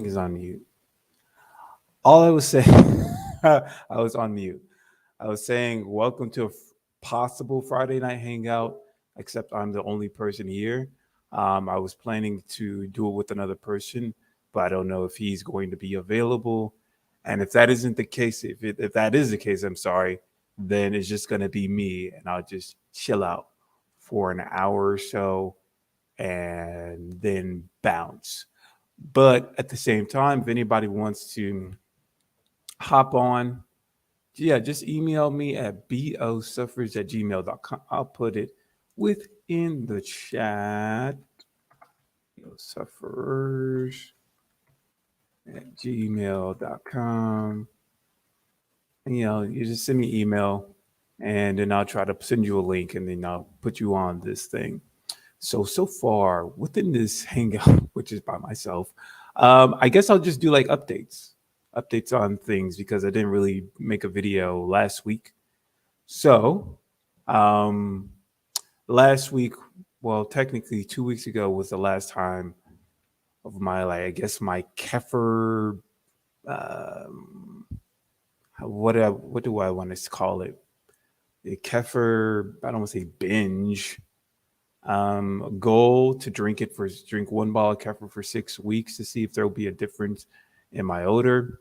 He's on mute. All I was saying, I was on mute. I was saying, welcome to a possible Friday night hangout, except I'm the only person here. I was planning to do it with another person, but I don't know if he's going to be available. And if that isn't the case, if that is the case, I'm sorry, then it's just going to be me and I'll just chill out for an hour or so and then bounce. But at the same time, if anybody wants to hop on, yeah, just email me at bosuffrage@gmail.com. I'll put it within the chat. Sufferers at gmail.com. And, you just send me email and then I'll try to send you a link and then I'll put you on this thing. So far within this hangout, which is by myself, I guess I'll just do like updates on things because I didn't really make a video last week. So, um, last week, well, technically 2 weeks ago was the last time of my like I guess my Kefir. Um, what do I want to call it? The Kefir. I don't want to say binge. Goal to drink one bottle of Kefir for 6 weeks to see if there will be a difference in my odor.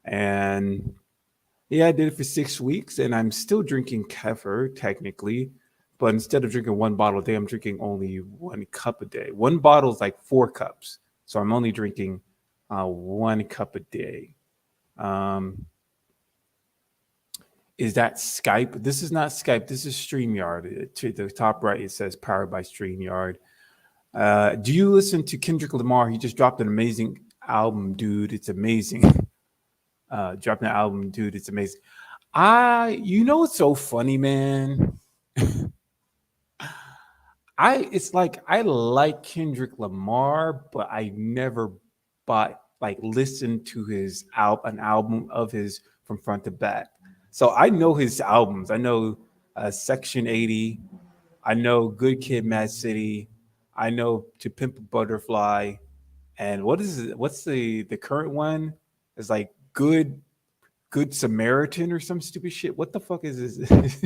And yeah, I did it for 6 weeks, and I'm still drinking kefir technically, but instead of drinking one bottle a day, I'm drinking only 1 cup a day. One bottle is like 4 cups, so I'm only drinking 1 cup a day. Um, is that Skype? This is not Skype. This is StreamYard. To the top right, it says powered by StreamYard. Do you listen to Kendrick Lamar? He just dropped an amazing album, dude. It's amazing. Dropping an album, dude. It's amazing. It's so funny, man. It's like I like Kendrick Lamar, but I never bought like listened to an album of his from front to back. So I know his albums. I know Section 80. I know Good Kid, Mad City. I know To Pimp a Butterfly. And what's the current one? It's like Good Samaritan or some stupid shit. What the fuck is this?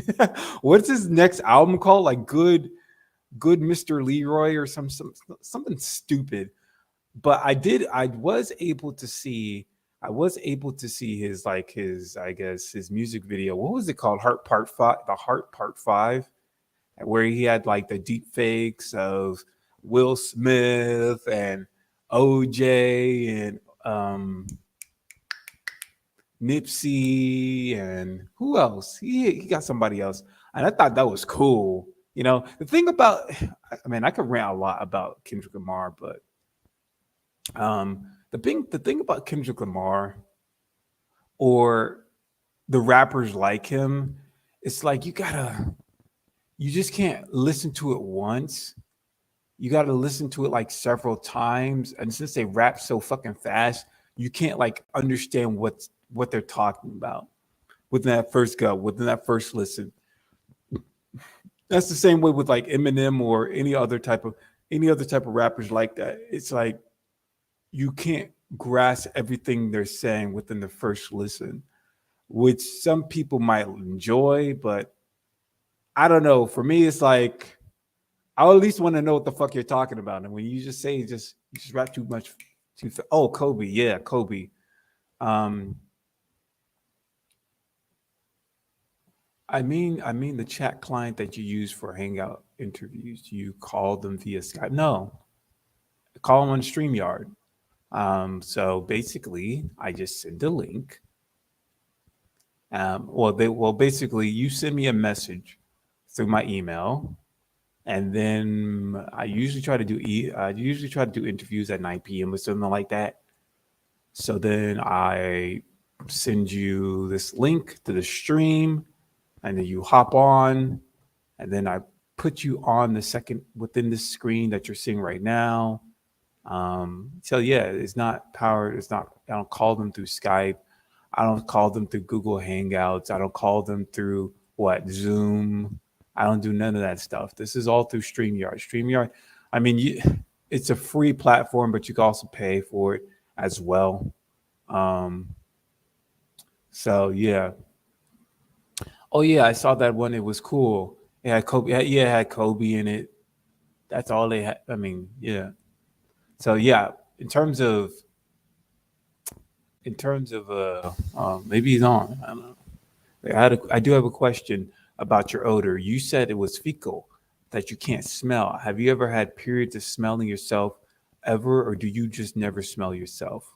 What's his next album called? Like Good Mr. Leroy or something stupid. But I was able to see his I guess his music video. What was it called? Heart Part 5, the Heart Part 5, where he had like the deep fakes of Will Smith and OJ and Nipsey and who else? He got somebody else, and I thought that was cool. The thing about, I mean, I could rant a lot about Kendrick Lamar, but the thing about Kendrick Lamar or the rappers like him, it's like you just can't listen to it once. You got to listen to it like several times, and since they rap so fucking fast, you can't like understand what they're talking about within that first listen. That's the same way with like Eminem or any other type of rappers like that. It's like you can't grasp everything they're saying within the first listen, which some people might enjoy, but I don't know. For me, it's like I at least want to know what the fuck you're talking about. And when you just say you just rap too much, oh, Kobe, yeah, Kobe. Um, I mean the chat client that you use for Hangout interviews. You call them via Skype? No, call them on StreamYard. So basically, I just send a link. Basically, you send me a message through my email, and then I usually try to do interviews at 9 p.m. or something like that. So then I send you this link to the stream, and then you hop on, and then I put you on the second within the screen that you're seeing right now. So yeah, it's not powered. It's not. I don't call them through Skype. I don't call them through Google Hangouts. I don't call them through Zoom. I don't do none of that stuff. This is all through StreamYard. StreamYard. I mean, it's a free platform, but you can also pay for it. as well. Um, so yeah. Oh yeah, I saw that one. It was cool. It had Kobe. Yeah, it had Kobe in it. That's all they had. I mean, yeah. So yeah, in terms of maybe he's on. I don't know. I do have a question about your odor. You said it was fecal that you can't smell. Have you ever had periods of smelling yourself ever, or do you just never smell yourself?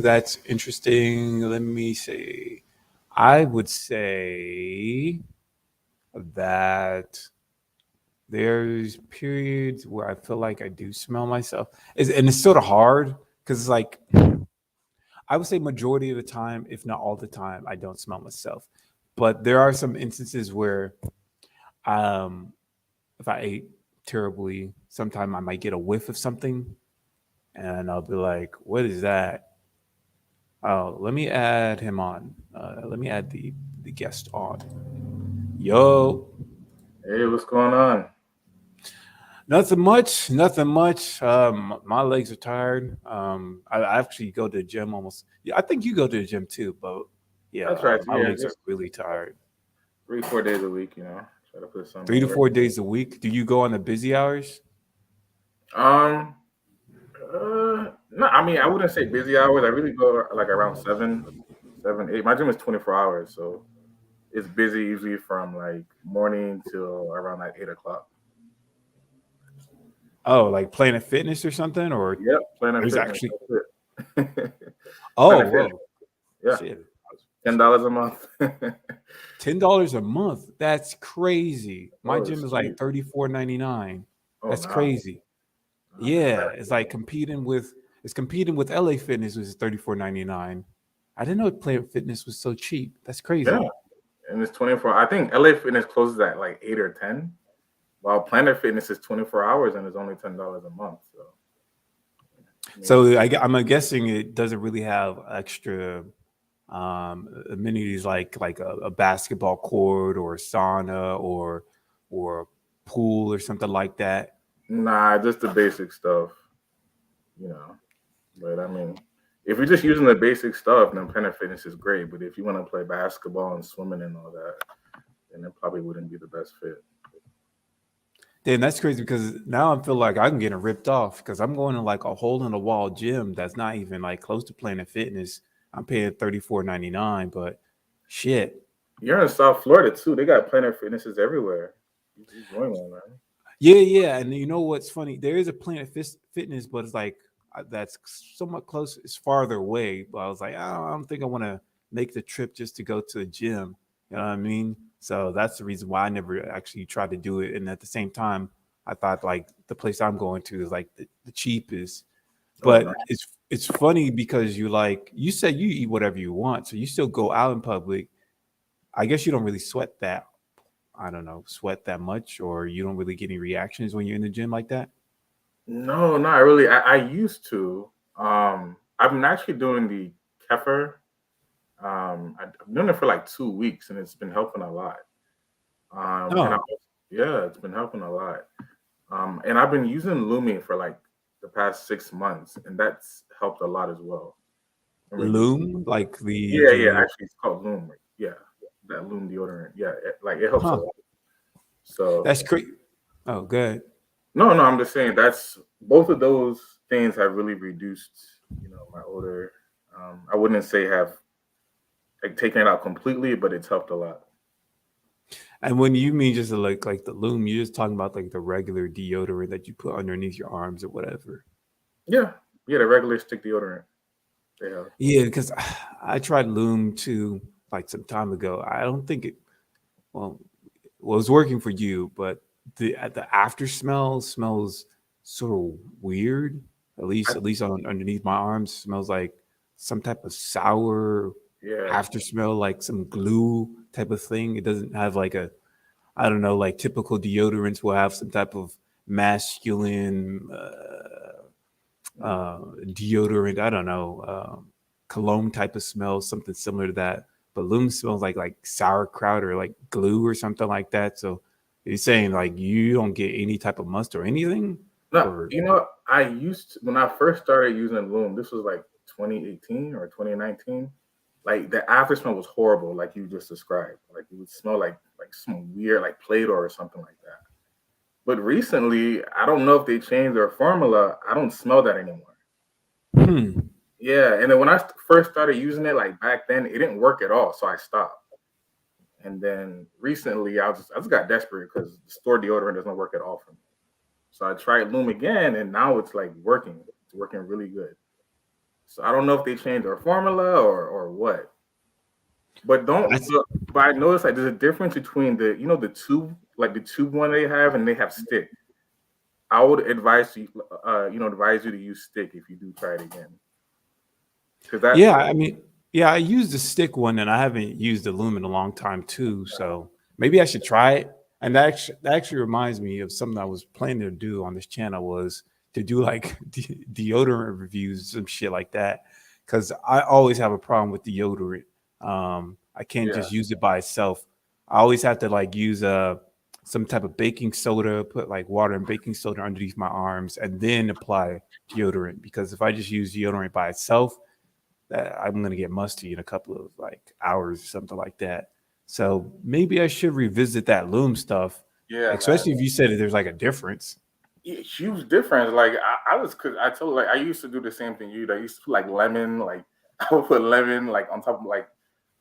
That's interesting. Let me see. I would say that there's periods where I feel like I do smell myself. And it's sort of hard because it's like I would say majority of the time, if not all the time, I don't smell myself. But there are some instances where um, if I ate terribly, sometime I might get a whiff of something and I'll be like, what is that? Oh, let me add him on. Let me add the guest on. Yo, Hey, what's going on? nothing much, nothing much. My legs are tired. I actually go to the gym almost. Yeah, I think you go to the gym too, but yeah, That's right. my Yeah, legs are just really tired. 3, 4 days a week. Try to put some Three in to work. 4 days a week. Do you go on the busy hours? Um, no, I mean I wouldn't say busy hours. I really go like around 7, 8. My gym is 24 hours, so it's busy usually from like morning till around like 8 o'clock. Oh, like Planet Fitness or something, or Yep, Planet there's Fitness. actually. That's it. Oh, Planet Fitness. whoa, Yeah, shit. $10 a month. $10 a month. That's crazy. My Oh, gym it's is like cheap. 34.99. Oh, That's nah, crazy. nah, man. Yeah, Planet it's like Fitness. competing with LA Fitness, which is 34.99. I didn't know Planet Fitness was so cheap. That's Yeah, crazy. and it's 24. I think LA Fitness closes at like 8 or 10. While Planet Fitness is 24 hours and is only $10 a month. So I mean, So I'm guessing it doesn't really have extra amenities like a basketball court or a sauna or a pool or something like that. nah, just the basic stuff, you know. But I mean, if you're just using the basic stuff, then Planet Fitness is great. But if you want to play basketball and swimming and all that, then it probably wouldn't be the best fit. Damn, that's crazy because now I feel like I'm getting ripped off because I'm going to like a hole in the wall gym that's not even like close to Planet Fitness. I'm paying $34.99, but shit. You're in South Florida too. They got Planet Fitnesses everywhere. You join one, man. Yeah, yeah, and you know what's funny? There is a Fitness, but it's like that's somewhat close. It's farther away. But I was like, "Oh, I don't think I want to make the trip just to go to the gym. You know what I mean? So that's the reason why I never actually tried to do it. And at the same time, I thought like the place I'm going to is like the cheapest. Oh But no. it's funny because you said you eat whatever you want, so you still go out in public. I guess you don't really sweat that. I don't know, sweat that much, or you don't really get any reactions when you're in the gym like that. No, not really. I used to. I've been actually doing the kefir. I've done it for like 2 weeks, and it's been helping a lot. And Oh, yeah, it's been helping a lot. And I've been using Lumi for like the past 6 months, and that's helped a lot as well in reducing. Loom, like Yeah, yeah. the Actually, it's called Loom. Yeah, that Loom deodorant. Yeah, like it helps a huh. lot. So That's great. Oh, good. no, no, I'm just saying that's both of those things have really reduced, my odor. I wouldn't say have like taken it out completely, but it's helped a lot. And when you mean just like the loom, you're just talking about like the regular deodorant that you put underneath your arms or whatever. Yeah, yeah, the regular stick deodorant they have. Yeah, because I tried loom too like some time ago. I don't think it well well it's working for you, but the after smell smells sort of weird. I, At least on underneath my arms, smells like some type of sour yeah, after smell, like some glue type of thing. It doesn't have like a I don't know, like typical deodorants will have some type of masculine mm, deodorant. I don't know, cologne type of smell, something similar to that. But Loom smells like sauerkraut or like glue or something like that. So You're saying like you don't get any type of must or anything, No, or I used to, when I first started using Loom, this was like 2018 or 2019. Like the after smell was horrible, like you just described. Like it would smell like some weird like Play-Doh or something like that. But recently, I don't know if they changed their formula. I don't smell that anymore. hmm. Yeah, and then when I first started using it, like back then, it didn't work at all, so I stopped. And then recently, I just got desperate because the store deodorant doesn't work at all for me. So I tried Loom again, and now it's like working. It's working really good. So I don't know if they changed their formula or what. But don't. That's But I noticed like there's a difference between the the tube like the tube one they have and they have stick. I would advise you to use stick if you do try it again because that. yeah. I mean, yeah. I used the stick one, and I haven't used the loom in a long time too. So maybe I should try it. And that actually reminds me of something I was planning to do on this channel was to do like deodorant reviews, some shit like that. Because I always have a problem with deodorant. I can't Yeah. just use it by itself. I always have to like use some type of baking soda, put like water and baking soda underneath my arms, and then apply deodorant. Because if I just use deodorant by itself, that I'm gonna get musty in a couple of like hours or something like that. So maybe I should revisit that loom stuff, Yeah, man. especially if you said that there's like a difference. Huge difference. Like I was, cause I told like I used to do the same thing you. I used to put like lemon, like I would put lemon like on top of like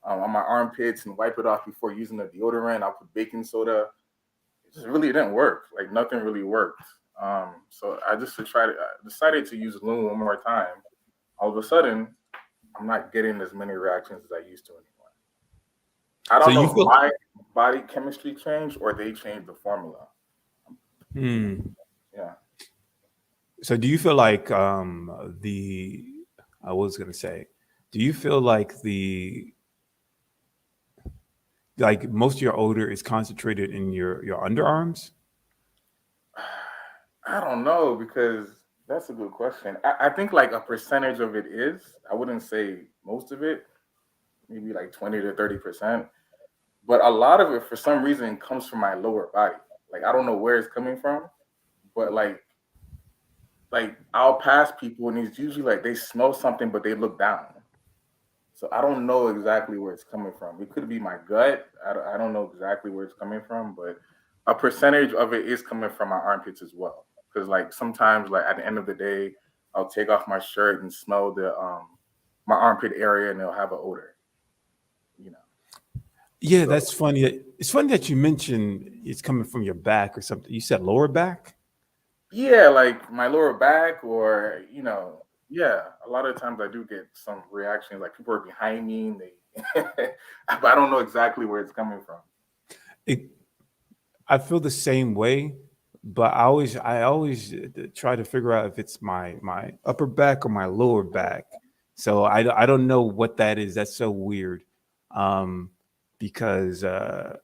on my armpits and wipe it off before using the deodorant. I'll put baking soda. It just really didn't work. Like nothing really worked. So I just decided to use Loom one more time. All of a sudden, I'm not getting as many reactions as I used to anymore. I So don't you know if feel, my body chemistry changed or they changed the formula. hmm. Yeah. So do you feel like the I was gonna say, do you feel like the like most of your odor is concentrated in your underarms? I don't know because that's a good question. I think like a percentage of it is. I wouldn't say most of it, maybe like 20 to 30%. But a lot of it for some reason comes from my lower body. Like I don't know where it's coming from, but like I'll pass people and it's usually like they smell something but they look down. So I don't know exactly where it's coming from. It could be my gut. I don't know exactly where it's coming from, but a percentage of it is coming from my armpits as well. Because like sometimes, like at the end of the day, I'll take off my shirt and smell the my armpit area, and it'll have an odor. You know. Yeah, So that's funny. It's funny that you mentioned it's coming from your back or something. You said lower back? yeah, like my lower back, or yeah. A lot of times I do get some reactions, like people are behind me, and they, but I don't know exactly where it's coming from. It, I feel the same way, but I always try to figure out if it's my upper back or my lower back. So I don't know what that is. That's so weird. Um, because I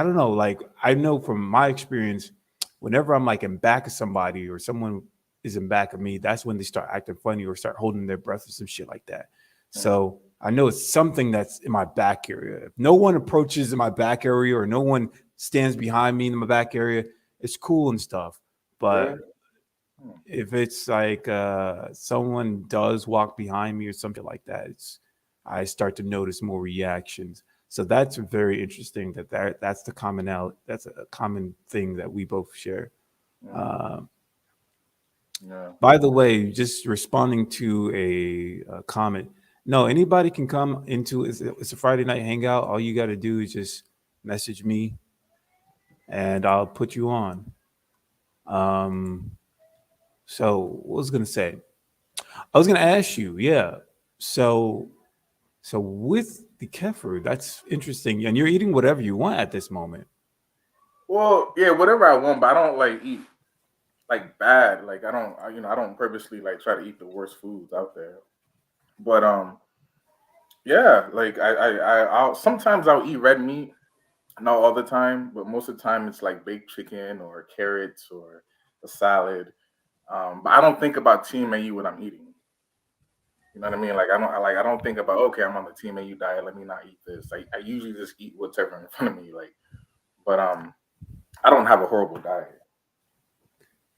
don't know. Like I know from my experience, whenever I'm like in back of somebody or someone is in back of me, that's when they start acting funny or start holding their breath or some shit like that. Mm. So I know it's something that's in my back area. If no one approaches in my back area or no one stands behind me in my back area, it's cool and stuff. Really? But Hmm. if it's like someone does walk behind me or something like that, it's I start to notice more reactions. So that's very interesting. That's the commonality. That's a common thing that we both share. Mm. Uh, Yeah. by the way, just responding to a comment. No, anybody can come into it's a Friday night hangout. All you got to do is just message me, and I'll put you on. Um, so what was I gonna say? I was gonna ask you, yeah. So so with the kefir, that's interesting, and you're eating whatever you want at this moment. Well, yeah, whatever I want, but I don't like eat like bad. Like I don't purposely like try to eat the worst foods out there. But yeah, like I'll sometimes I'll eat red meat, not all the time, but most of the time it's like baked chicken or carrots or a salad. But I don't think about team menu when I'm eating. You know what I mean? I don't think about okay, I'm on the team menu diet. Let me not eat this. I usually just eat whatever in front of me. Like, but I don't have a horrible diet.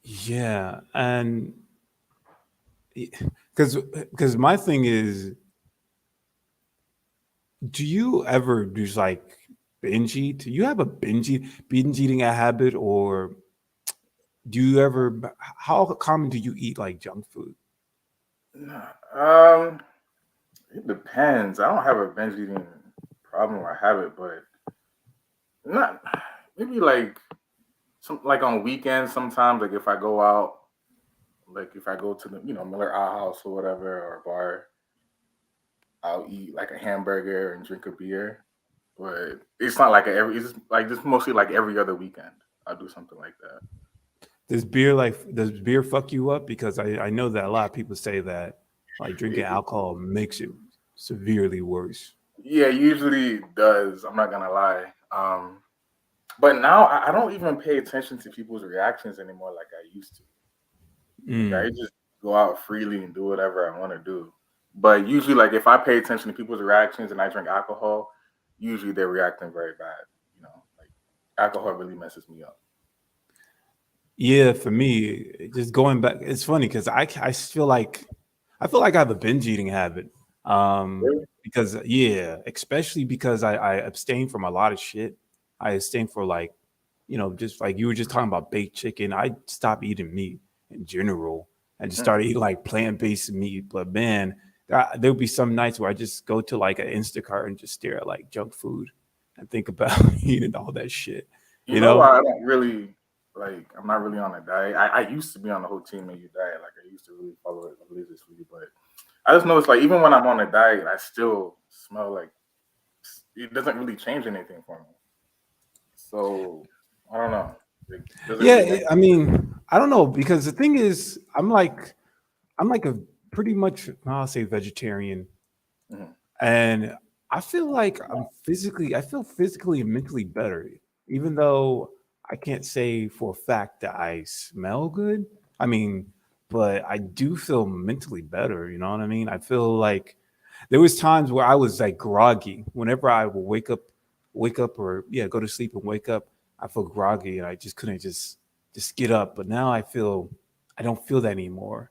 Yeah, and because my thing is, do you ever just like binge eat? Do you have a binge eating a habit, or do you ever? How common do you eat like junk food? Nah, it depends. I don't have a binge eating problem or habit, but not maybe like some like on weekends sometimes. Like if I go out, like if I go to the Miller Eye House or whatever or bar, I'll eat like a hamburger and drink a beer. But it's not like it's just like just mostly like every other weekend. I'll do something like that. Does beer fuck you up? Because I know that a lot of people say that like drinking It, alcohol makes it severely worse. yeah, usually does. I'm not gonna lie. But now I don't even pay attention to people's reactions anymore like I used to. Like I Mm. just go out freely and do whatever I want to do. But usually, like if I pay attention to people's reactions and I drink alcohol, usually they're reacting very bad. Like alcohol really messes me up. Yeah, for me, just going back, it's funny because I I feel like I have a binge eating habit. Really? Because yeah, especially because I abstain from a lot of shit. I abstain for like, just like you were just talking about baked chicken. I stopped eating meat in general and just Mm. started eating like plant-based meat. But man, there'll be some nights where I just go to like an Instacart and just stare at like junk food and think about eating all that shit. You You know know? why I don't really like? I'm not really on a diet. I used to be on the whole team menu diet. Like I used to really follow it religiously, but I just noticed like even when I'm on a diet, I still smell like it doesn't really change anything for me. So I don't know. It doesn't Yeah, really make. I mean, I don't know because the thing is, I'm like a pretty much I'll say vegetarian, Mhm. and I feel physically and mentally better, even though I can't say for a fact that I smell good. I mean, but I do feel mentally better. You know what I mean? I feel like there was times where I was like groggy whenever I would wake up, or yeah, go to sleep and wake up. I feel groggy and I just couldn't just get up. But now I don't feel that anymore.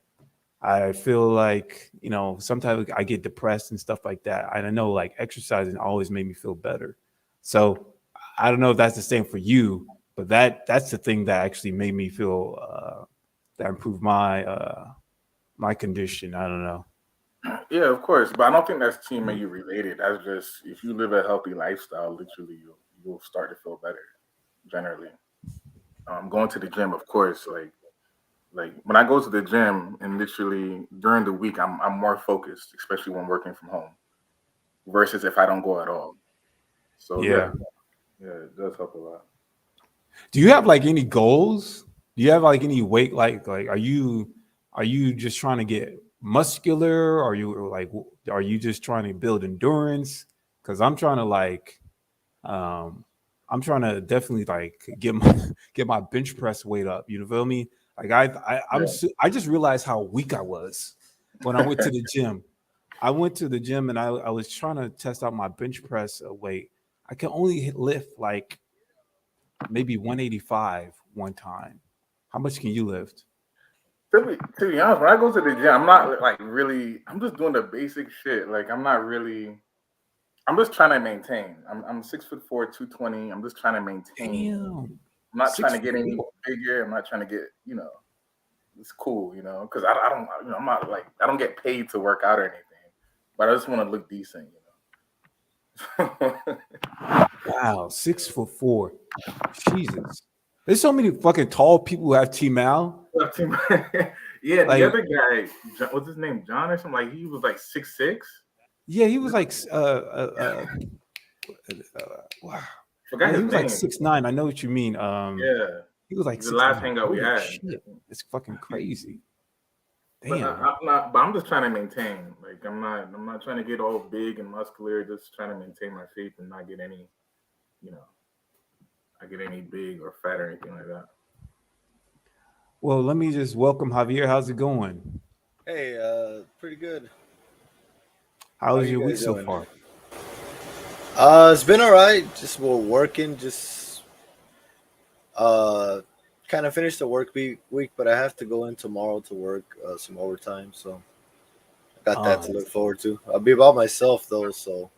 I feel like, sometimes I get depressed and stuff like that. I don't know, like exercising always made me feel better. So I don't know if that's the same for you, but that's the thing that actually made me feel that improved my condition. I don't know. Yeah, of course, but I don't think that's team menu related. That's just if you live a healthy lifestyle, literally you'll start to feel better generally. Going to the gym, of course, like when I go to the gym and literally during the week, I'm more focused, especially when working from home, versus if I don't go at all. So Yeah. yeah, it does help a lot. Do you have like any goals? Do you have like any weight are you just trying to get muscular? Are you just trying to build endurance? Cuz I'm trying to um I'm trying to definitely like get my get my bench press weight up, you feel me? Like I just realized how weak I was when I went to the gym. I went to the gym and I was trying to test out my bench press weight. I can only lift like maybe 185 one time. How much can you lift? To be honest, when I go to the gym, I'm not like really. I'm just doing the basic shit. Like I'm not really. I'm just trying to maintain. I'm 6'4", 220. I'm just trying to maintain. Damn, I'm not trying six to foot get any four. bigger. I'm not trying to get. It's cool. Because I don't. I'm not like I don't get paid to work out or anything, but I just want to look decent. Wow, 6 foot four. Jesus. There's so many fucking tall people who have T Mal. Yeah, the Like, other guy, what's his name, John or something? Like he was like 6'6". yeah, he was like wow. Forgot Yeah, he his was like name. 6'9". I know what you mean. Yeah, He was like the last 6'9". hangout we Holy had. shit. It's fucking crazy. But Damn. I'm not. But I'm just trying to maintain. Like I'm not. I'm not trying to get all big and muscular. Just trying to maintain my shape and not get any. You know, not get any big or fat or anything like that. Well, let me just welcome Javier. How's it going? Hey, pretty good. How How's you your week guys so doing? far? It's been all right. Just we're working. Just Uh, kind of finished the week, but I have to go in tomorrow to work some overtime, so I got that to Oh, look forward to. I'll be by myself though, so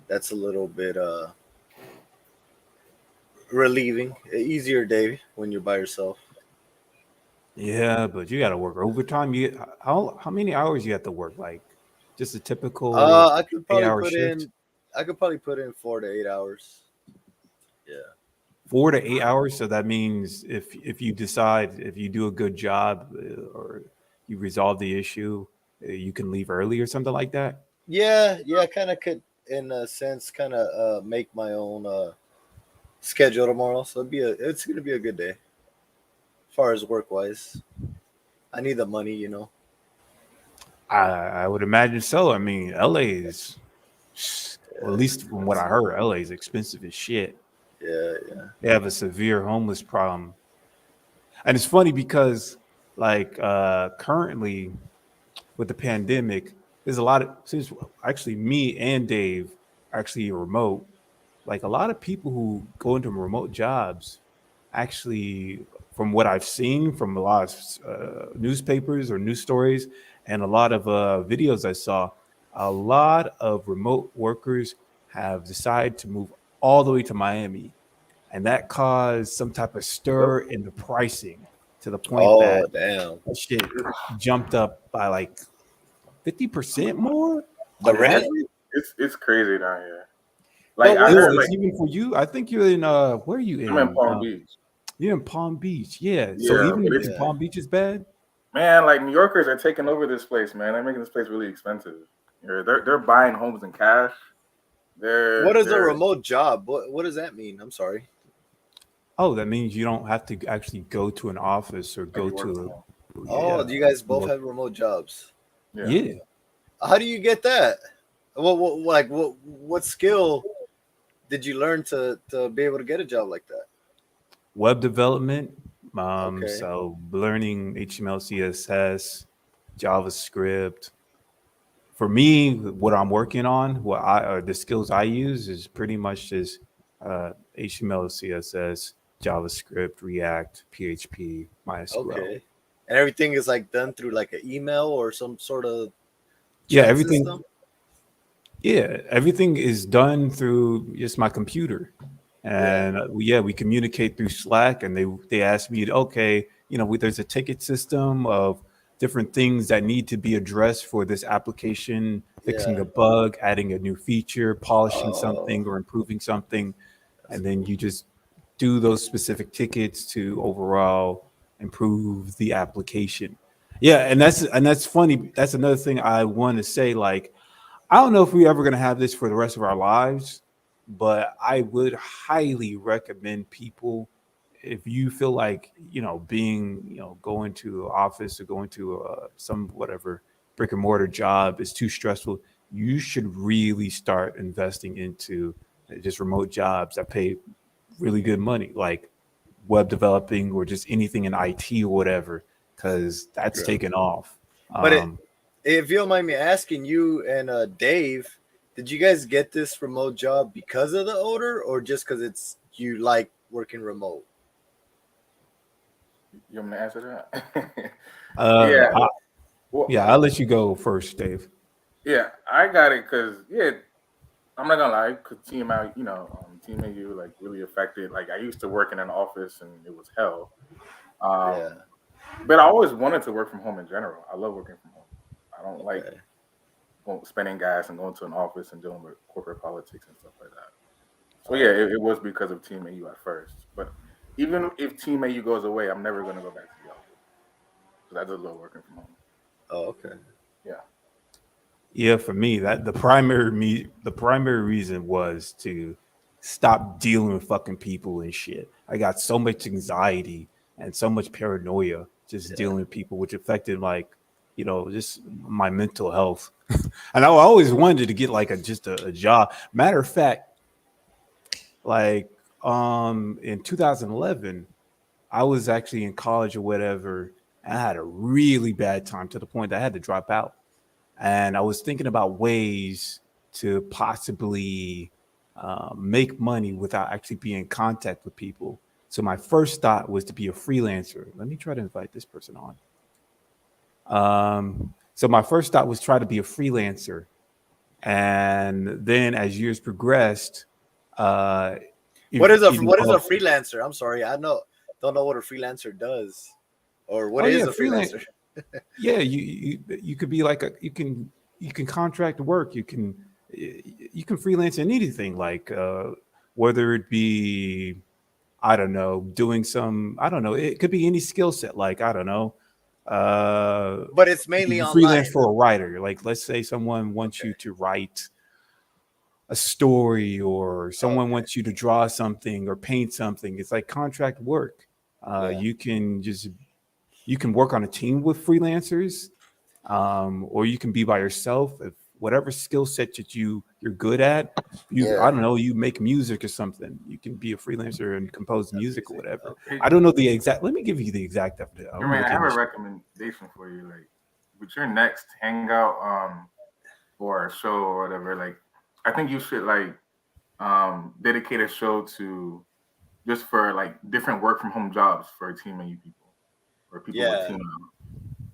that's a little bit relieving. Easier day when you're by yourself. yeah, but you got to work overtime. How many hours you have to work? Like just a typical I could probably 8 hour put shift? in. I could probably put in 4 to 8 hours. Yeah. 4 to 8 hours. So that means if you decide if you do a good job or you resolve the issue, you can leave early or something like that. Yeah. Kind of could, in a sense, kind of make my own schedule tomorrow. So it's gonna be a good day, as far as work wise. I need the money, you know. I would imagine so. I mean, LA is, well, at It's least from what I expensive. heard, LA is expensive as shit. Yeah. They have a severe homeless problem. And it's funny because like currently with the pandemic, there's a lot of since actually me and Dave are actually remote, like a lot of people who go into remote jobs actually from what I've seen from a lot of newspapers or news stories and a lot of videos I saw, a lot of remote workers have decided to move all the way to Miami, and that caused some type of Yep. stir in the pricing to the point Oh that damn. that shit jumped up by like 50% more The on rent? average. It's crazy down here. Like But I what's Ew, heard, it's like even for you. I think you're in where are you I'm in in? Palm Beach. You're in Palm Beach. Yeah. So Yeah, but even it's in yeah? Palm Beach is bad. man, like New Yorkers are taking over this place, man. They're making this place really expensive. They're buying homes in cash. What is a They're remote job? What does that mean? I'm sorry. Oh, that means you don't have to actually go to an office or like go you work from to home. Oh, yeah. do you guys both Well, have remote jobs? Yeah. yeah. How do you get that? What skill did you learn to be able to get a job like that? Web development. Okay. So learning HTML, CSS, JavaScript. For me, what I'm working on, what I the skills I use is pretty much just HTML, CSS, JavaScript, React, PHP, MySQL. Okay. And everything is like done through like an email or some sort of Yeah, chat everything. system. Yeah, everything is done through just my computer, Yeah. and yeah, we communicate through Slack. And they asked me, okay, there's a ticket system of different things that need to be addressed for this application, fixing Yeah. a bug, adding a new feature, polishing Oh, something, or improving something, that's and then cool. you just do those specific tickets to overall improve the application. Yeah, and that's funny. That's another thing I want to say. Like, I don't know if we're ever going to have this for the rest of our lives, but I would highly recommend people, if you feel like, being, going to office or going to some whatever brick and mortar job is too stressful, you should really start investing into just remote jobs that pay really good money, like web developing or just anything in IT or whatever, because that's Yeah. taken off. But it, Um, if you don't mind me asking, you and Dave, did you guys get this remote job because of the odor, or just because it's you like working remote? You want me to answer that? uh, Yeah. Well, Yeah, I'll let you go first, Dave. yeah, I got it because I'm not gonna lie, because TMI, TMAU like really affected. Like I used to work in an office and it was hell. Yeah. Um, but I always wanted to work from home in general. I love working from home. I don't like Okay. spending gas and going to an office and dealing with corporate politics and stuff like that. So yeah, Oh. it was because of Team AU at first. But even if Team AU goes away, I'm never gonna go back to the office because I just love working from home. Oh. Okay. Yeah. Yeah, for me, the primary reason was to stop dealing with fucking people and shit. I got so much anxiety and so much paranoia just Yeah. dealing with people, which affected like, just my mental health. And I always wanted to get like just a job. Matter of fact, like in 2011, I was actually in college or whatever. And I had a really bad time to the point that I had to drop out. And I was thinking about ways to possibly make money without actually being in contact with people. So my first thought was to be a freelancer. Let me try to invite this person on. So my first thought was try to be a freelancer, and then as years progressed, uh, What is it a evolved. freelancer? I'm sorry, don't know what a freelancer does, or what Oh is yeah, a freelancer. Yeah, you could be like you can contract work. You can freelance in anything, like whether it be, I don't know, doing some, I don't know, it could be any skill set, like, I don't know, But it's mainly you freelance online. for a writer. Like, let's say someone wants you Okay. to write a story, or someone Okay. wants you to draw something or paint something. It's like contract work. Yeah. You can work on a team with freelancers, or you can be by yourself. If whatever skill set that you're good at, I Yeah. don't know, you make music or something, you can be a freelancer and compose That's music or easy. whatever. Okay. Hey, I don't know the exact. Let me give you the exact definition. I'm Jermaine, I looking have a this. recommendation for you. Like, with your next hangout, or a show or whatever, like, I think you should like dedicate a show to just for like different work from home jobs for a team of you people or people with Yeah, team.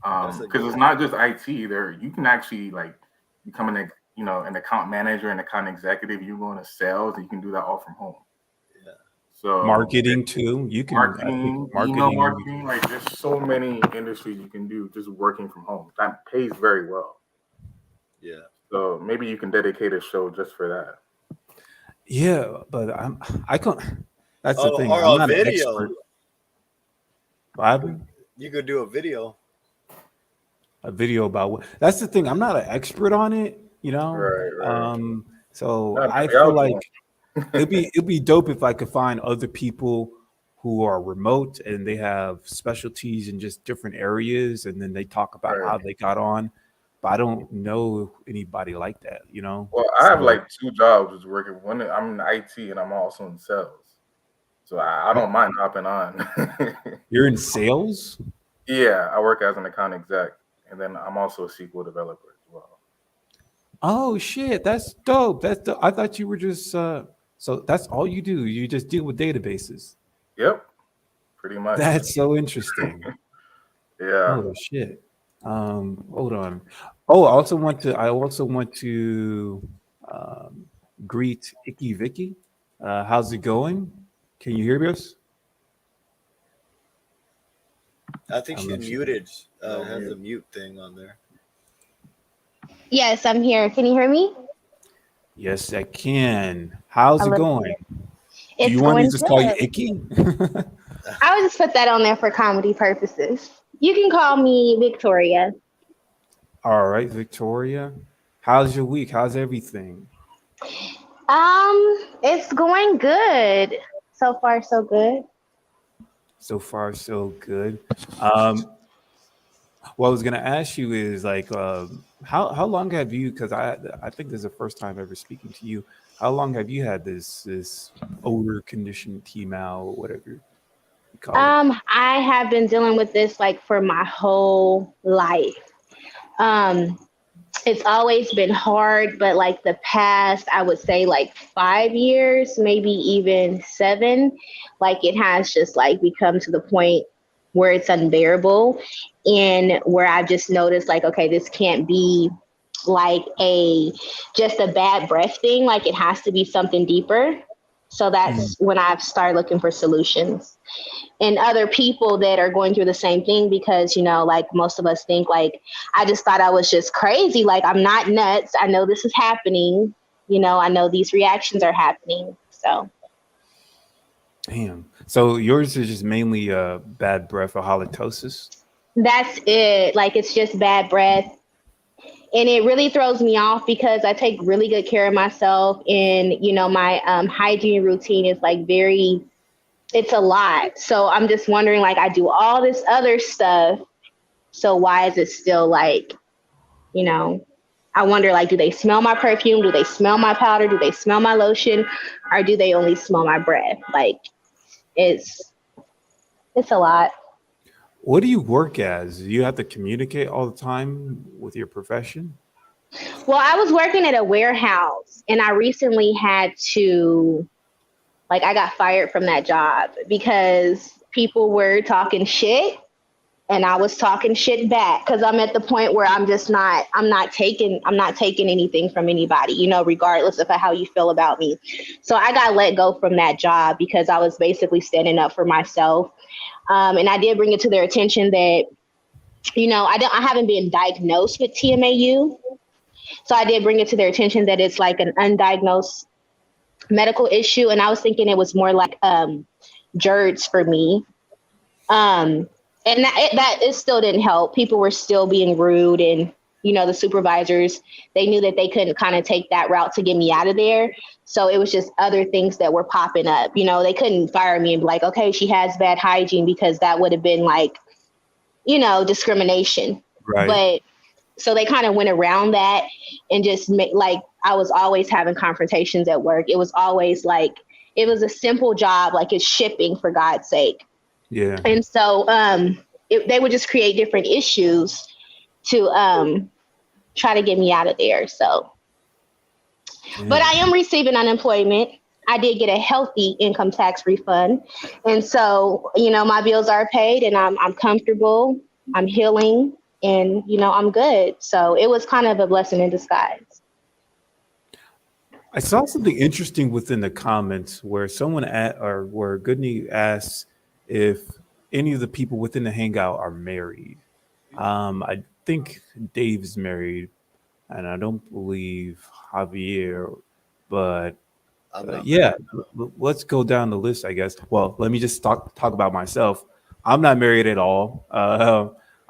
that's a Because good it's one. not just IT. There, you can actually like become an account manager, an account executive. You go into sales, and you can do that all from home. Yeah. So Marketing too. You can. I think marketing, email marketing. marketing, like there's so many industries you can do just working from home. That pays very well. Yeah. So maybe you can dedicate a show just for that. Yeah, but I can't. That's the Oh, thing. or I'm a not an video. expert. Bobby, You could do a video. a video about what? That's the thing. I'm not an expert on it. You know. Right, right. So Not I me, feel I'll like join. it'd be dope if I could find other people who are remote and they have specialties in just different areas, and then they talk about Right. how they got on. But I don't know anybody like that. You know. Well, I have So like two jobs just working. One, I'm in IT and I'm also in sales. So I oh, don't mind hopping on. you're in sales. Yeah, I work as an account exec, and then I'm also a SQL developer as well. Oh shit, that's dope. That's dope. I thought you were just so that's all you do. You just deal with databases. Yep, pretty much. That's so interesting. Yeah. Oh shit. Hold on. Oh, I also want to um, greet Icky Vicky. How's it going? Can you hear us? I think I don't she's know if she. muted. No Has a mute. mute thing on there. Yes, I'm here. Can you hear me? Yes, I can. How's A it little going? bit. Do It's you want me to going just call you good. Icky? I would just put that on there for comedy purposes. You can call me Victoria. All right, Victoria. How's your week? How's everything? It's going good. So far, so good. So far, so good. Um, what I was gonna ask you is like, how long have you? Because I think this is the first time ever speaking to you. How long have you had this odor condition TMAL or whatever you call it? I have been dealing with this like for my whole life. Um, it's always been hard, but like the past, I would say like 5 years, maybe even 7, like it has just like become to the point where it's unbearable, and where I've just noticed like, okay, this can't be like a just a bad breath thing. Like it has to be something deeper. So Mm. that's when I've started looking for solutions and other people that are going through the same thing, because like most of us think like, I just thought I was just crazy, like I'm not nuts, I know this is happening, I know these reactions are happening. So Damn. So yours is just mainly bad breath or halitosis. that's it, like it's just bad breath, and it really throws me off because I take really good care of myself, and my hygiene routine is like very, it's a lot. So I'm just wondering, like, I do all this other stuff, so why is it still like, you know, I wonder, like, do they smell my perfume? Do they smell my powder? Do they smell my lotion? Or do they only smell my breath? Like, it's it's a lot. What do you work as? Do you have to communicate all the time with your profession? Well, I was working at a warehouse, and I recently had to Like I got fired from that job because people were talking shit and I was talking shit back because I'm at the point where I'm not taking anything from anybody, regardless of how you feel about me. So I got let go from that job because I was basically standing up for myself. And I did bring it to their attention that, I haven't been diagnosed with TMAU. So I did bring it to their attention that it's like an undiagnosed medical issue. And I was thinking it was more like GERDs for me. And it still didn't help. People were still being rude, and the supervisors, they knew that they couldn't kind of take that route to get me out of there. So it was just other things that were popping up. They couldn't fire me and be like, okay, she has bad hygiene, because that would have been like, discrimination. Right. But so they kind of went around that and just like, I was always having confrontations at work. It was always like, it was a simple job, like it's shipping, for God's sake. Yeah. And so they would just create different issues to try to get me out of there. So, but I am receiving unemployment. I did get a healthy income tax refund. And so, my bills are paid and I'm comfortable, I'm healing, and, I'm good. So it was kind of a blessing in disguise. I saw something interesting within the comments where where Goodney asks if any of the people within the Hangout are married. I think Dave's married, and I don't believe Javier, but I'm not yeah, let's go down the list, I guess. Well, let me just talk about myself. I'm not married at all.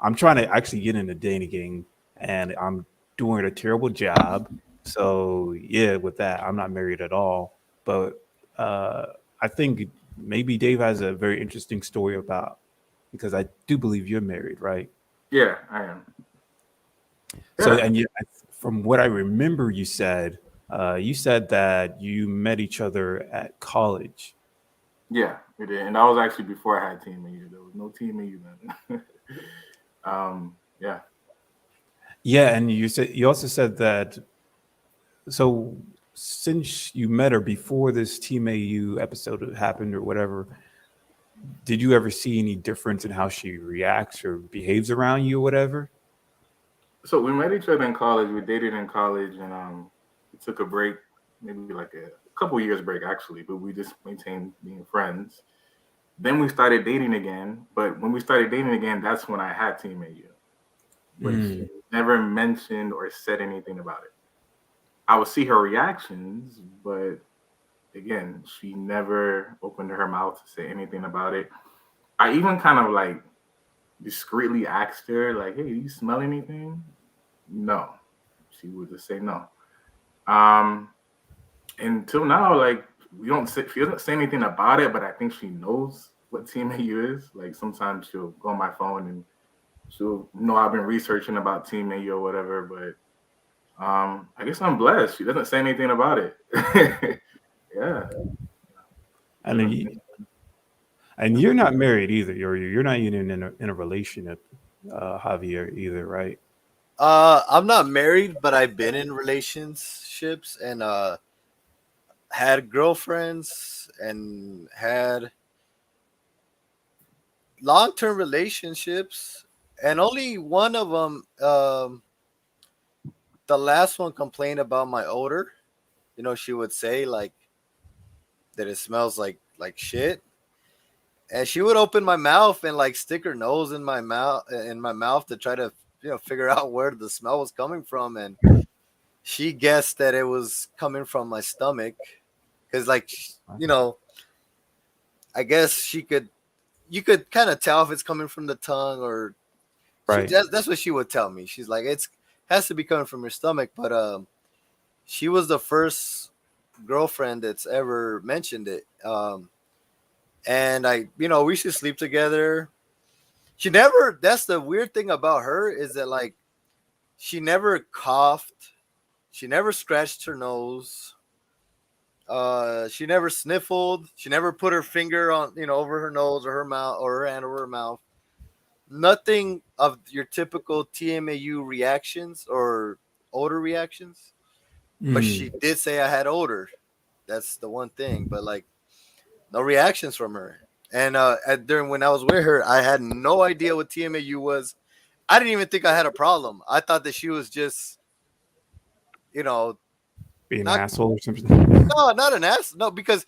I'm trying to actually get into dating, and I'm doing a terrible job. So yeah, with that, I'm not married at all. But I think maybe Dave has a very interesting story about, because I do believe you're married, right? Yeah, I am. So, Yeah, and from what I remember, you said that you met each other at college. yeah, we did. And that was actually before I had Team EU. There was no Team EU then. Yeah. Yeah, and you also said that, so since you met her before this Team AU episode happened or whatever, did you ever see any difference in how she reacts or behaves around you or whatever? So we met each other in college. We dated in college, and we took a break, maybe like a couple years break actually, but we just maintained being friends. Then we started dating again. But when we started dating again, that's when I had Team AU. But she Mm, never mentioned or said anything about it. I would see her reactions, but again, she never opened her mouth to say anything about it. I even kind of like discreetly asked her, like, "Hey, do you smell anything?" No, she would just say no. Um, Until now, like we don't say, she doesn't say anything about it, but I think she knows what TMAU is. Like sometimes she'll go on my phone and she'll know I've been researching about TMAU or whatever. But I guess I'm blessed. She doesn't say anything about it. Yeah, she and then doesn't. and you're not married either. You're not even in a relationship, Javier, either, right? I'm not married, but I've been in relationships and had girlfriends and had long-term relationships, and only one of them, the last one, complained about my odor. She would say like that it smells like shit, and she would open my mouth and like stick her nose in my mouth to try to figure out where the smell was coming from, and she guessed that it was coming from my stomach because you know I guess you could kind of tell if it's coming from the tongue, or Right. that's what she would tell me. She's like, it's has to be coming from your stomach. But she was the first girlfriend that's ever mentioned it. And we should sleep together. She never. That's the weird thing about her, is that like she never coughed, she never scratched her nose, she never sniffled, she never put her finger on over her nose or her mouth, or her hand over her mouth. Nothing of your typical TMAU reactions or odor reactions. But she Mm, did say I had odor. That's the one thing. But like no reactions from her. And during when I was with her, I had no idea what TMAU was. I didn't even think I had a problem. I thought that she was just, you know, Being an not asshole or something. no, not an ass. No, because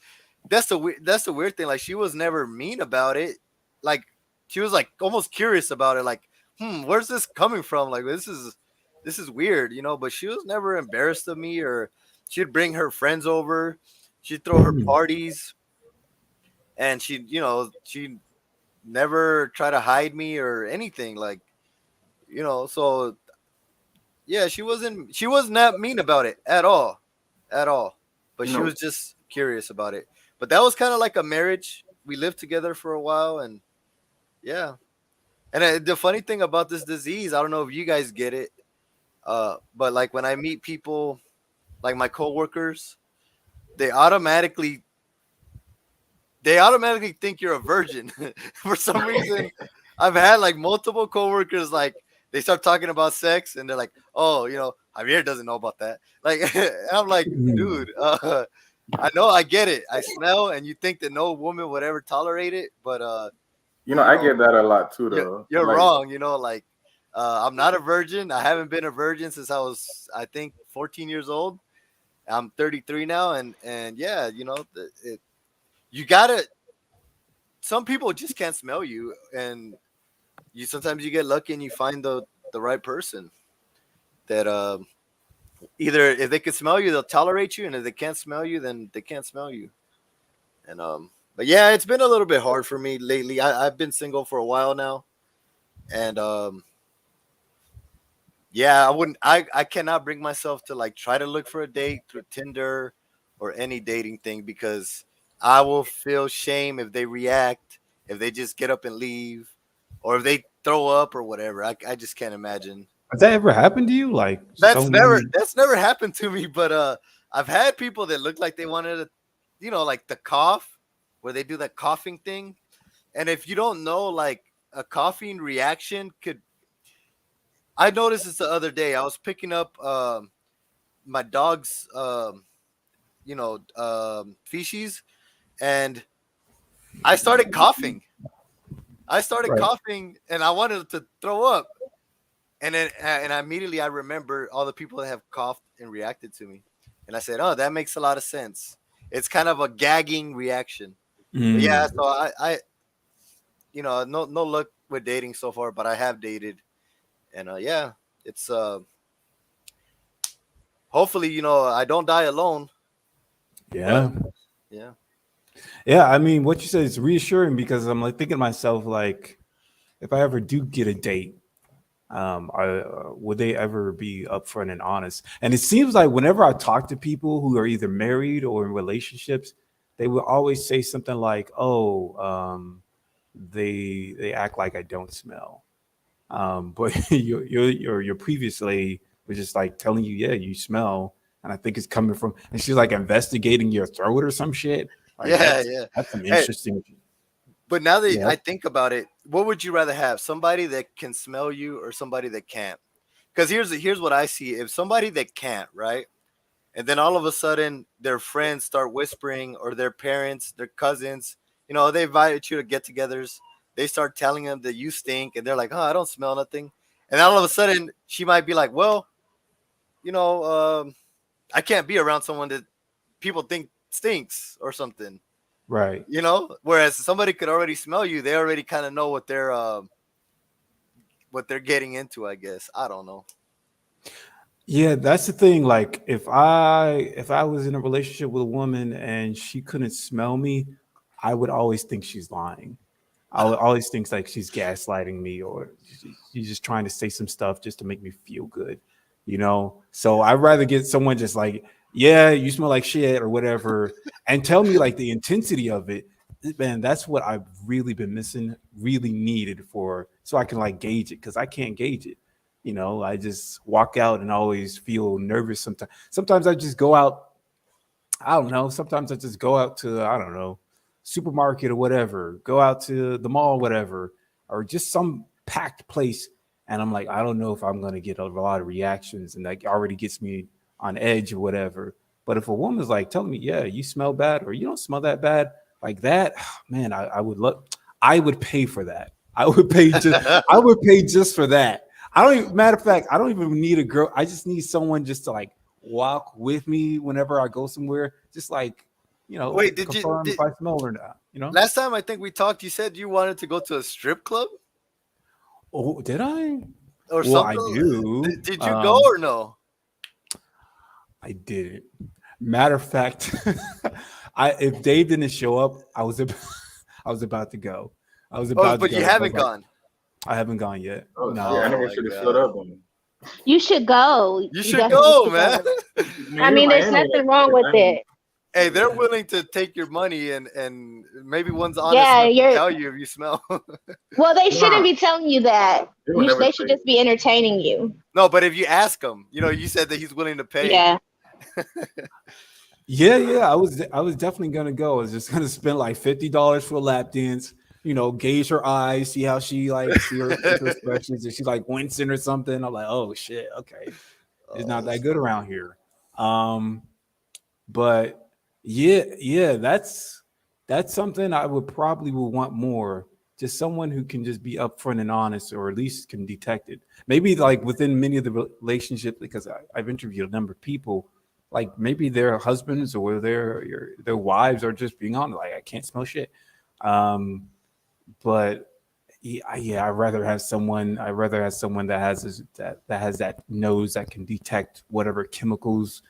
that's the weird thing. Like she was never mean about it. Like she was like almost curious about it. Like, where's this coming from? Like this is weird, you know. But she was never embarrassed of me, or she'd bring her friends over. She'd throw her Mm. parties, and she never try to hide me or anything. Like, so yeah, she was not mean about it at all. But You she know, was just curious about it. But that was kind of like a marriage. We lived together for a while, and yeah. And the funny thing about this disease, I don't know if you guys get it, but like when I meet people, like my coworkers, they automatically they automatically think you're a virgin. For some reason, I've had like multiple coworkers like they start talking about sex and they're like, "Oh, Javier doesn't know about that." Like I'm like, Mm. "Dude, I know I get it. I smell and you think that no woman would ever tolerate it, but I you know, get that a lot too, though. you're Like, wrong, like I'm not a virgin. I haven't been a virgin since I was I think 14 years old. I'm 33 now and yeah, you got to some people just can't smell you and you sometimes you get lucky and you find the right person that either if they can smell you they'll tolerate you and if they can't smell you then they can't smell you and but yeah it's been a little bit hard for me lately. I've been single for a while now and yeah I cannot bring myself to like try to look for a date through Tinder or any dating thing because I will feel shame if they react, if they just get up and leave, or if they throw up or whatever. I just can't imagine. Has that ever happened to you? Like someone? That's never happened to me, but I've had people that look like they wanted to, like the cough, where they do that coughing thing. And if you don't know, like a coughing reaction could. I noticed this the other day. I was picking up my dog's, feces, and I started coughing. I started Right. coughing, and I wanted to throw up. And then, and immediately I remember all the people that have coughed and reacted to me, and I said, "Oh, that makes a lot of sense. It's kind of a gagging reaction." But yeah, Mm. so no luck with dating so far, but I have dated, and yeah, it's hopefully I don't die alone, but Yeah. yeah, Yeah. I mean, what you said is reassuring because I'm like thinking to myself, like, if I ever do get a date, would they ever be upfront and honest? And it seems like whenever I talk to people who are either married or in relationships, they will always say something like, "Oh, they act like I don't smell." But your previous lady was just like telling you, "Yeah, you smell," and I think it's coming from, and she's like investigating your throat or some shit. Like yeah, yeah. that's some Hey, interesting. but now that Yeah. I think about it, what would you rather have? Somebody that can smell you or somebody that can't? Because here's what I see. If somebody that can't, right? And then all of a sudden their friends start whispering or their parents, their cousins, they invite you to get-togethers. They start telling them that you stink and they're like, "Oh, I don't smell nothing." And all of a sudden she might be like, "Well, you know, um, I can't be around someone that people think stinks or something." Right. Whereas somebody could already smell you, they already kind of know what they're getting into, I guess. I don't know. Yeah, that's the thing. Like if I was in a relationship with a woman and she couldn't smell me, I would always think she's lying. I would always think like she's gaslighting me or she's just trying to say some stuff just to make me feel good, you know? So Yeah. I'd rather get someone just like, yeah, you smell like shit or whatever, and tell me like the intensity of it. Man, that's what I've really been missing, really needed for so I can like gauge it because I can't gauge it. I just walk out and always feel nervous sometimes. Sometimes I just go out, I don't know. Sometimes I just go out to, I don't know, supermarket or whatever, go out to the mall, whatever, or just some packed place. And I'm like, I don't know if I'm going to get a lot of reactions. And that already gets me on edge or whatever. But if a woman's like telling me, yeah, you smell bad or you don't smell that bad, like that, man, I would love. I would pay for that. I would pay just. I would pay just for that. I don't. Even, matter of fact, I don't even need a girl. I just need someone just to like walk with me whenever I go somewhere. Just like Wait, confirm if I smell or not. last time I think we talked, you said you wanted to go to a strip club Oh, did I? or Well, I something? do. Did you go or no? I didn't. Matter of fact, if Dave didn't show up, I was about to go. I was about But to go. you haven't gone. I haven't gone yet. Oh No. shit! I never my should have God. showed up. Then. You should go. You should definitely go, should man. I mean, there's Miami, nothing wrong with it. Hey, they're willing to take your money and maybe one's honest Yeah, enough to you're. tell you if you smell. Well, they Nah, shouldn't be telling you that. they would never They should say. just be entertaining you. No, but if you ask him, you said that he's willing to pay. Yeah. Yeah. I was definitely gonna go. I was just gonna spend like $50 for a lap dance. Gauge her eyes, see how she like see her expressions. If she's like wincing or something, I'm like, oh shit, okay, it's not that good around here. But yeah, that's something I would want more. Just someone who can just be upfront and honest, or at least can detect it. Maybe like within many of the relationships, because I've interviewed a number of people, like maybe their husbands or their wives are just being honest, like I can't smell shit. But I'd rather have someone. I'd rather have someone that has that nose that can detect whatever chemicals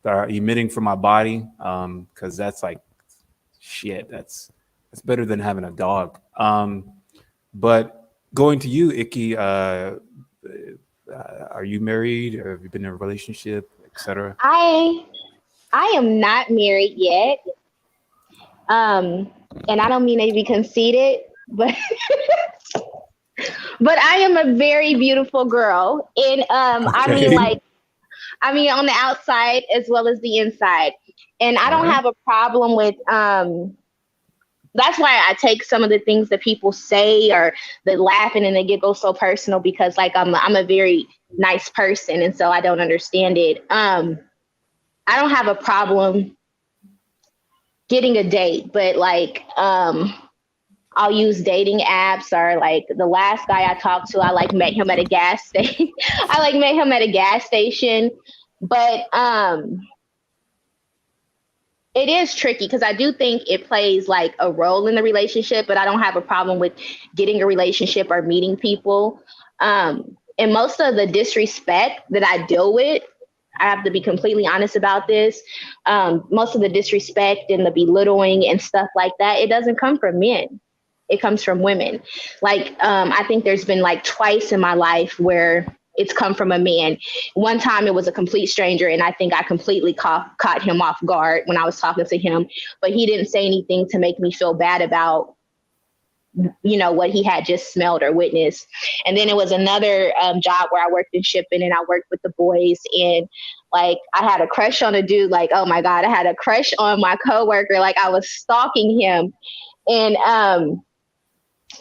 that are emitting from my body. Because that's like shit. That's better than having a dog. But going to you, Icky, are you married or have you been in a relationship, etc.? I am not married yet. And I don't mean to be conceited, but but I am a very beautiful girl. And Okay. I mean on the outside as well as the inside. And I don't have a problem with that's why I take some of the things that people say or the laughing and the giggle so personal, because like I'm a very nice person, and so I don't understand it. I don't have a problem getting a date, but like I'll use dating apps, or like the last guy I talked to, I like met him at a gas station. I like met him at a gas station, but it is tricky because I do think it plays like a role in the relationship, but I don't have a problem with getting a relationship or meeting people. And most of the disrespect that I deal with, I have to be completely honest about this. Most of the disrespect and the belittling and stuff like that, it doesn't come from men. It comes from women. Like, I think there's been like twice in my life where it's come from a man. One time it was a complete stranger, and I think I completely caught him off guard when I was talking to him, but he didn't say anything to make me feel bad about what he had just smelled or witnessed. And then it was another job where I worked in shipping, and I worked with the boys, and like I had a crush on a dude. Like, oh my God, I had a crush on my coworker. Like I was stalking him. And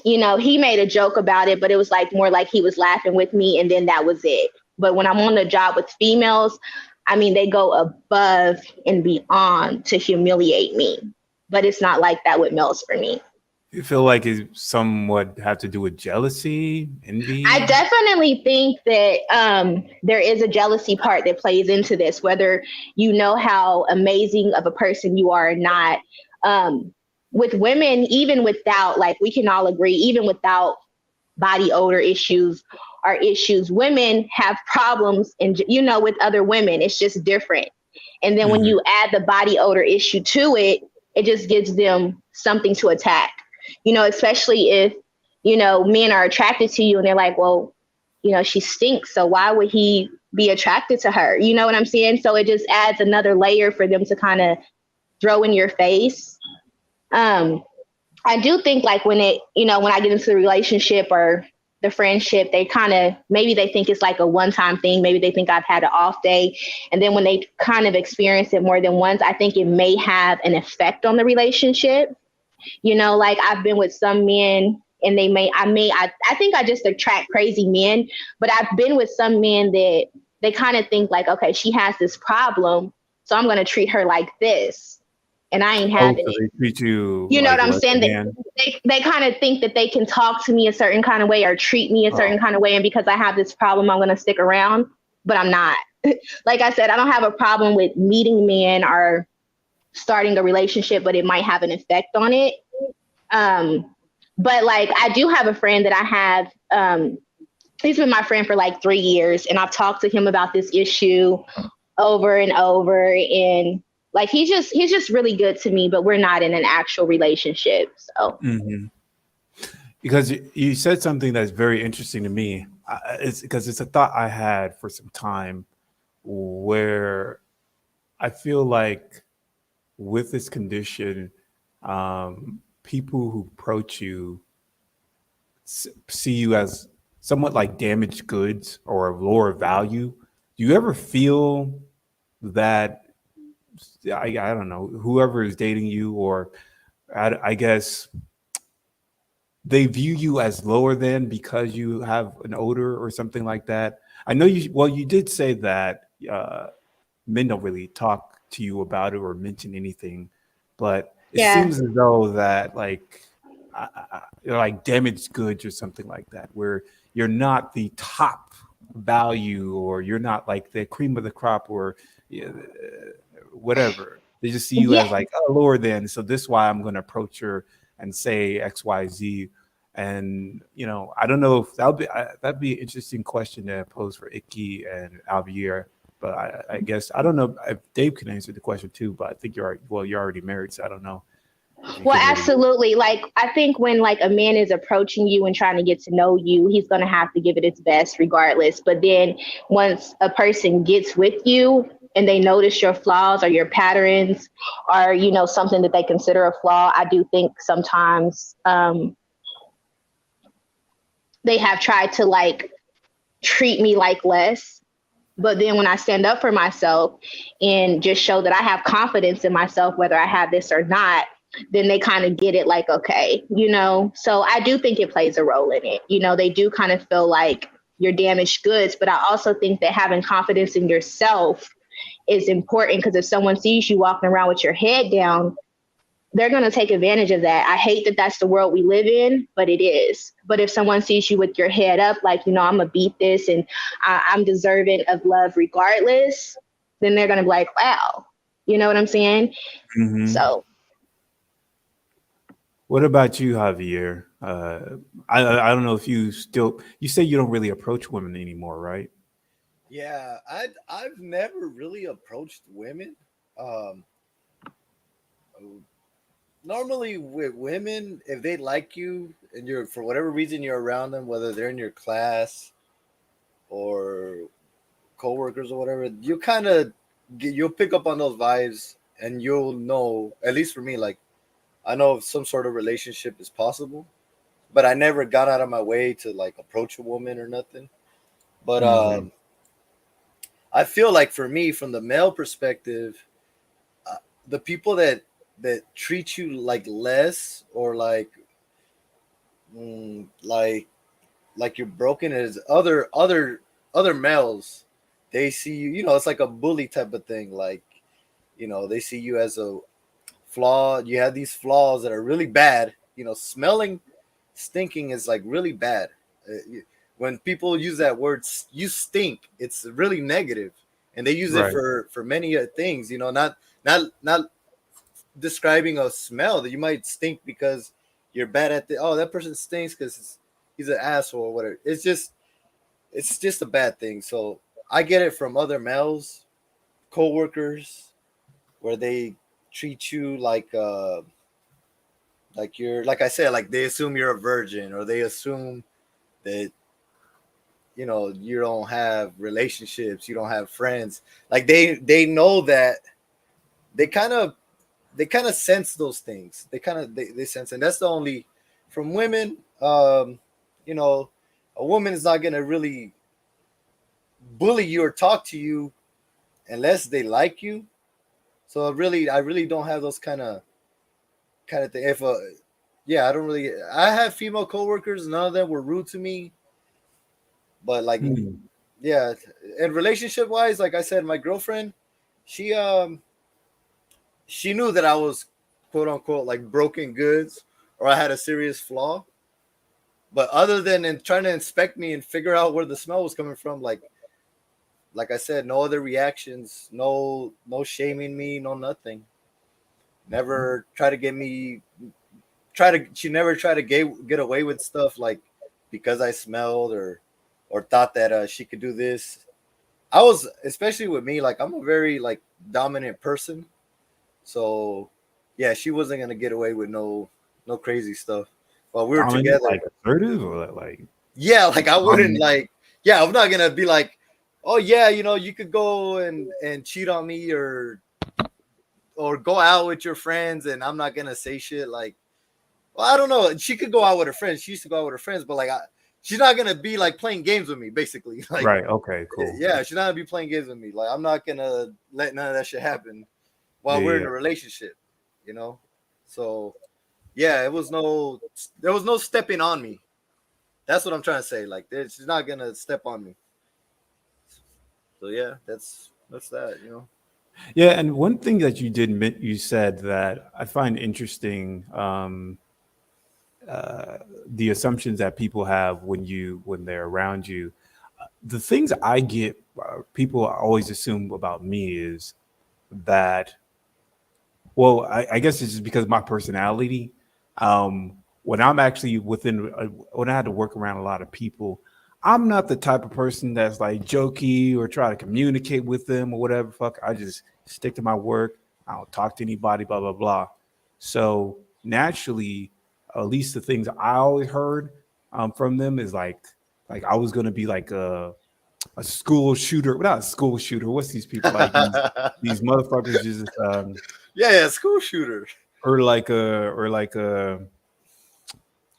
he made a joke about it, but it was like more like he was laughing with me, and then that was it. But when I'm on the job with females, I mean, they go above and beyond to humiliate me. But it's not like that with males for me. You feel like it somewhat have to do with jealousy, envy? I definitely think that there is a jealousy part that plays into this, whether you know how amazing of a person you are or not. With women, even without, like, we can all agree, even without body odor issues or issues, women have problems and with other women. It's just different. And then when you add the body odor issue to it, it just gives them something to attack, especially if, men are attracted to you and they're like, well, she stinks. So why would he be attracted to her? You know what I'm saying? So it just adds another layer for them to kind of throw in your face. I do think like when I get into the relationship or the friendship, they kind of, maybe they think it's like a one-time thing. Maybe they think I've had an off day. And then when they kind of experience it more than once, I think it may have an effect on the relationship. Like I've been with some men and I think I just attract crazy men, but I've been with some men that they kind of think like, okay, she has this problem, so I'm going to treat her like this. and I ain't Oh, having so it. they treat you You know like what I'm less saying? than. They kind of think that they can talk to me a certain kind of way or treat me a Oh, certain kind of way, and because I have this problem, I'm gonna stick around. But I'm not. Like I said, I don't have a problem with meeting men or starting a relationship, but it might have an effect on it. Um, but like I do have a friend that I have. He's been my friend for like 3 years, and I've talked to him about this issue over and over. And like he's just really good to me, but we're not in an actual relationship. So hmm. Because you said something that's very interesting to me. It's because it's a thought I had for some time, where I feel like with this condition, people who approach you see you as somewhat like damaged goods or of lower value. Do you ever feel that? I don't know, whoever is dating you, or I guess they view you as lower than because you have an odor or something like that. I know you. Well, you did say that men don't really talk to you about it or mention anything, but it yeah, seems as though that like you're like damaged goods or something like that, where you're not the top value or you're not like the cream of the crop or yeah, whatever. They just see you yeah. as like lower than. So this is why I'm going to approach her and say X, Y, Z. And I don't know if that'd be an interesting question to pose for Icky and Alvier. But I guess I don't know if Dave can answer the question too. But I think you're already married, so I don't know if you Well, can really. absolutely. Like I think when like a man is approaching you and trying to get to know you, he's going to have to give it its best regardless. But then once a person gets with you and they notice your flaws or your patterns or something that they consider a flaw, I do think sometimes they have tried to like treat me like less. But then when I stand up for myself and just show that I have confidence in myself, whether I have this or not, then they kind of get it like, okay. So I do think it plays a role in it. They do kind of feel like you're damaged goods, but I also think that having confidence in yourself is important because if someone sees you walking around with your head down, they're going to take advantage of that. I hate that that's the world we live in, but it is. But if someone sees you with your head up, like, I'm going to beat this and I'm deserving of love regardless, then they're going to be like, wow, you know what I'm saying? Hmm. So, What about you, Javier? I don't know if you say you don't really approach women anymore, right? Yeah, I've never really approached women. Um, Normally with women, if they like you and you're for whatever reason you're around them, whether they're in your class or coworkers or whatever, you kind of you'll pick up on those vibes and you'll know. At least for me, like I know if some sort of relationship is possible, but I never got out of my way to like approach a woman or nothing. But Hmm. I feel like for me, from the male perspective, uh, the people that treat you like less or like you're broken is other males. They see you, it's like a bully type of thing. Like, they see you as a flaw. You have these flaws that are really bad. Smelling, stinking is like really bad. When people use that word, you stink. It's really negative, and they use it Right. for many things. Not describing a smell that you might stink because you're bad at the. Oh, that person stinks because he's an asshole or whatever. It's just a bad thing. So I get it from other males, coworkers, where they treat you like you're like I said, like they assume you're a virgin or they assume that you don't have relationships, you don't have friends. Like they know that they kind of they kind of sense those things. They sense, and that's the only from women. You know, a woman is not gonna really bully you or talk to you unless they like you. So I really don't have those kind of thing. If yeah, I don't really. I have female coworkers. None of them were rude to me, but like, Hmm. yeah. And relationship wise, like I said, my girlfriend, she she knew that I was quote unquote like broken goods or I had a serious flaw. But other than in trying to inspect me and figure out where the smell was coming from, like I said, no other reactions, no shaming me, no nothing. Never try to get me she never tried to get away with stuff like because I smelled or thought that she could do this. I was, especially with me, like I'm a very like dominant person. So yeah, she wasn't gonna get away with no crazy stuff. While we were Dominant, together. like assertive, or like Yeah, like I wouldn't dominant? like yeah, I'm not gonna be like, oh yeah, you could go and cheat on me or go out with your friends and I'm not gonna say shit like, well, I don't know. She could go out with her friends. She used to go out with her friends, but like she's not gonna be like playing games with me, basically. Like Right. Okay. Cool. yeah, she's not gonna be playing games with me. Like I'm not gonna let none of that shit happen while Yeah. we're in Yeah. a relationship, you know? So yeah, there was no stepping on me. That's what I'm trying to say. Like she's not gonna step on me. So yeah, that's that, you know. Yeah, and one thing that you said that I find interesting, the assumptions that people have when they're around you. The things I get, people always assume about me is that, well, I guess it's just because of my personality. When I'm actually when I had to work around a lot of people, I'm not the type of person that's like jokey or try to communicate with them or whatever. Fuck, I just stick to my work. I don't talk to anybody. Blah blah blah. So naturally, at least the things I always heard from them is like I was gonna be like a school shooter, well, not a school shooter. What's these people like? These motherfuckers just Yeah, school shooter. or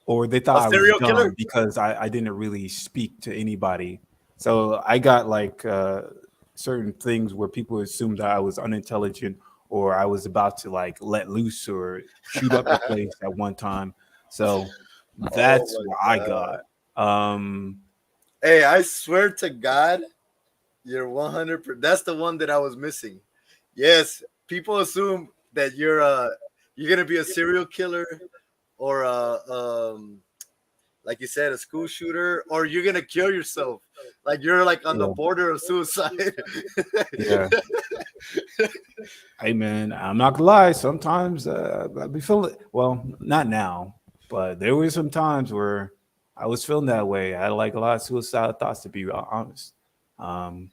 or they A thought I was serial dumb killer? because I didn't really speak to anybody. So I got like certain things where people assumed that I was unintelligent or I was about to like let loose or shoot up the place at one time. So Oh that's my what I got. god. Um, Hey, I swear to God, you're 100%. That's the one that I was missing. Yes, people assume that you're gonna be a serial killer or like you said, a school shooter, or you're gonna kill yourself. Like you're like on the yeah, border of suicide. yeah. Hey man, I'm not gonna lie. Sometimes I be feeling well, not now, but there were some times where I was feeling that way. I had like a lot of suicidal thoughts, to be honest. Um,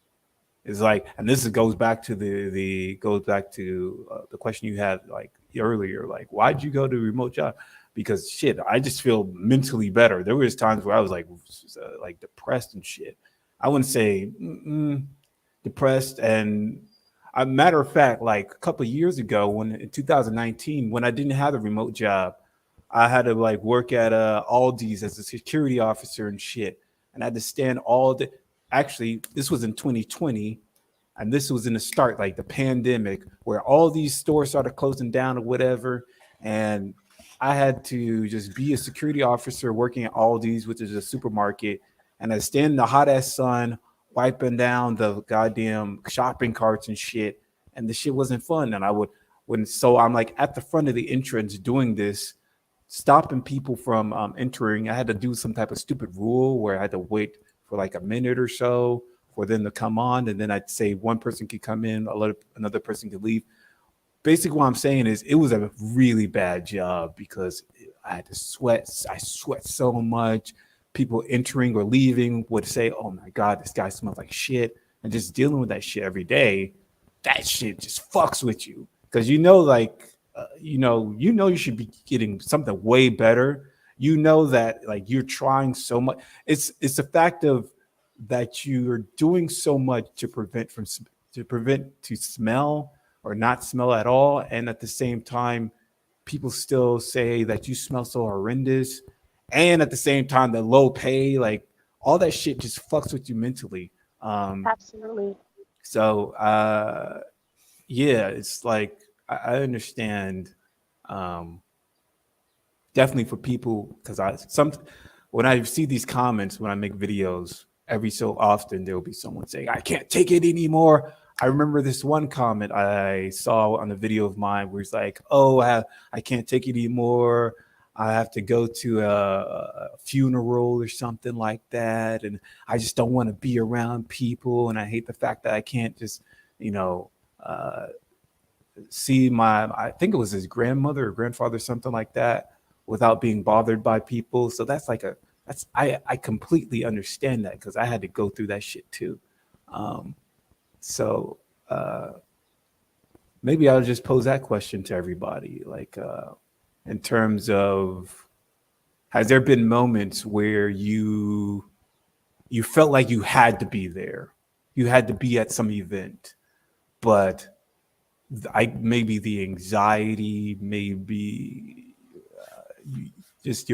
it's like, and goes back to the question you had like earlier, like why'd you go to a remote job? Because shit, I just feel mentally better. There was times where I was like depressed and shit. I wouldn't say depressed, and a matter of fact, like a couple of years ago, when in 2019, when I didn't have a remote job, I had to like work at Aldi's as a security officer and shit, and I had to stand all day. Actually, this was in 2020, and this was in the start, like the pandemic, where all these stores started closing down or whatever, and I had to just be a security officer working at Aldi's, which is a supermarket, and I stand in the hot ass sun, wiping down the goddamn shopping carts and shit, and the shit wasn't fun. And I would when so I'm like at the front of the entrance doing this, stopping people from entering. I had to do some type of stupid rule where I had to wait for like a minute or so for them to come on, and then I'd say one person could come in, another person could leave. Basically, what I'm saying is it was a really bad job because I had to sweat. I sweat so much. People entering or leaving would say, "Oh my god, this guy smells like shit," and just dealing with that shit every day, that shit just fucks with you because like you should be getting something way better. You know that like you're trying so much. It's the fact of that you're doing so much to prevent to smell or not smell at all, and at the same time, people still say that you smell so horrendous, and at the same time, the low pay, like all that shit, just fucks with you mentally. Um, Absolutely. so yeah, it's like I understand. Um, Definitely for people because I some when I see these comments when I make videos every so often there will be someone saying I can't take it anymore. I remember this one comment I saw on a video of mine where he's like, "Oh, I can't take it anymore. I have to go to a funeral or something like that, and I just don't want to be around people, and I hate the fact that I can't just, you know, uh, see my I think it was his grandmother or grandfather, something like that, without being bothered by people." So that's like a that's I completely understand that because I had to go through that shit too. Um, so uh, maybe I'll just pose that question to everybody, like in terms of has there been moments where you felt like you had to be there, you had to be at some event, but I maybe the anxiety, maybe just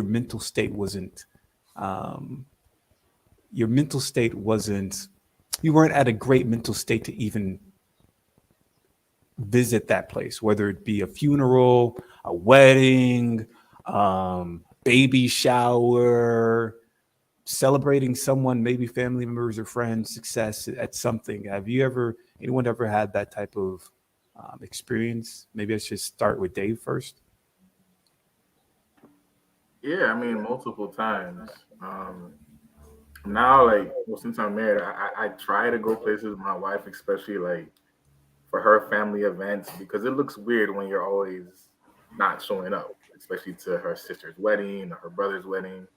um, your mental state wasn't you weren't at a great mental state to even visit that place, whether it be a funeral, a wedding, baby shower, celebrating someone, maybe family members or friends' success at something. Anyone ever had that type of experience? Maybe I should start with Dave first. Yeah, I mean, multiple times. Now, like, well, since I'm married, I try to go places with my wife, especially like for her family events, because it looks weird when you're always not showing up, especially to her sister's wedding or her brother's wedding.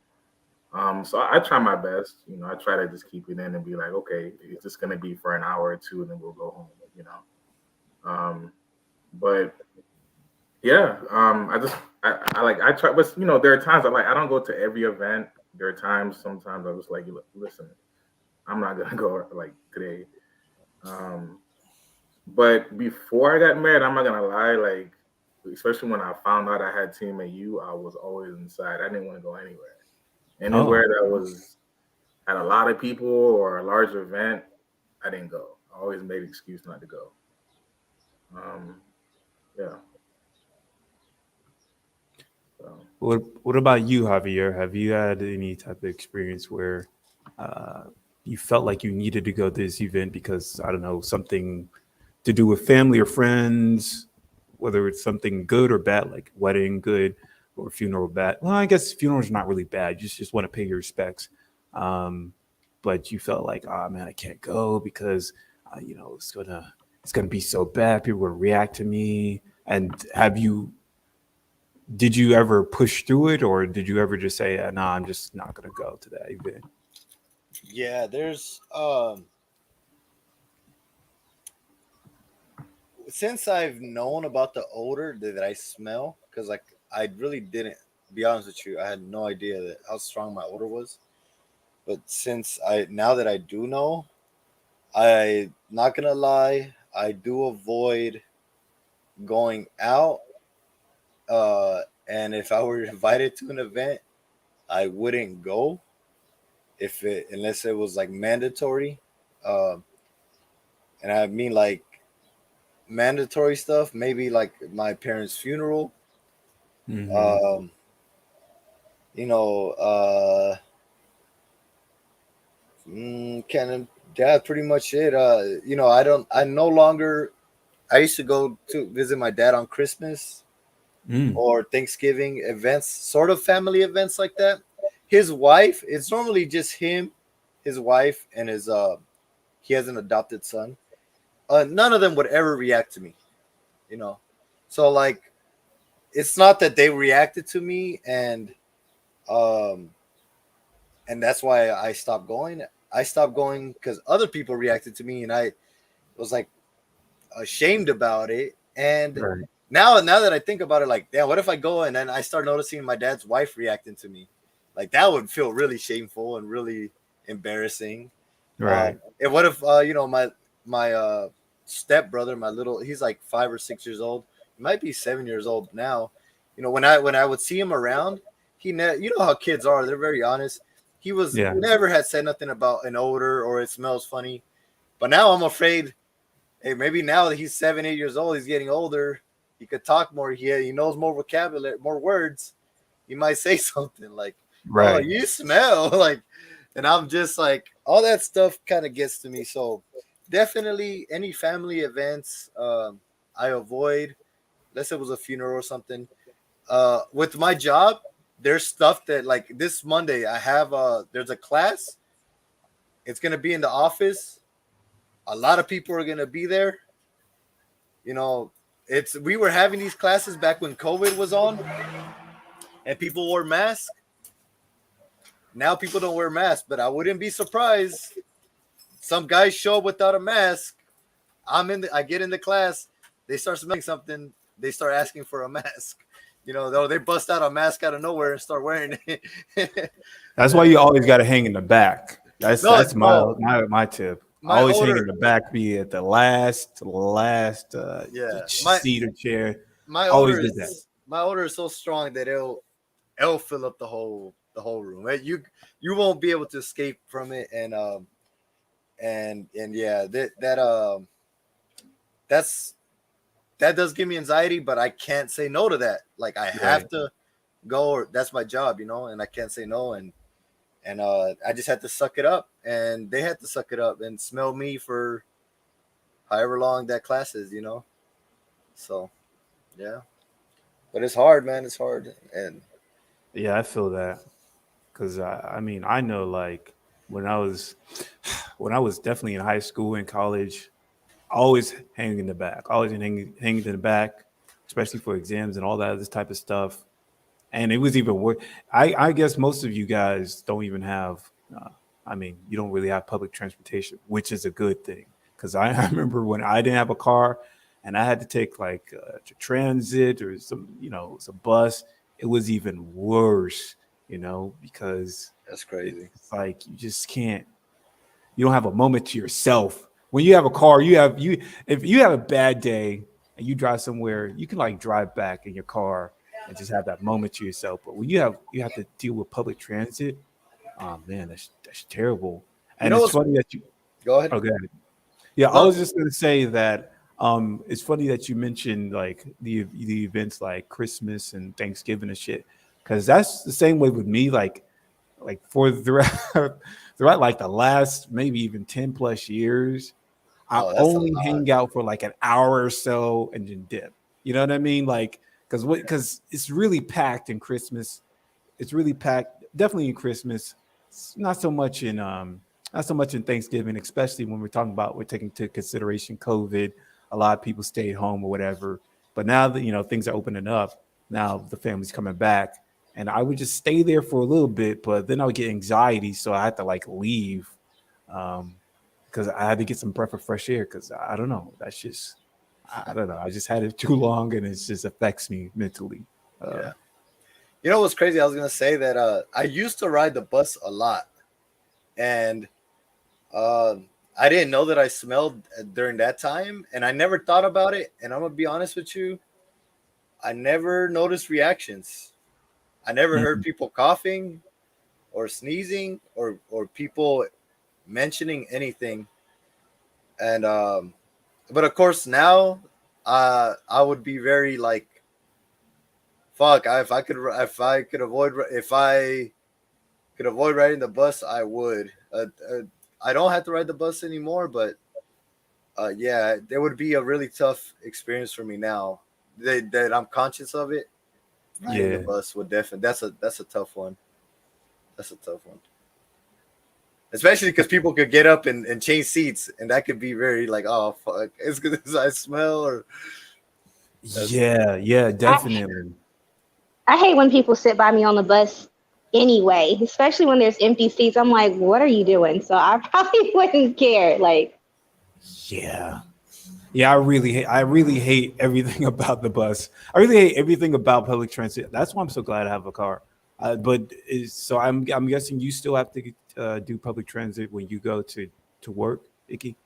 So I try my best. I try to just keep it in and be like, okay, it's just gonna be for an hour or two, and then we'll go home. Um, but yeah, I try, but there are times I don't go to every event. There are times, sometimes I was like, listen, I'm not gonna go like today. Um, but before I got married, I'm not gonna lie, like especially when I found out I had teammate you, I was always inside. I didn't want to go anywhere. Oh, Anywhere that was had a lot of people or a large event, I didn't go. I always made an excuse not to go. Um, yeah. So. what about you, Javier? Have you had any type of experience where uh, you felt like you needed to go to this event because I don't know something to do with family or friends, whether it's something good or bad, like wedding good or funeral bad. Well, I guess funeral's not really bad. You just want to pay your respects. Um, but you felt like, oh man, I can't go because it's gonna be so bad. People will react to me. And did you ever push through it, or did you ever just say, "Nah, I'm just not gonna go to that event"? Yeah, there's since I've known about the odor that I smell, because like I really didn't be honest with you, I had no idea that how strong my odor was. But since I now that I do know, I not gonna lie, I do avoid going out. And if I were invited to an event, I wouldn't go if it unless it was like mandatory. Um, and I mean like mandatory stuff, maybe like my parents' funeral. Hmm. Um, you know, kind of that's pretty much it. I no longer. I used to go to visit my dad on Christmas Mm. or Thanksgiving events, sort of family events like that. His wife, it's normally just him, his wife, and his he has an adopted son. None of them would ever react to me, you know. So like, it's not that they reacted to me, um, and that's why I stopped going. I stopped going because other people reacted to me, and I was like ashamed about it. And Right. now that I think about it, like, damn, what if I go and then I start noticing my dad's wife reacting to me? Like that would feel really shameful and really embarrassing. Right. And what if my step brother, my little, he's like 5 or 6 years old. He might be 7 years old now. When I would see him around, you know how kids are. They're very honest. He was Yeah. never had said nothing about an odor or it smells funny. But now I'm afraid. Hey, maybe now that he's 7, 8 years old, he's getting older. He could talk more. He knows more vocabulary, more words. He might say something like, "Oh, Right. you smell," like, and I'm just like, all that stuff kind of gets to me. So definitely any family events I avoid, unless it was a funeral or something. With my job, there's stuff that like this Monday I have there's a class. It's gonna be in the office. A lot of people are gonna be there. You know, it's we were having these classes back when COVID was on and people wore masks. Now people don't wear masks, but I wouldn't be surprised. Some guys show up without a mask. I get in the class, they start smelling something, they start asking for a mask. You know, though they bust out a mask out of nowhere and start wearing it. That's why you always got to hang in the back. That's No, that's my bro. my tip. I My always hang odor, in the back, be at the last yeah. seat or chair. My Always odor did that. is my odor is so strong that it'll fill up the whole room. You won't be able to escape from it, and yeah, that's that does give me anxiety, but I can't say no to that. Like I have Right. to go, or that's my job, you know, and I can't say no, and I just had to suck it up, and they had to suck it up and smell me for however long that class is, you know. So yeah, but it's hard, man. It's hard, and Yeah, I feel that because I mean I know like when I was when I was definitely in high school and college, always hanging in the back, always hanging in the back, especially for exams and all that other type of stuff. And it was even worse. I guess most of you guys don't even have. I mean, you don't really have public transportation, which is a good thing. Because I remember when I didn't have a car, and I had to take like transit or some bus. It was even worse, because that's crazy. it's like you just can't. You don't have a moment to yourself. When you have a car, you if you have a bad day and you drive somewhere, you can like drive back in your car and just have that moment to yourself. But when you have to deal with public transit, oh man, that's terrible. You And know it's what's funny that you Go ahead. okay. Yeah, I No, was just gonna say that it's funny that you mentioned like the events like Christmas and Thanksgiving and shit. Cause that's the same way with me. Like for throughout like the last maybe even 10 plus years, I oh, that's a only lot. hang out for like an hour or so and then dip. You know what I mean? Like because it's really packed in Christmas. It's really packed, definitely in Christmas. Not so much in Thanksgiving, especially when we're taking into consideration COVID. A lot of people stayed home or whatever. But now that things are opening up, now the family's coming back. And I would just stay there for a little bit, but then I would get anxiety, so I had to like leave um, because I had to get some breath of fresh air. Because I don't know, that's just I don't know. I just had it too long, and it just affects me mentally. Uh, Yeah. You know what's crazy? I was gonna say that I used to ride the bus a lot, and I didn't know that I smelled during that time, and I never thought about it. And I'm gonna be honest with you, I never noticed reactions. I never heard mm, people coughing or sneezing or people mentioning anything. And but of course now, I would be very like, fuck. If I could avoid riding the bus, I would. I don't have to ride the bus anymore, but yeah, there would be a really tough experience for me now that I'm conscious of it. Riding the yeah, bus would definitely that's a tough one. That's a tough one, especially because people could get up and change seats, and that could be very like, oh fuck, it's because I smell or that's yeah, I, definitely. I hate when people sit by me on the bus anyway, especially when there's empty seats. I'm like, what are you doing? So I probably wouldn't care. Like, Yeah. Yeah, I really hate everything about the bus. I really hate everything about public transit. That's why I'm so glad I have a car. So I'm guessing you still have to do public transit when you go to work, Icky.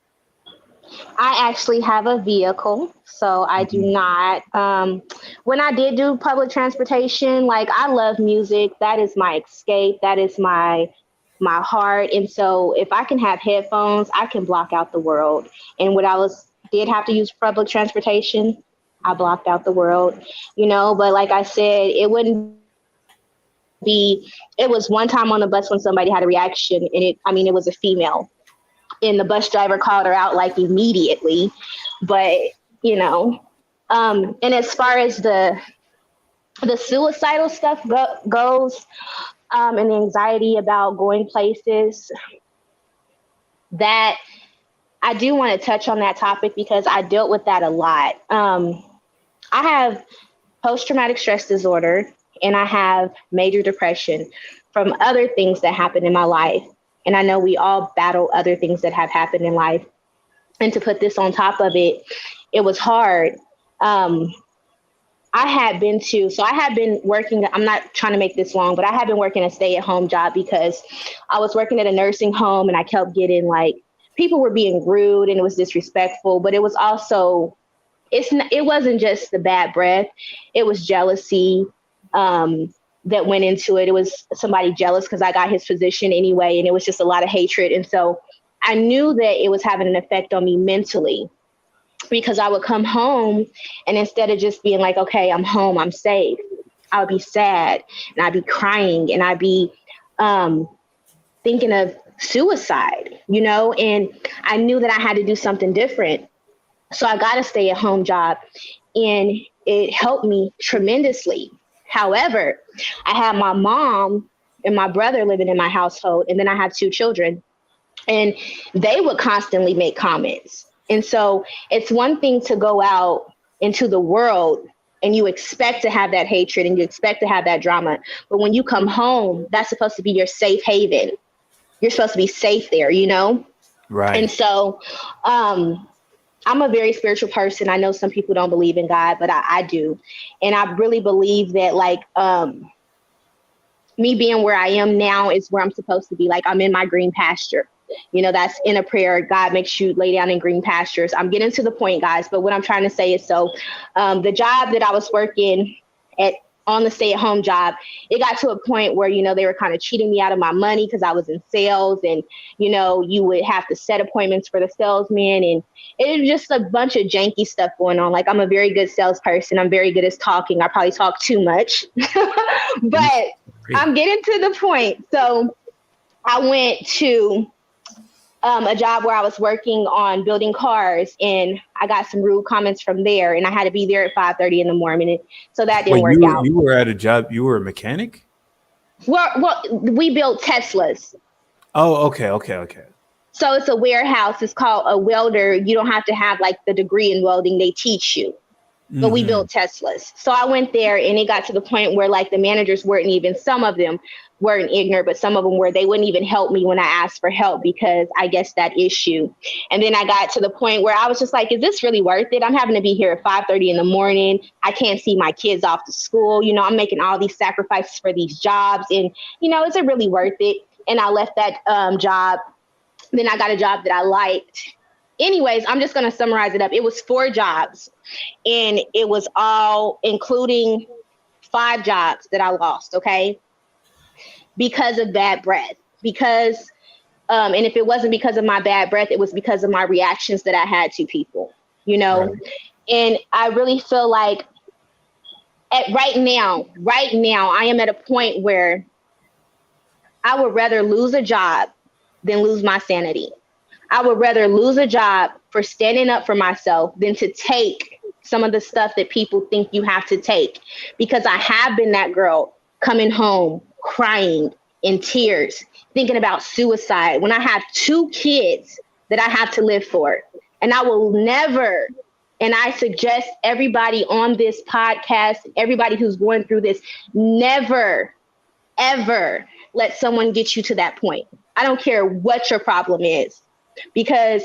I actually have a vehicle, so I do Hmm. not. When I did do public transportation, like I love music. That is my escape. That is my heart. And so if I can have headphones, I can block out the world. And when I was did have to use public transportation, I blocked out the world. But like I said, it was one time on the bus when somebody had a reaction, and it was a female. and the bus driver called her out like immediately. But, you know, and as far as the suicidal stuff goes, and the anxiety about going places, that I do want to touch on that topic because I dealt with that a lot. I have post-traumatic stress disorder and I have major depression from other things that happened in my life. And I know we all battle other things that have happened in life. And to put this on top of it, it was hard. I had been working, I'm not trying to make this long, but I had been working a stay-at-home job because I was working at a nursing home and I kept getting like, people were being rude and it was disrespectful, but it was also, it wasn't just the bad breath, it was jealousy that went into it. It was somebody jealous because I got his position anyway, and it was just a lot of hatred. And so I knew that it was having an effect on me mentally, because I would come home and instead of just being like, okay, I'm home, I'm safe, I would be sad and I'd be crying and I'd be thinking of suicide, you know, and I knew that I had to do something different. So I got a stay-at-home job and it helped me tremendously. However, I had my mom and my brother living in my household, and then I had 2 children, and they would constantly make comments. And so it's one thing to go out into the world and you expect to have that hatred and you expect to have that drama. But when you come home, that's supposed to be your safe haven. You're supposed to be safe there, you know? Right. And so I'm a very spiritual person. I know some people don't believe in God, but I do. And I really believe that like me being where I am now is where I'm supposed to be. Like I'm in my green pasture. You know, that's in a prayer. God makes you lay down in green pastures. I'm getting to the point, guys. But what I'm trying to say is, so the job that I was working at on the stay-at-home job, it got to a point where, you know, they were kind of cheating me out of my money because I was in sales, and, you know, you would have to set appointments for the salesman, and it was just a bunch of janky stuff going on. Like, I'm a very good salesperson. I'm very good at talking. I probably talk too much, but I'm getting to the point. So I went to a job where I was working on building cars, and I got some rude comments from there, and I had to be there at 5:30 in the morning. So that didn't work out. You were at a job, you were a mechanic? Well, we built Teslas. Oh, okay. So it's a warehouse. It's called a welder. You don't have to have like the degree in welding. They teach you. But we built Teslas. So I went there, and it got to the point where like the managers weren't even, some of them weren't ignorant, but some of them were, they wouldn't even help me when I asked for help because I guess that issue. And then I got to the point where I was just like, is this really worth it? I'm having to be here at 5:30 in the morning. I can't see my kids off to school. You know, I'm making all these sacrifices for these jobs, and, you know, is it really worth it? And I left that job. Then I got a job that I liked. Anyways, I'm just going to summarize it up. It was 4 jobs, and it was all including 5 jobs that I lost, okay? Because of bad breath. Because, and if it wasn't because of my bad breath, it was because of my reactions that I had to people, you know? Right. And I really feel like right now, I am at a point where I would rather lose a job than lose my sanity. I would rather lose a job for standing up for myself than to take some of the stuff that people think you have to take. Because I have been that girl coming home, crying in tears, thinking about suicide when I have 2 kids that I have to live for. And I will never, and I suggest everybody on this podcast, everybody who's going through this, never, ever let someone get you to that point. I don't care what your problem is, because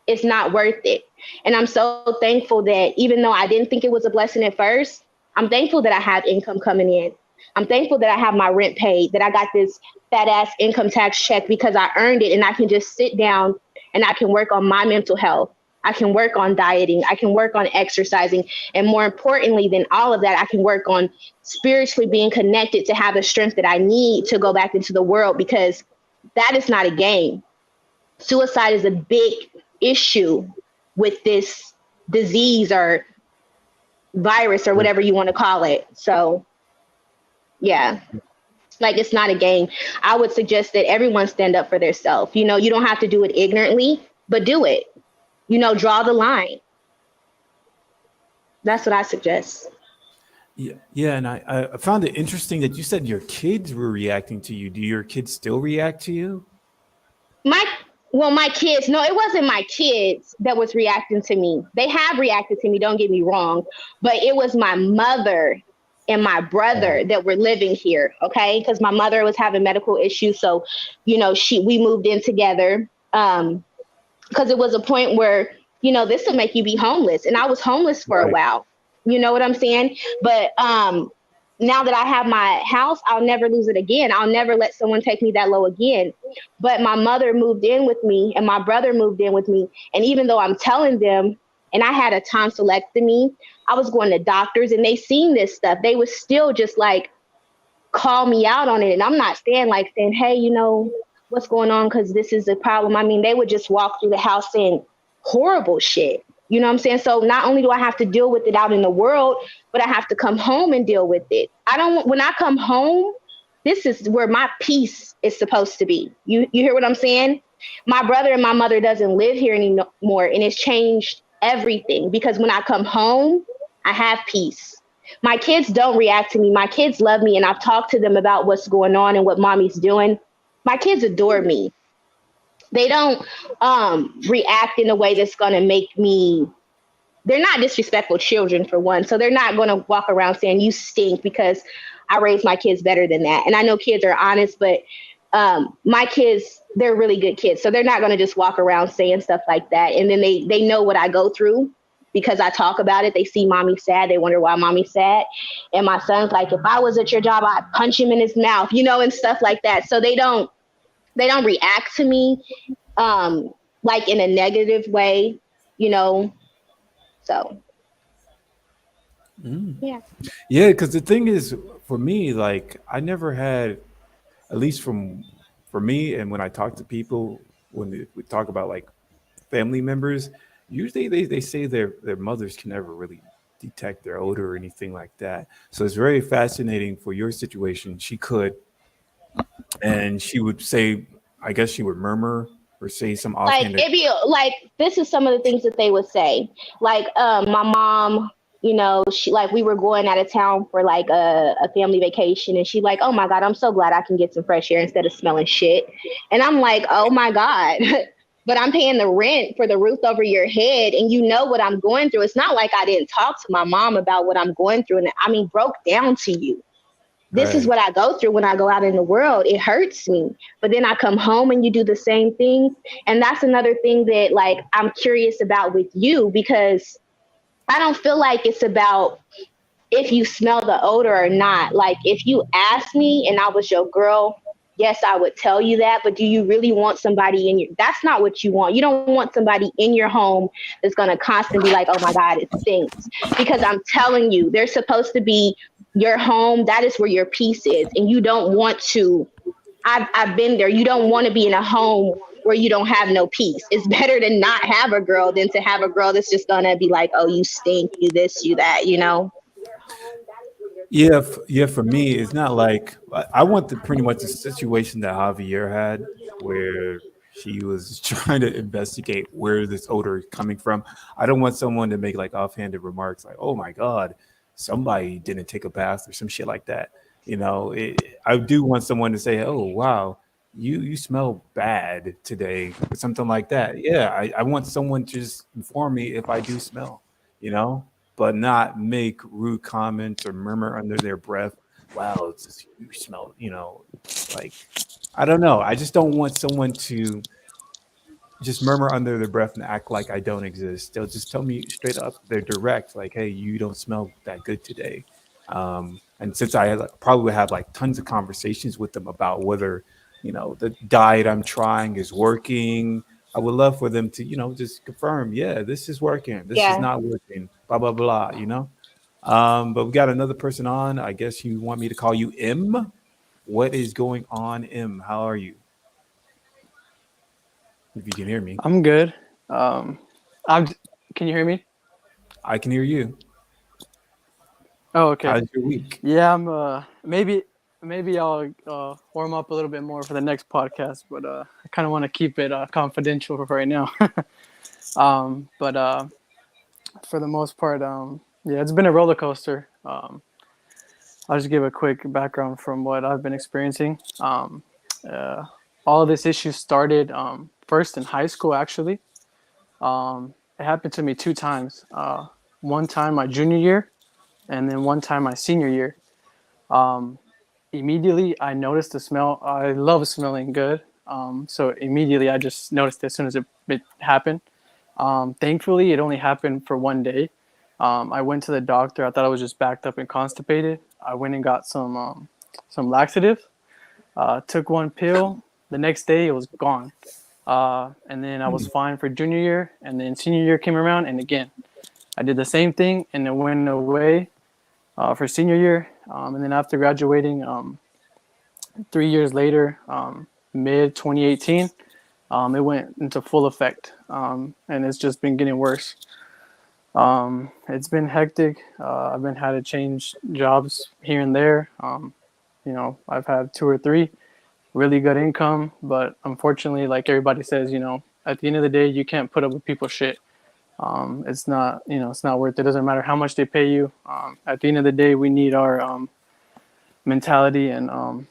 it's not worth it. And I'm so thankful that even though I didn't think it was a blessing at first, I'm thankful that I have income coming in. I'm thankful that I have my rent paid, that I got this fat ass income tax check because I earned it, and I can just sit down and I can work on my mental health. I can work on dieting. I can work on exercising. And more importantly than all of that, I can work on spiritually being connected to have the strength that I need to go back into the world, because that is not a game. Suicide is a big issue with this disease or virus or whatever you want to call it. So, yeah. Like, it's not a game. I would suggest that everyone stand up for themselves. You know, you don't have to do it ignorantly, but do it. You know, draw the line. That's what I suggest. Yeah, yeah, and I found it interesting that you said your kids were reacting to you. Do your kids still react to you? My well, my kids, no, it wasn't my kids that was reacting to me. They have reacted to me, don't get me wrong, but it was my mother and my brother that were living here, okay? Because my mother was having medical issues, so you know, we moved in together. Because it was a point where, you know, this will make you be homeless. And I was homeless for a Right. while. You know what I'm saying? But now that I have my house, I'll never lose it again. I'll never let someone take me that low again. But my mother moved in with me and my brother moved in with me. And even though I'm telling them, and I had a tonsillectomy, I was going to doctors and they seen this stuff. They was still just like, call me out on it. And I'm not saying like saying, hey, you know, what's going on? Because this is a problem. I mean, they would just walk through the house saying horrible shit. You know what I'm saying? So not only do I have to deal with it out in the world, but I have to come home and deal with it. I don't, when I come home, this is where my peace is supposed to be. You hear what I'm saying? My brother and my mother doesn't live here anymore, and it's changed everything because when I come home, I have peace. My kids don't react to me. My kids love me, and I've talked to them about what's going on and what mommy's doing. My kids adore me. They don't react in a way that's going to make me, they're not disrespectful children for one. So they're not going to walk around saying you stink because I raised my kids better than that. And I know kids are honest, but my kids, they're really good kids. So they're not going to just walk around saying stuff like that. And then they know what I go through because I talk about it. They see mommy sad. They wonder why mommy's sad. And my son's like, if I was at your job, I'd punch him in his mouth, you know, and stuff like that. So they don't react to me like in a negative way, you know. So yeah. Yeah, because the thing is, for me, like I never had, at least from for me, and when I talk to people, when we talk about like family members, usually they say their mothers can never really detect their odor or anything like that. So it's very fascinating for your situation. She could, and she would say, I guess she would murmur or say some Like offhanded. it'd be like this is some of the things that they would say. Like my mom, you know, she like we were going out of town for like a family vacation and she like, oh my God, I'm so glad I can get some fresh air instead of smelling shit. And I'm like, oh my God. But I'm paying the rent for the roof over your head and you know what I'm going through. It's not like I didn't talk to my mom about what I'm going through and I mean broke down to you. This is Right. what I go through when I go out in the world. It hurts me. But then I come home and you do the same thing. And that's another thing that like I'm curious about with you because I don't feel like it's about if you smell the odor or not. Like if you asked me and I was your girl, yes, I would tell you that. But do you really want somebody in your that's not what you want. You don't want somebody in your home that's gonna constantly be like, oh my God, it stinks. Because I'm telling you, there's supposed to be your home, that is where your peace is. And you don't want to I've been there. You don't want to be in a home where you don't have no peace. It's better to not have a girl than to have a girl that's just gonna be like, oh, you stink, you this, you that, you know? Yeah, yeah. For me, it's not like I want the pretty much the situation that Javier had, where he was trying to investigate where this odor is coming from. I don't want someone to make like offhanded remarks like, "Oh my God, somebody didn't take a bath" or some shit like that. I do want someone to say, "Oh wow, you smell bad today," or something like that. Yeah, I want someone to just inform me if I do smell. You know, but not make rude comments or murmur under their breath. Wow, it's just, you smell, like I don't know. I just don't want someone to just murmur under their breath and act like I don't exist. They'll just tell me straight up. They're direct, like, "Hey, you don't smell that good today." And since I probably have like tons of conversations with them about whether the diet I'm trying is working, I would love for them to just confirm, yeah, this is working, this is Yeah. not working, blah blah blah. But we got another person on. I guess you want me to call you M. What is going on, M? How are you? If you can hear me. I'm good. Um, I'm. Can you hear me? I can hear you. Oh, okay. How's your week? Yeah, I'm. Maybe. maybe I'll warm up a little bit more for the next podcast, but I kind of want to keep it confidential for right now. But for the most part, yeah, it's been a roller coaster. I'll just give a quick background from what I've been experiencing. Uh, all of this issue started first in high school, actually. It happened to me 2 times. One time my junior year, and then one time my senior year. Um, Immediately, I noticed the smell. I love smelling good. So immediately, I just noticed it as soon as it happened. Thankfully, it only happened for one day. I went to the doctor. I thought I was just backed up and constipated. I went and got some laxative. Took one pill. The next day, it was gone. And then I was fine for junior year, and then senior year came around, and again, I did the same thing, and it went away for senior year. And then after graduating, 3 years later, mid 2018, it went into full effect, and it's just been getting worse. It's been hectic. I've been had to change jobs here and there. I've had 2 or 3 really good income, but unfortunately, like everybody says, at the end of the day, you can't put up with people's shit. It's not, it's not worth it. It doesn't matter how much they pay you. At the end of the day, we need our mentality, and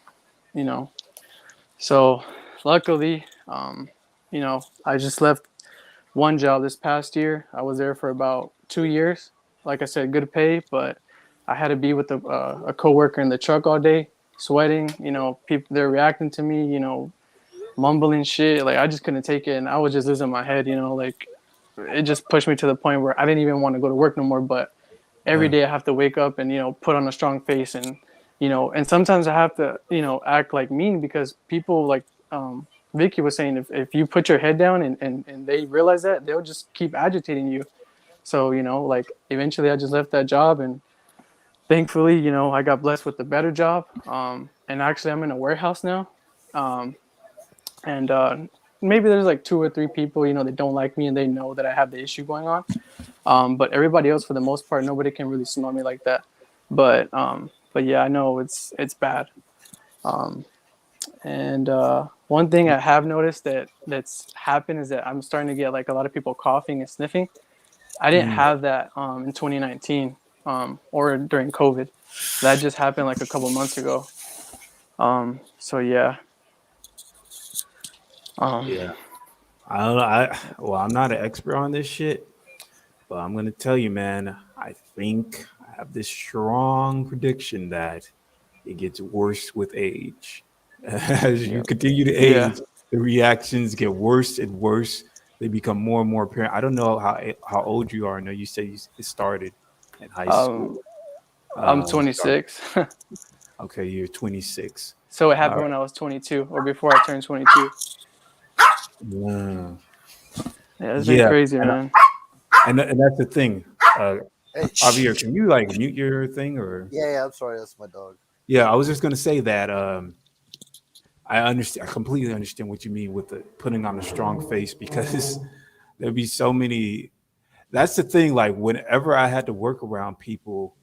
so luckily, I just left one job this past year. I was there for about 2 years. Like I said, good pay, but I had to be with a coworker in the truck all day, sweating. People, they're reacting to me, mumbling shit. Like, I just couldn't take it, and I was just losing my head. Like, it just pushed me to the point where I didn't even want to go to work no more. But every day I have to wake up and put on a strong face, and and sometimes I have to act like mean, because people, like Vicky was saying, if you put your head down and they realize that, they'll just keep agitating you. So like, eventually I just left that job, and thankfully I got blessed with a better job, and actually I'm in a warehouse now. And maybe there's like 2 or 3 people that don't like me, and they know that I have the issue going on. But everybody else, for the most part, nobody can really smell me like that. But yeah, I know it's bad. And one thing I have noticed that's happened is that I'm starting to get like a lot of people coughing and sniffing. I didn't have that in 2019 or during COVID. That just happened like a couple months ago. So yeah. Yeah. I don't know. Well, I'm not an expert on this shit, but I'm gonna tell you, man. I think I have this strong prediction that it gets worse with age. As you Yeah. continue to Yeah. age, the reactions get worse and worse. They become more and more apparent. I don't know how old you are. I know you said it started in high Um, school. I'm Start, 26. okay, you're 26. So it All happened right. when I was 22, or before I turned 22. Yeah. Yeah, it's been Yeah, crazy, and man. and that's the thing. Uh, Hey, Javier, can you like mute your thing or? yeah, I'm sorry, that's my dog. Yeah, I was just gonna say that I understand. I completely understand what you mean with the putting on a strong face because there'd be so many. That's the thing. Like whenever I had to work around people,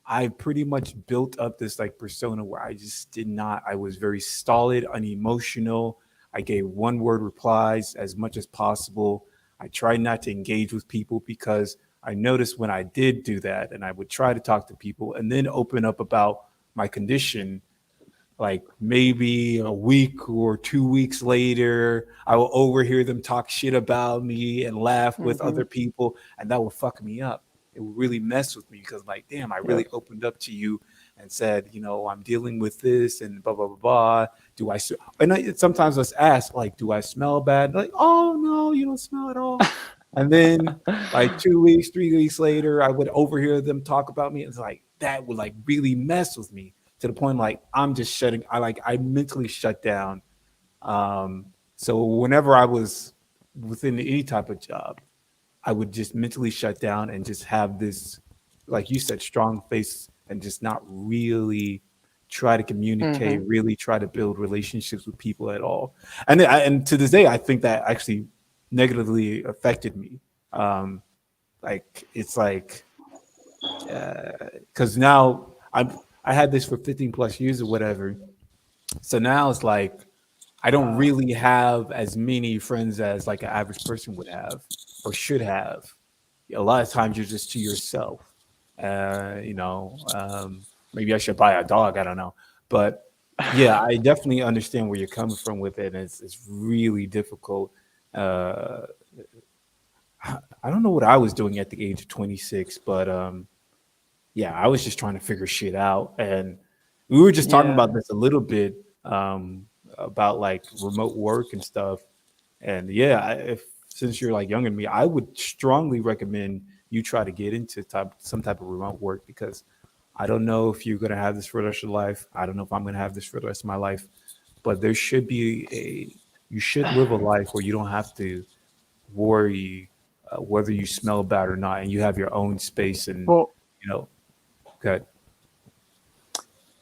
I pretty much built up this like persona where I just did not. I was very stolid, unemotional. I gave one word replies as much as possible. I tried not to engage with people because I noticed when I did do that and I would try to talk to people and then open up about my condition, like maybe a week or 2 weeks later, I will overhear them talk shit about me and laugh with Hmm. other people, and that will fuck me up. It will really mess with me because, like, damn, I Yep. really opened up to you and said, I'm dealing with this and blah blah blah blah. Do I? And sometimes let's ask, like, do I smell bad? Like, oh no, you don't smell at all. And then, like 2 weeks, 3 weeks later, I would overhear them talk about me. And it's like that would like really mess with me to the point like I'm just shutting. I mentally shut down. So whenever I was within any type of job, I would just mentally shut down and just have this, like you said, strong face and just not really try to Hmm. communicate, really try to build relationships with people at all. And to this day, I think that actually negatively affected me. Like it's like because now I had this for 15 plus years or whatever. So now it's like I don't really have as many friends as like an average person would have or should have. A lot of times you're just to yourself. You know, maybe I should buy a dog. I don't know, but yeah, I definitely understand where you're coming from with it. And it's really difficult. Uh, I don't know what I was doing at the age of 26, but yeah, I was just trying to figure shit out. And we were just talking Yeah. about this a little bit about like remote work and stuff. And yeah, if since you're like younger than me, I would strongly recommend you try to get into some type of remote work because I don't know if you're gonna have this for the rest of your life. I don't know if I'm gonna have this for the rest of my life, but there should be you should live a life where you don't have to worry whether you smell bad or not, and you have your own space and Well, you know, good.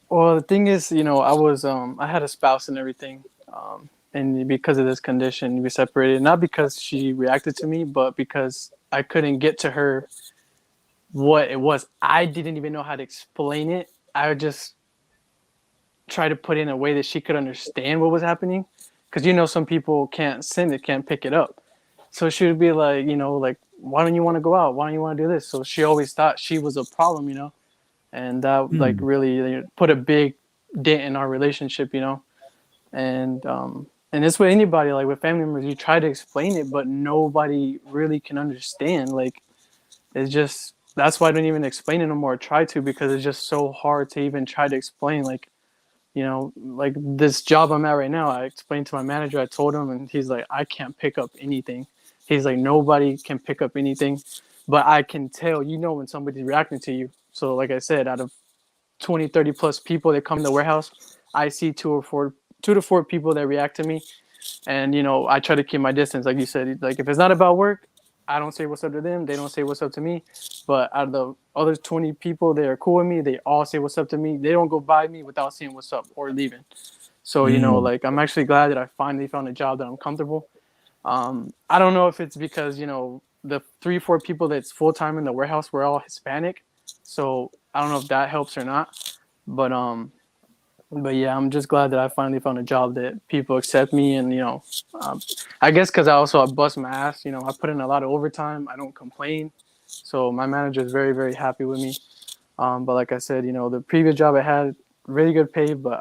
well, the thing is, I had a spouse and everything, and because of this condition, we separated. Not because she reacted to me, but because I couldn't get to her what it was. I didn't even know how to explain it. I would just try to put it in a way that she could understand what was happening, because some people can't send it, can't pick it up. So she would be like, like, why don't you want to go out? Why don't you want to do this? So she always thought she was a problem. And that like Hmm. really put a big dent in our relationship. And it's with anybody, like with family members, you try to explain it, but nobody really can understand. Like, it's just that's why I don't even explain it no more, try to, because it's just so hard to even try to explain. Like, like this job I'm at right now, I explained to my manager, I told him, and he's like, I can't pick up anything. He's like, nobody can pick up anything, but I can tell, when somebody's reacting to you. So like I said, out of 20, 30 plus people that come to the warehouse, I see two to four people that react to me. And, I try to keep my distance. Like you said, like if it's not about work, I don't say what's up to them. They don't say what's up to me. But out of the other 20 people that are cool with me, they all say what's up to me. They don't go by me without saying what's up or leaving. So, Mm. like I'm actually glad that I finally found a job that I'm comfortable. I don't know if it's because, the 3, 4 people that's full time in the warehouse were all Hispanic. So I don't know if that helps or not. But but yeah, I'm just glad that I finally found a job that people accept me, and um, I guess because I bust my ass. I put in a lot of overtime. I don't complain, so my manager is very very happy with me. But like I said, the previous job I had really good pay, but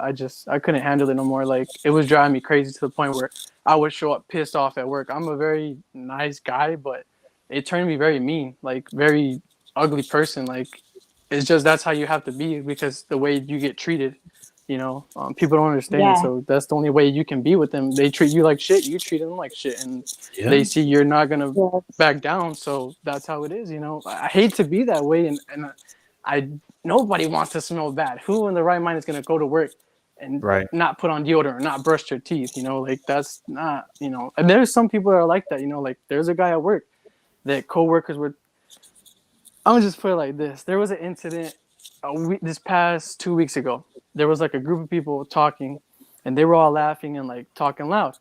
I couldn't handle it no more. Like it was driving me crazy to the point where I would show up pissed off at work. I'm a very nice guy, but it turned me very mean, like very ugly person. Like it's just that's how you have to be because the way you get treated. People don't understand. Yeah. So that's the only way you can be with them. They treat you like shit. You treat them like shit, and Yeah. they see you're not gonna Yes. back down. So that's how it is. I hate to be that way, and I nobody wants to smell bad. Who in the right mind is gonna go to work and Right. not put on deodorant or not brush their teeth? Like that's not. And there's some people that are like that. Like there's a guy at work that coworkers were. I'm gonna just put it like this: there was an incident this past 2 weeks ago. There was like a group of people talking, and they were all laughing and like talking loud,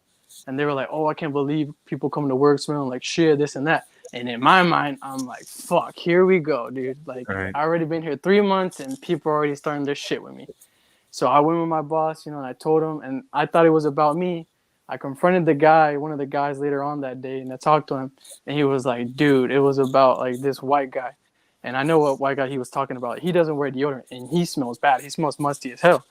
and they were like, "Oh, I can't believe people come to work smelling like shit, this and that." And in my mind, I'm like, "Fuck, here we go, dude! Like, Right. I already been here 3 months, and people are already starting their shit with me." So I went with my boss, and I told him, and I thought it was about me. I confronted the guy, one of the guys later on that day, and I talked to him, and he was like, "Dude, it was about like this white guy." And I know what white guy he was talking about. He doesn't wear deodorant, and he smells bad. He smells musty as hell.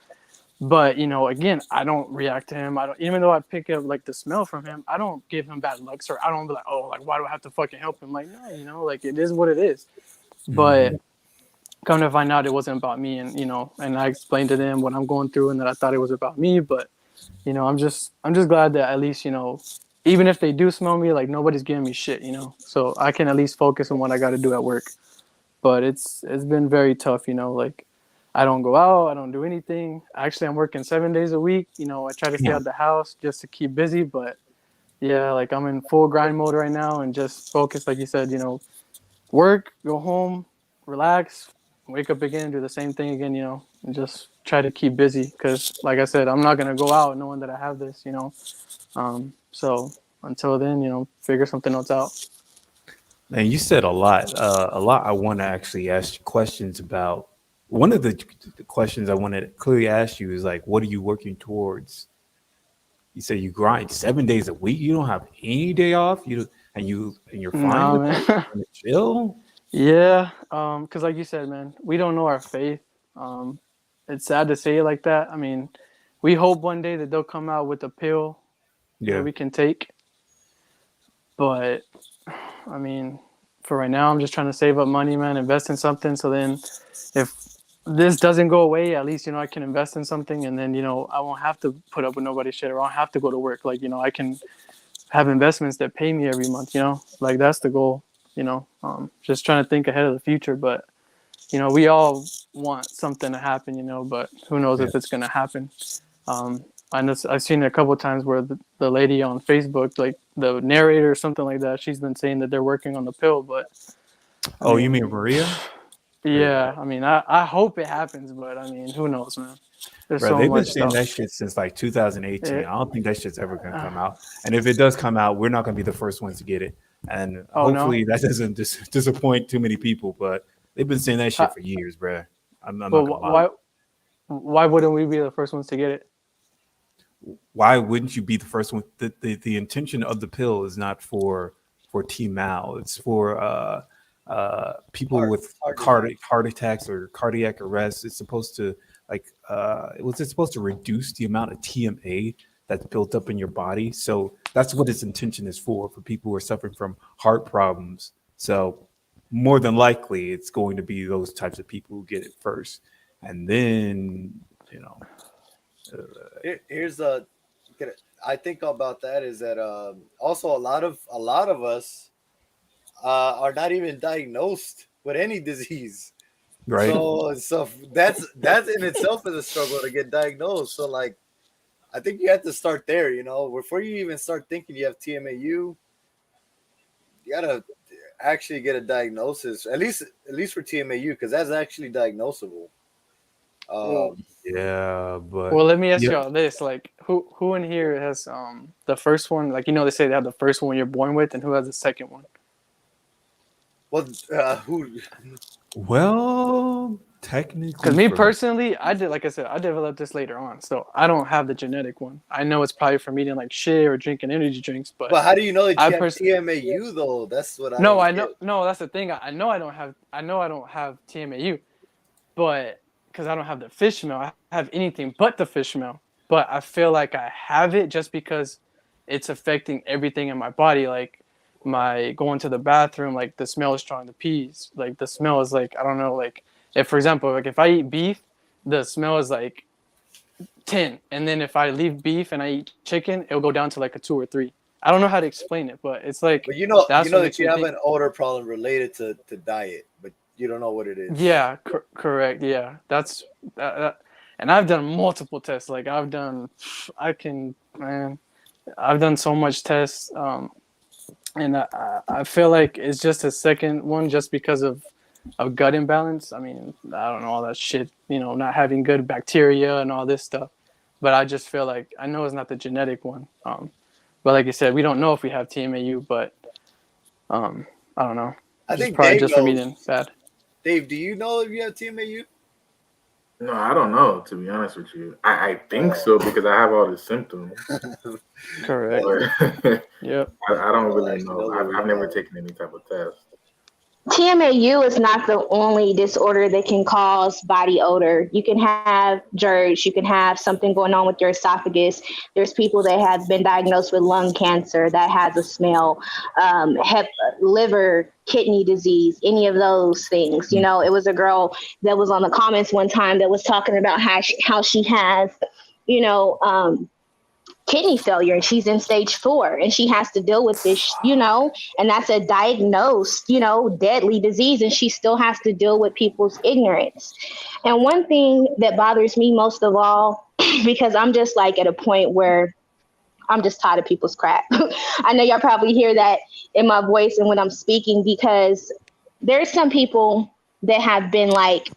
But again, I don't react to him. I don't, even though I pick up like the smell from him, I don't give him bad looks, or I don't be like, "Oh, like why do I have to fucking help him?" Like, no, like it is what it is. But Mhm. come to find out, it wasn't about me, and and I explained to them what I'm going through, and that I thought it was about me. But I'm just glad that at least even if they do smell me, like nobody's giving me shit, so I can at least focus on what I got to do at work. But it's been very tough, like I don't go out, I don't do anything. Actually, I'm working 7 days a week. I try to stay Yeah. out the house just to keep busy, but yeah, like I'm in full grind mode right now and just focus, like you said, work, go home, relax, wake up again, do the same thing again, and just try to keep busy because, like I said, I'm not gonna go out knowing that I have this. So until then, figure something else out. And you said a lot. A lot I want to actually ask you questions about. one of the questions I wanted to clearly ask you is like, what are you working towards? You say you grind 7 days a week. You don't have any day off. And you're fine No, with that. man. You're gonna chill. Yeah, because like you said, man, we don't know our faith. Um, it's sad to say it like that. I mean, we hope one day that they'll come out with a pill that Yeah, we can take. But I mean, for right now, I'm just trying to save up money, man, invest in something. So then, if this doesn't go away, at least I can invest in something, and then I won't have to put up with nobody's shit, or I won't have to go to work. Like I can have investments that pay me every month. Like that's the goal. Just trying to think ahead of the future, but we all want something to happen, but who knows yeah. if it's going to happen. I know I've seen it a couple of times where the lady on Facebook, like the narrator or something like that, she's been saying that they're working on the pill, but Oh, you mean, mean Maria? yeah, I mean, I hope it happens, but I mean, who knows, man? There's Bro, so they've been much saying stuff. that shit since like 2018. It, I don't think that shit's ever gonna come out. And if it does come out, we're not gonna be the first ones to get it. And oh no, hopefully that doesn't disappoint too many people. But they've been saying that uh, shit for years, bro. I'm but not gonna lie. why wouldn't we be the first ones to get it? Why wouldn't you be the first one? The intention of the pill is not for T Mal. It's for people Heart, with heart heart attacks or cardiac arrest. It's supposed to it's supposed to reduce the amount of TMA that's built up in your body. So that's what its intention is for people who are suffering from heart problems. So more than likely, it's going to be those types of people who get it first, and then you know. Here's a. I think about that is that also a lot of us are not even diagnosed with any disease. Right. So that's in itself is a struggle to get diagnosed. So like, I think you have to start there. Before you even start thinking you have TMAU, you gotta actually get a diagnosis. At least for TMAU, because that's actually diagnosable. Well, Yeah, but well, let me ask yeah, y'all this: like, who in here has the first one? Like, they say they have the first one you're born with, and who has the second one? Well, who? well, technically Because me for personally, like I said, I developed this later on, so I don't have the genetic one. I know it's probably from eating like shit or drinking energy drinks, but But how do you know that I you have personally, TMAU though? That's what I no, don't I know, get. no, that's the thing. I know I don't have TMAU, but because I don't have the fish smell, I have anything but the fish smell. But I feel like I have it just because it's affecting everything in my body, like my going to the bathroom, like the smell is strong, the peas, like the smell is like I don't know, like if for example, like if I eat beef, the smell is like 10, and then if I leave beef and I eat chicken, it'll go down to like a 2 or 3. I don't know how to explain it, but it's like But you know that's what that makes you me have think. an odor problem related to diet, but you don't know what it is. Yeah, correct. Yeah, that's that, and I've done multiple tests. Like man, I've done so much tests, and I feel like it's just a second one just because of gut imbalance. I mean, I don't know all that shit, not having good bacteria and all this stuff. But I just feel like I know it's not the genetic one. But like you said, we don't know if we have TMAU, but I don't know. I It's think probably Dave just from knows. eating bad. Dave, do you know if you have TMAU? No, I don't know, to be honest with you. I think so because I have all the symptoms, Correct. Well, but Yep. I don't well, really actually, know. those are I've really never bad. taken any type of test. TMAU is not the only disorder that can cause body odor. You can have GERD, you can have something going on with your esophagus. There's people that have been diagnosed with lung cancer that has a smell, liver, kidney disease, any of those things. It was a girl that was on the comments one time that was talking about how she has, you know, um, kidney failure and she's in stage 4 and she has to deal with this, and that's a diagnosed, deadly disease, and she still has to deal with people's ignorance. And one thing that bothers me most of all, because I'm just like at a point where I'm just tired of people's crap. I know y'all probably hear that in my voice and when I'm speaking, because there's some people that have been like,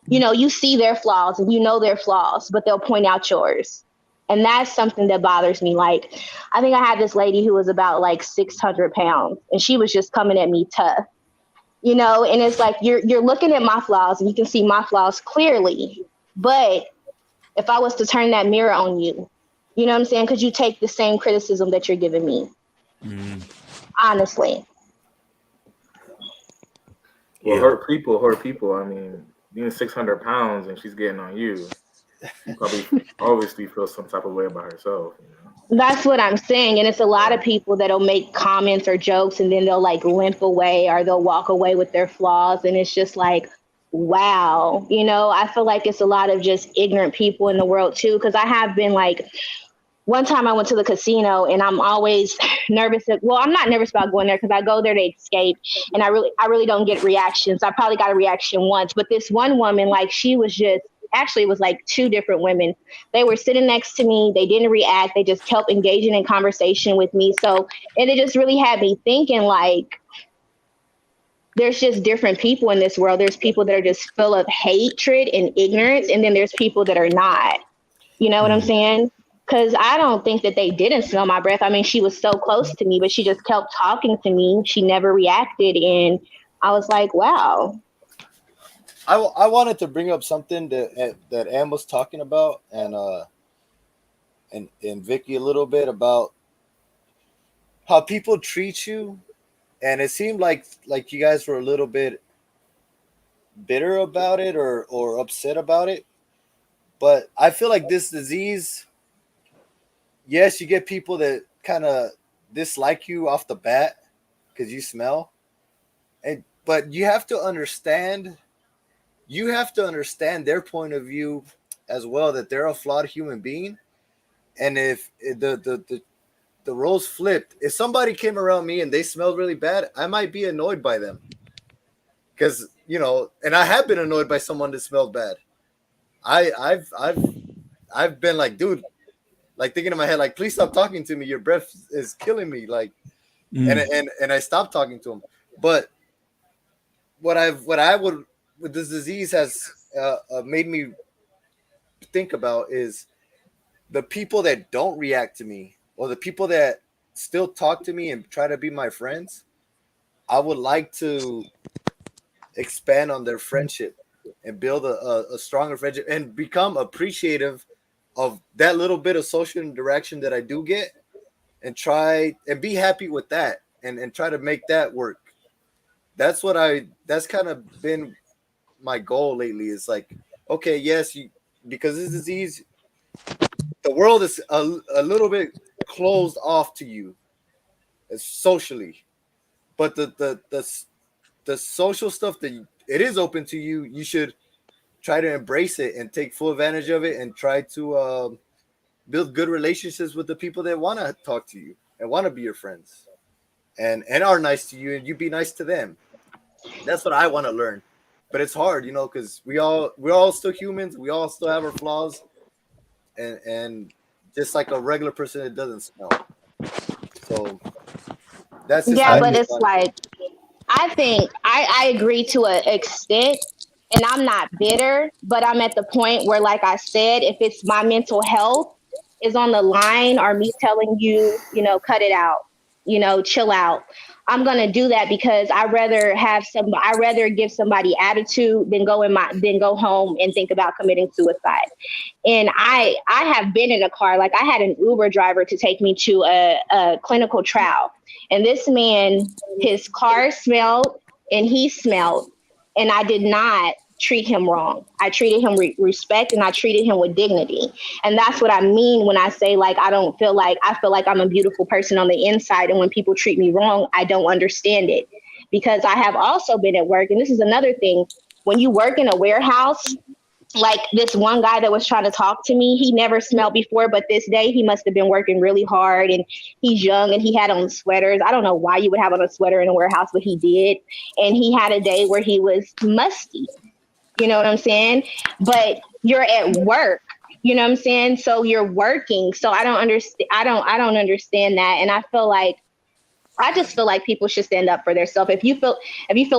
you see their flaws and their flaws, but they'll point out yours. And that's something that bothers me. Like, I think I had this lady who was about like 600 pounds and she was just coming at me tough. you know, and it's like you're looking at my flaws and you can see my flaws clearly. But if I was to turn that mirror on you, you know what I'm saying? Could you take the same criticism that you're giving me? Mm. Honestly. Well, Yeah. hurt people. I mean, being 600 pounds and she's getting on you, she probably obviously feels some type of way about herself. You know? That's what I'm saying. And it's a lot of people that'll make comments or jokes and then they'll like limp away or they'll walk away with their flaws. And it's just like, wow. You know, I feel like it's a lot of just ignorant people in the world too. Cause I have been like, one time I went to the casino and I'm always nervous. Well, I'm not nervous about going there because I go there to escape and I really don't get reactions. I probably got a reaction once, but this one woman, like she was just, actually it was like two different women. They were sitting next to me. They didn't react. They just kept engaging in conversation with me. So, and it just really had me thinking like, there's just different people in this world. There's people that are just full of hatred and ignorance. And then there's people that are not. You know what I'm saying? Because I don't think that they didn't smell my breath. I mean, she was so close to me, but she just kept talking to me. She never reacted. And I was like, wow. I wanted to bring up something that Am was talking about and Vicky a little bit about how people treat you, and it seemed like you guys were a little bit bitter about it or upset about it. But I feel like this disease, yes, you get people that kind of dislike you off the bat because you smell, but you have to understand their point of view as well, that they're a flawed human being. And if the roles flipped, if somebody came around me and they smelled really bad, I might be annoyed by them because, you know, and I have been annoyed by someone that smelled bad. I've been like, dude, like thinking in my head, like, please stop talking to me. Your breath is killing me. Like, and I stopped talking to him. But what this disease has made me think about is the people that don't react to me, or the people that still talk to me and try to be my friends. I would like to expand on their friendship and build a stronger friendship and become appreciative of that little bit of social interaction that I do get, and try and be happy with that, and try to make that work. That's kind of been my goal lately, is like, okay, yes, because this disease, the world is a little bit closed off to you socially, but the social stuff that it is open to you, you should try to embrace it and take full advantage of it, and try to build good relationships with the people that want to talk to you and want to be your friends, and are nice to you, and you be nice to them. That's what I want to learn. But it's hard, you know, because we're all still humans. We all still have our flaws, and just like a regular person, it doesn't smell. So that's just Yeah, my but take it's on it. like, I think I agree to an extent, and I'm not bitter, but I'm at the point where, like I said, if it's my mental health is on the line, or me telling you, you know, cut it out, you know, chill out, I'm gonna do that because I rather give somebody attitude than go home and think about committing suicide. And I have been in a car, like I had an Uber driver to take me to a clinical trial, and this man, his car smelled and he smelled, and I did not treat him wrong. I treated him respect, and I treated him with dignity. And that's what I mean when I say, like, I feel like I'm a beautiful person on the inside, and when people treat me wrong, I don't understand it. Because I have also been at work, and this is another thing, when you work in a warehouse, like this one guy that was trying to talk to me, he never smelled before, but this day he must have been working really hard, and he's young and he had on sweaters. I don't know why you would have on a sweater in a warehouse, but he did. And he had a day where he was musty. You know what I'm saying? But you're at work. You know what I'm saying? So you're working. So I don't understand. I don't understand that. And I just feel like people should stand up for themselves. If you feel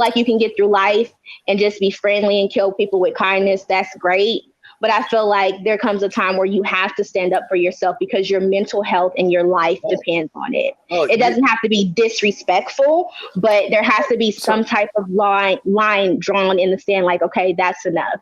like you can get through life and just be friendly and kill people with kindness, that's great. But I feel like there comes a time where you have to stand up for yourself because your mental health and your life depends on it. Oh, It doesn't have to be disrespectful, but there has to be some type of line drawn in the sand, like, okay, that's enough.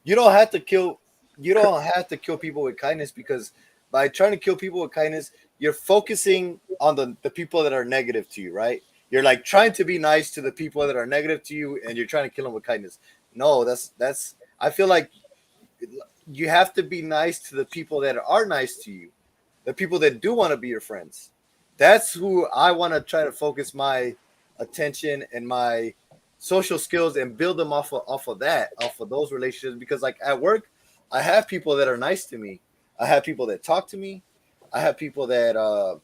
you don't have to kill. You don't have to kill people with kindness, because by trying to kill people with kindness, you're focusing on the people that are negative to you, right? You're like trying to be nice to the people that are negative to you, and you're trying to kill them with kindness. No, that's. I feel like you have to be nice to the people that are nice to you, the people that do want to be your friends. That's who I want to try to focus my attention and my social skills and build them off of that, off of those relationships. Because like at work, I have people that are nice to me. I have people that talk to me. I have people that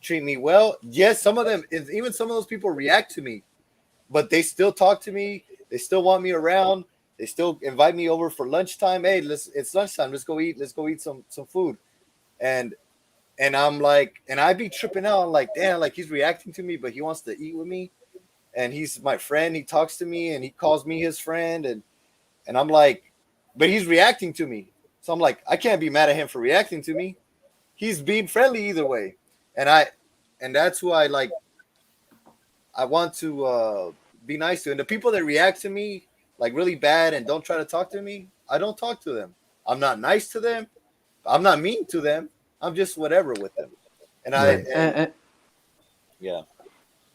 treat me well. Yes, some of them, even some of those people react to me, but they still talk to me. They still want me around. They still invite me over for lunchtime. Hey, it's lunchtime. Let's go eat. Let's go eat some food. And I'm like, and I be tripping out. I'm like, damn, like he's reacting to me, but he wants to eat with me. And he's my friend. He talks to me and he calls me his friend. And I'm like, but he's reacting to me. So I'm like, I can't be mad at him for reacting to me. He's being friendly either way. And that's who I like. I want to be nice to. And the people that react to me like really bad and don't try to talk to me, I don't talk to them. I'm not nice to them. I'm not mean to them. I'm just whatever with them. And yeah.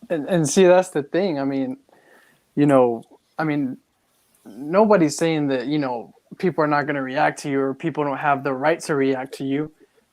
And see, that's the thing. I mean, nobody's saying that, people are not going to react to you or people don't have the right to react to you.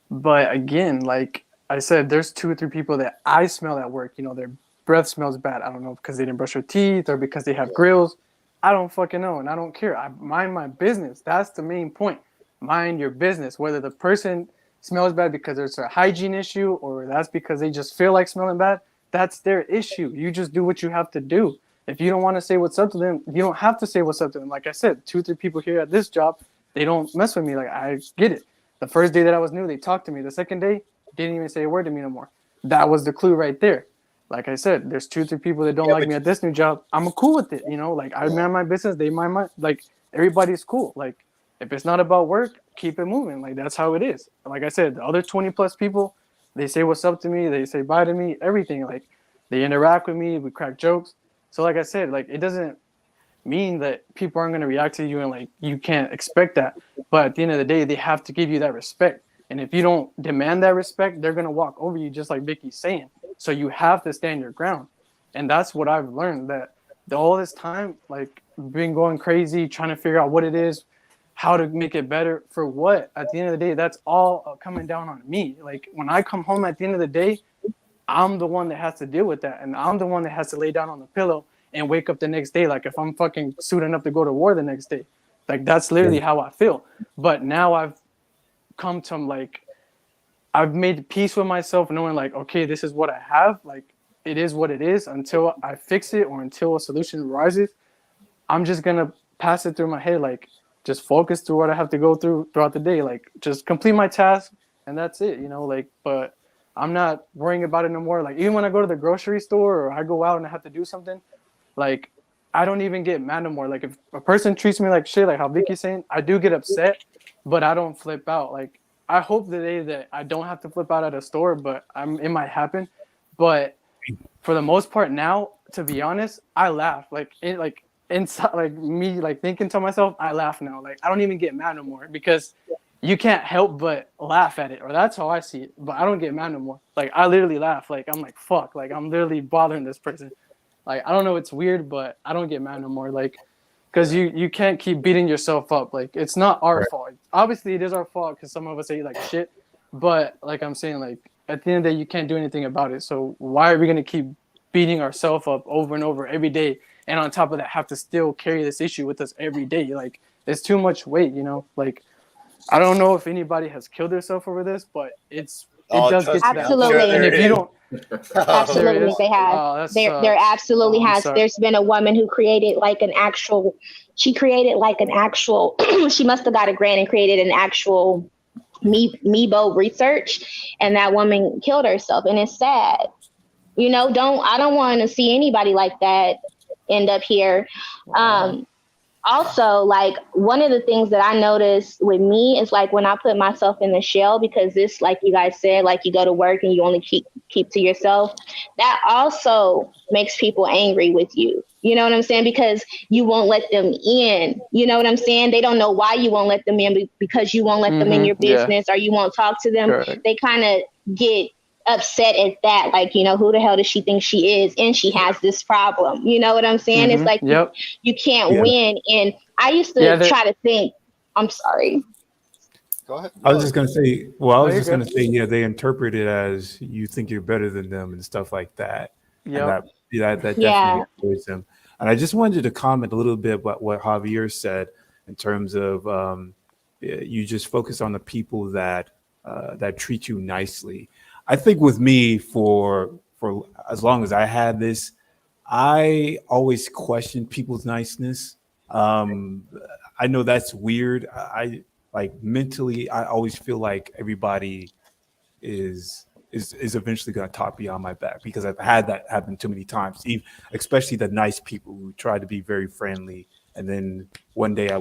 But again, like I said, there's 2 or 3 people that I smell at work, their breath smells bad. I don't know because they didn't brush their teeth or because they have grills. I don't fucking know. And I don't care. I mind my business. That's the main point. Mind your business. Whether the person smells bad because there's a hygiene issue or that's because they just feel like smelling bad, that's their issue. You just do what you have to do. If you don't want to say what's up to them, you don't have to say what's up to them. Like I said, 2 or 3 people here at this job, they don't mess with me. Like, I get it. The first day that I was new, they talked to me. The second day, didn't even say a word to me no more. That was the clue right there. Like I said, there's 2 or 3 people that don't like me at this new job. I'm cool with it. Like I mind my business. They mind my, like everybody's cool. Like if it's not about work, keep it moving. Like that's how it is. Like I said, the other 20 plus people, they say what's up to me. They say bye to me, everything. Like they interact with me. We crack jokes. So like I said, like it doesn't mean that people aren't going to react to you and like you can't expect that. But at the end of the day, they have to give you that respect. And if you don't demand that respect, they're going to walk over you, just like Vicky's saying. So you have to stand your ground. And that's what I've learned, that all this time, like been going crazy, trying to figure out what it is, how to make it better, for what? At the end of the day, that's all coming down on me. Like when I come home at the end of the day, I'm the one that has to deal with that. And I'm the one that has to lay down on the pillow and wake up the next day. Like if I'm fucking suiting up to go to war the next day, like that's literally how I feel. But now I've come to like, I've made peace with myself knowing like, okay, this is what I have. Like it is what it is until I fix it or until a solution arises. I'm just going to pass it through my head. Like just focus through what I have to go through throughout the day. Like just complete my task and that's it, like, but I'm not worrying about it no more. Like even when I go to the grocery store or I go out and I have to do something, like I don't even get mad no more. Like if a person treats me like shit, like how Vicky's saying, I do get upset, but I don't flip out. Like I hope the day that I don't have to flip out at a store, but it might happen. But for the most part now, to be honest, I laugh. Inside, like me, like thinking to myself, I laugh now. Like I don't even get mad no more because you can't help but laugh at it, or that's how I see it. But I don't get mad no more. Like I literally laugh. Like I'm like, fuck. Like I'm literally bothering this person. Like I don't know, it's weird, but I don't get mad no more. Like, because you can't keep beating yourself up. Like it's not our fault. Obviously, it is our fault because some of us say like shit. But like I'm saying, like at the end of the day, you can't do anything about it. So why are we gonna keep beating ourselves up over and over every day? And on top of that, have to still carry this issue with us every day. Like it's too much weight, Like I don't know if anybody has killed themselves over this, but it does get to that absolutely. point. And if you don't, absolutely, they have. There absolutely has. There's been a woman who created like an actual. She created like an actual. She must have got a grant and created an actual Meebo research, and that woman killed herself, and it's sad. I don't want to see anybody like that end up here. also, like, one of the things that I noticed with me is like when I put myself in the shell, because this, like you guys said, like you go to work and you only keep to yourself. That also makes people angry with you. You know what I'm saying? Because you won't let them in. You know what I'm saying? They don't know why you won't let them in, because you won't let them in your Yeah. business, or you won't talk to them. Correct. They kind of get upset at that. Like, who the hell does she think she is? And she has this problem. You know what I'm saying? It's like Yep. you can't Yeah. win. And I used Yeah. to try to think, I'm sorry. Go ahead. I was No, just gonna say, well, I No, was you're just gonna good. say, yeah, they interpret it as you think you're better than them and stuff like that, and Yep. that definitely Yeah. annoys them. And I just wanted to comment a little bit about what Javier said in terms of you just focus on the people that treat you nicely. I think with me, for as long as I had this, I always questioned people's niceness. Um, I know that's weird. I like mentally, I always feel like everybody is eventually going to talk behind my back because I've had that happen too many times. Especially the nice people who try to be very friendly, and then one day I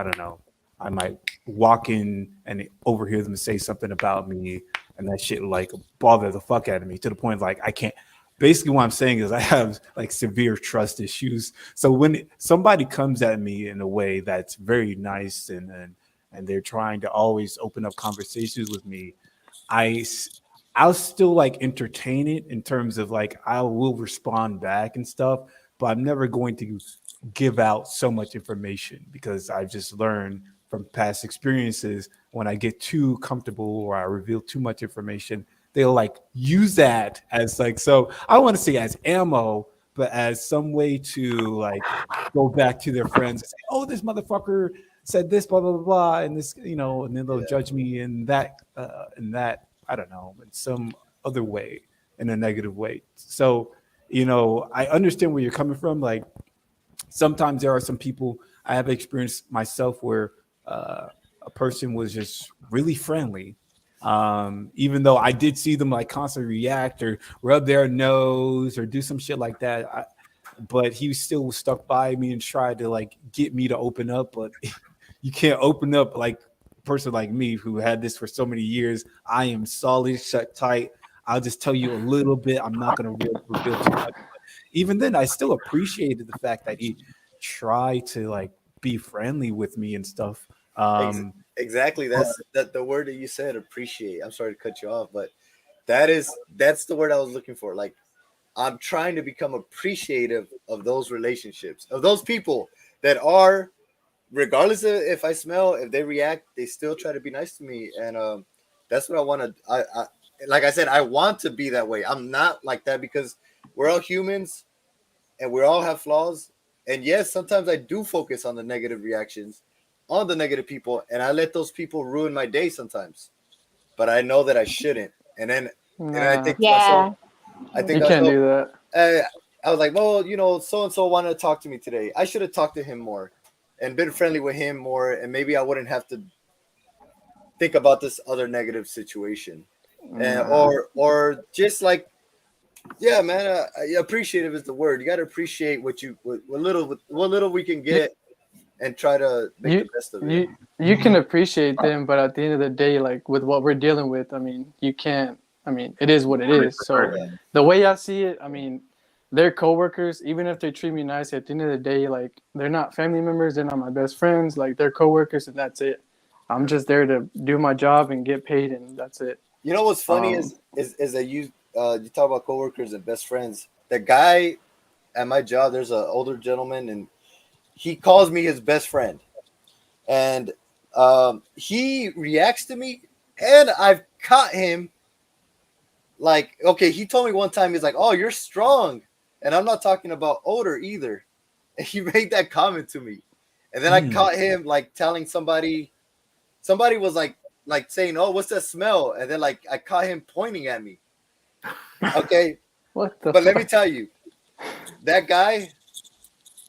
don't know, I might walk in and overhear them say something about me, and that shit like bother the fuck out of me to the point like I can't. Basically, what I'm saying is I have like severe trust issues. So when somebody comes at me in a way that's very nice and they're trying to always open up conversations with me, I I'll still like entertain it in terms of like I will respond back and stuff, but I'm never going to give out so much information because I've just learned from past experiences when I get too comfortable or I reveal too much information, they'll like use that as like so I don't want to say as ammo, but as some way to like go back to their friends and say, "Oh, this motherfucker said this, blah blah blah, blah," and this, and then they'll yeah, judge me in that I don't know in some other way, in a negative way. So, I understand where you're coming from. Like sometimes there are some people I have experienced myself where a person was just really friendly. Even though I did see them like constantly react or rub their nose or do some shit like that, but he still stuck by me and tried to like get me to open up. But you can't open up like a person like me who had this for so many years. I am solid, shut tight. I'll just tell you a little bit. I'm not going to reveal too much. But even then, I still appreciated the fact that he tried to like be friendly with me and stuff. ex- exactly. But That's the word that you said. Appreciate. I'm sorry to cut you off, but that's the word I was looking for. Like I'm trying to become appreciative of those relationships, of those people that are, regardless of if I smell, if they react, they still try to be nice to me, and that's what I want to. Like I said, I want to be that way. I'm not like that because we're all humans and we all have flaws. And yes, sometimes I do focus on the negative reactions, on the negative people, and I let those people ruin my day sometimes. But I know that I shouldn't. And I Nah, think to myself, Yeah. I think you to can't myself, do that. uh, I was like, well, so and so wanted to talk to me today. I should have talked to him more and been friendly with him more, and maybe I wouldn't have to think about this other negative situation. Nah. Or just like, yeah, man, appreciative is the word. You got to appreciate what little we can You, get and try to make the you best of it. you can appreciate them, but at the end of the day, like with what we're dealing with, I mean, you can't. I mean, it is what it is. So Yeah, the way I see it, I mean, they're coworkers. Even if they treat me nice, at the end of the day, like they're not family members. They're not my best friends. Like they're coworkers, and that's it. I'm just there to do my job and get paid, and that's it. you know what's funny Um, is that you talk about coworkers and best friends. The guy at my job, there's an older gentleman, and he calls me his best friend, and he reacts to me, and I've caught him. Like, okay, he told me one time, he's like, "Oh, you're strong," and I'm not talking about odor either. And he made that comment to me, and then I mm, caught him like telling somebody was like saying, "Oh, what's that smell?" And then like I caught him pointing at me. Okay, what the but let me fuck? tell you, that guy,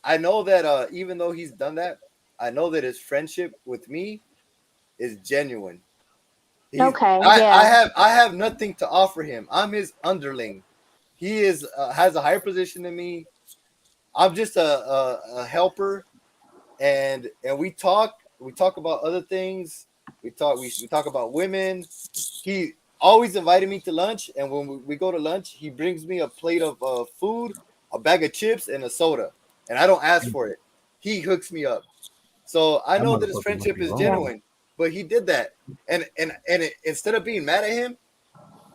I know that even though he's done that, I know that his friendship with me is genuine. He's Okay. I Yeah. have I have nothing to offer him. I'm his underling. He is has a higher position than me. I'm just a helper, and we talk about other things. We talk about women. He always invited me to lunch, and when we go to lunch, he brings me a plate of food, a bag of chips, and a soda, and I don't ask for it. He hooks me up. So I That know that his motherfucker must friendship be is wrong. genuine, but he did that, instead of being mad at him,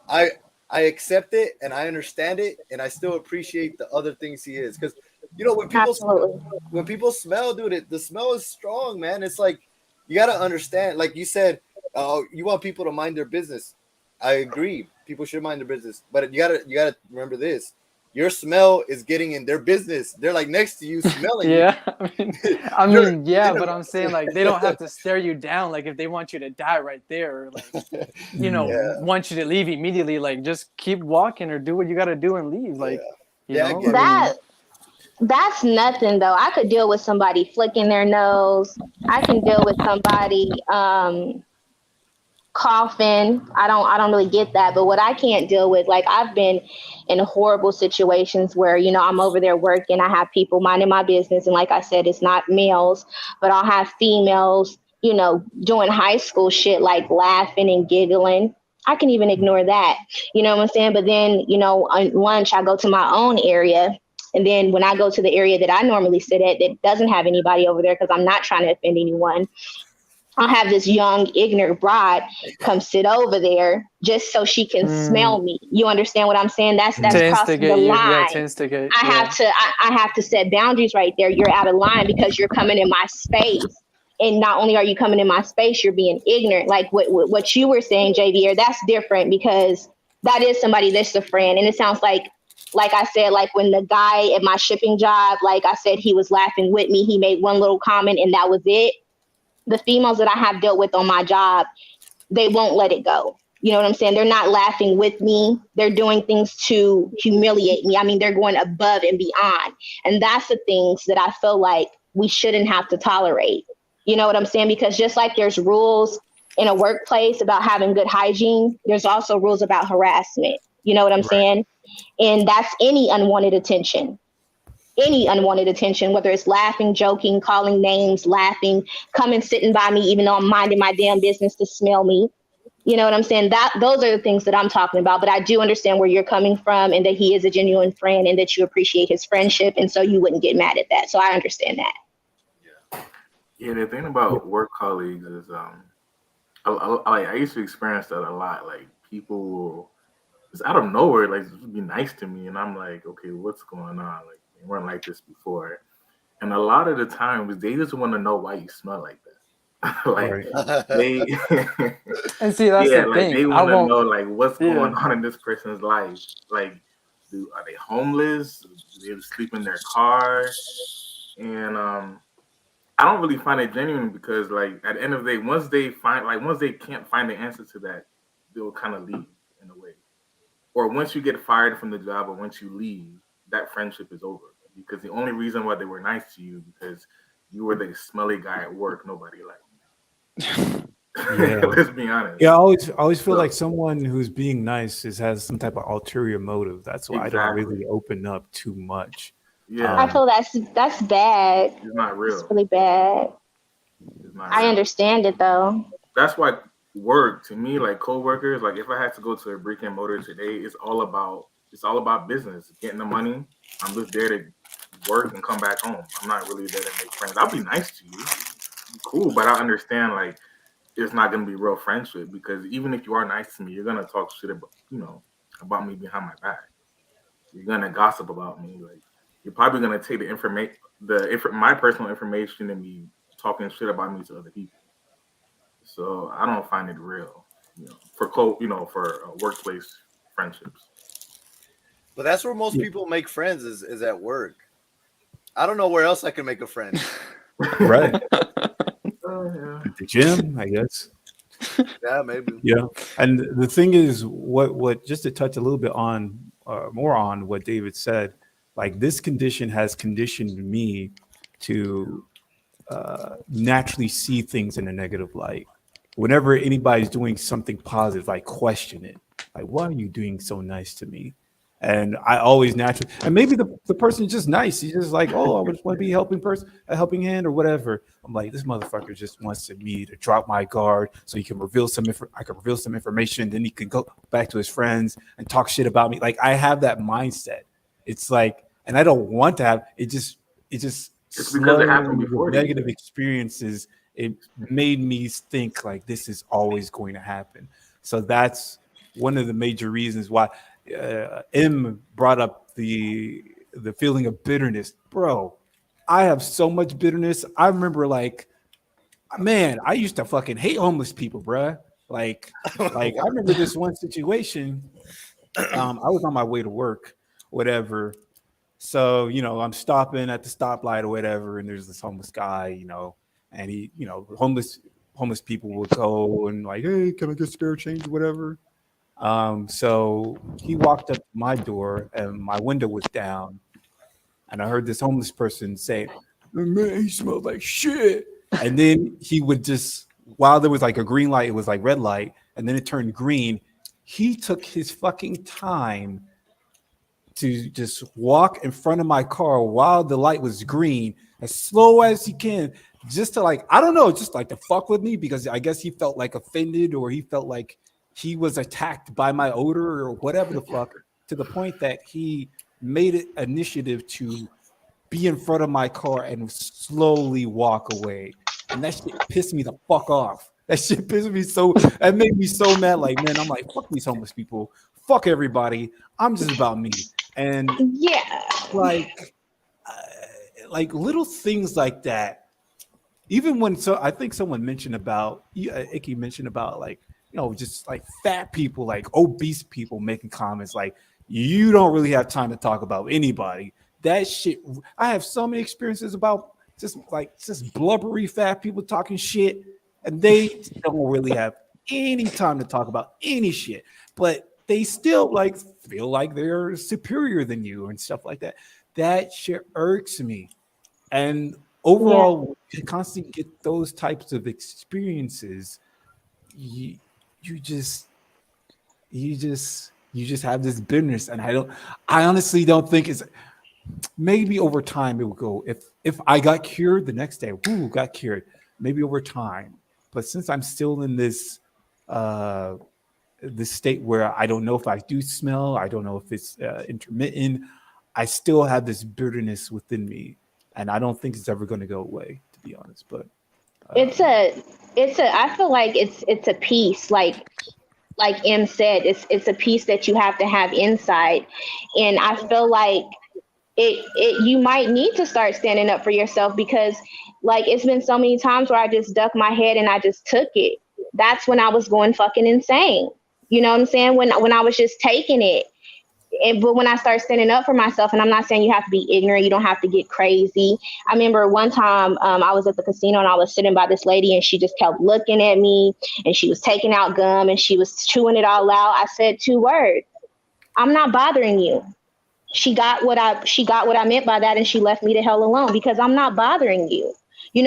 I I accept it and I understand it, and I still appreciate the other things he is, because when people Absolutely. smell, dude, the smell is strong, man. It's like you gotta understand, like you said, you want people to mind their business. I agree, people should mind their business, but you gotta remember this: your smell is getting in their business. They're like next to you, smelling you. Yeah, I You're mean, yeah, in but I'm saying like they don't have to stare you down. Like if they want you to die right there, or like Mm. yeah, want you to leave immediately, like just keep walking or do what you got to do and leave. yeah, Like, yeah. I I get it. That mean, that's nothing though. I could deal with somebody flicking their nose. I can deal with somebody coughing. I don't really get that. But what I can't deal with, like I've been in horrible situations where, I'm over there working, I have people minding my business, and like I said, it's not males, but I'll have females, doing high school shit like laughing and giggling. I can even ignore that. You know what I'm saying? But then, on lunch I go to my own area. And then when I go to the area that I normally sit at that doesn't have anybody over there because I'm not trying to offend anyone, I'll have this young, ignorant bride come sit over there just so she can mm, smell me. You understand what I'm saying? That's to crossing the instigate you, yeah, to line. instigate, I yeah. have to I have to set boundaries right there. You're out of line because you're coming in my space. And not only are you coming in my space, you're being ignorant. Like what you were saying, JV, that's different because that is somebody that's a friend. And it sounds like I said, like when the guy at my shipping job, like I said, he was laughing with me. He made one little comment and that was it. The females that I have dealt with on my job, they won't let it go. You know what I'm saying? They're not laughing with me. They're doing things to humiliate me. I mean, they're going above and beyond. And that's the things that I feel like we shouldn't have to tolerate. You know what I'm saying? Because just like there's rules in a workplace about having good hygiene, there's also rules about harassment. You know what I'm Right. saying? And that's any unwanted attention, whether it's laughing, joking, calling names, laughing, coming sitting by me, even though I'm minding my damn business to smell me. You know what I'm saying? That those are the things that I'm talking about. But I do understand where you're coming from and that he is a genuine friend and that you appreciate his friendship. And so you wouldn't get mad at that. So I understand that. Yeah, the thing about work colleagues is, I used to experience that a lot. Like people will just out of nowhere, like just be nice to me, and I'm like, okay, what's going on? Like they weren't like this before, and a lot of the times they just want to know why you smell like that. Like Right. they, And see, that's the yeah, like thing. they I want to won't, know like what's yeah. going on in this person's life. Like, are they homeless? Do they sleep in their car? And I don't really find it genuine because like at the end of the day, once they can't find the answer to that, they'll kind of leave in a way. Or once you get fired from the job or once you leave, that friendship is over. Because the only reason why they were nice to you because you were the smelly guy at work nobody liked. Yeah. Let's be honest. Yeah, I always feel So like someone who's being nice has some type of ulterior motive. That's why I don't exactly. really open up too much. Yeah. I Um, feel that's bad. It's not It's real. really bad. It's not I real. understand it though. That's why work to me, like coworkers, like if I had to go to a brick and mortar today, it's all about business, getting the money. I'm just there to work and come back home. I'm not really there to make friends. I'll be nice to you, cool, but I understand like it's not gonna be real friendship because even if you are nice to me, you're gonna talk shit about me behind my back. You're gonna gossip about me. Like you're probably gonna take my personal information and be talking shit about me to other people. So I don't find it real, for workplace friendships. But that's where most yeah, people make friends is at work. I don't know where else I can make a friend. right. Yeah. At the gym, I guess. Yeah, maybe. Yeah. And the thing is, what just to touch a little bit on, more on what David said, like this condition has conditioned me to naturally see things in a negative light. Whenever anybody's doing something positive, I question it. Like, why are you doing so nice to me? And I always naturally, and maybe the person's just nice. He's just like, oh, I just want to be a helping hand or whatever. I'm like, this motherfucker just wants me to drop my guard so he can I can reveal some information. Then he can go back to his friends and talk shit about me. Like I have that mindset. It's like, and I don't want to have it. Just It's because it happened slowly before with to you. negative experiences. It made me think like this is always going to happen. So that's one of the major reasons why M brought up the feeling of bitterness, bro. I have so much bitterness. I remember, like, man, I used to fucking hate homeless people, bro. Like I remember this one situation. I was on my way to work, whatever. So I'm stopping at the stoplight or whatever, and there's this homeless guy, and he, homeless people would go and like, hey, can I get spare change, or whatever. So he walked up to my door and my window was down. And I heard this homeless person say, man, he smells like shit. And then he would just, while there was like a green light, it was like red light, and then it turned green. He took his fucking time to just walk in front of my car while the light was green as slow as he can, just to like, I don't know, just like to fuck with me, because I guess he felt like offended, or he felt like he was attacked by my odor or whatever the fuck, to the point that he made it initiative to be in front of my car and slowly walk away. And that shit pissed me the fuck off. That shit pissed me so, that made me so mad. Like, man, I'm like, fuck these homeless people. Fuck everybody. I'm just about me. And Yeah. like, like little things like that. Even when, so I think someone mentioned about, Icky mentioned about like, just like fat people, like obese people making comments like, you don't really have time to talk about anybody. That shit, I have so many experiences about just blubbery fat people talking shit, and they don't really have any time to talk about any shit, but they still like feel like they're superior than you and stuff like that. That shit irks me. And Yeah. overall, to constantly get those types of experiences, you you just you just have this bitterness. And I honestly don't think it's, maybe over time it will go. If I got cured the next day, ooh, got cured, maybe over time. But since I'm still in uh this state where I don't know if I do smell, I don't know if it's intermittent, I still have this bitterness within me, and I don't think it's ever going to go away, to be honest. But It's um, a I feel like it's a piece, like M said, it's a piece that you have to have inside. And I feel like it you might need to start standing up for yourself, because like it's been so many times where I just ducked my head and I just took it. That's when I was going fucking insane. You know what I'm saying? When I was just taking it. But when I start standing up for myself, and I'm not saying you have to be ignorant, you don't have to get crazy. I remember one time I was at the casino and I was sitting by this lady and she just kept looking at me and she was taking out gum and she was chewing it all out. I said two words: I'm not bothering you. She got what I meant by that, and she left me the hell alone, because I'm not bothering you.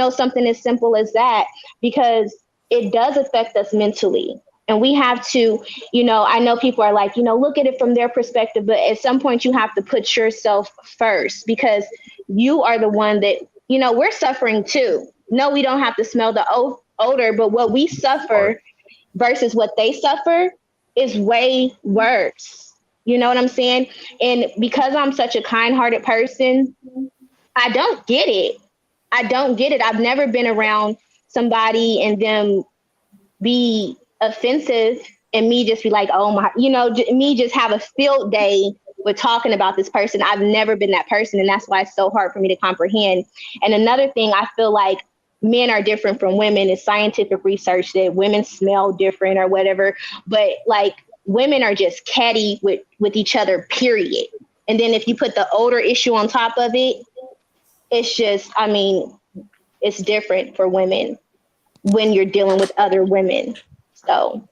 Something as simple as that, because it does affect us mentally. And we have to, I know people are like, look at it from their perspective, but at some point you have to put yourself first, because you are the one that, we're suffering too. No, we don't have to smell the odor, but what we suffer versus what they suffer is way worse. You know what I'm saying? And because I'm such a kind-hearted person, I don't get it. I don't get it. I've never been around somebody and them be offensive and me just be like, oh my, me just have a field day with talking about this person. I've never been that person. And that's why it's so hard for me to comprehend. And another thing, I feel like men are different from women. It's scientific research that women smell different or whatever. But like, women are just catty with each other, period. And then if you put the odor issue on top of it, it's just, I mean, it's different for women when you're dealing with other women. So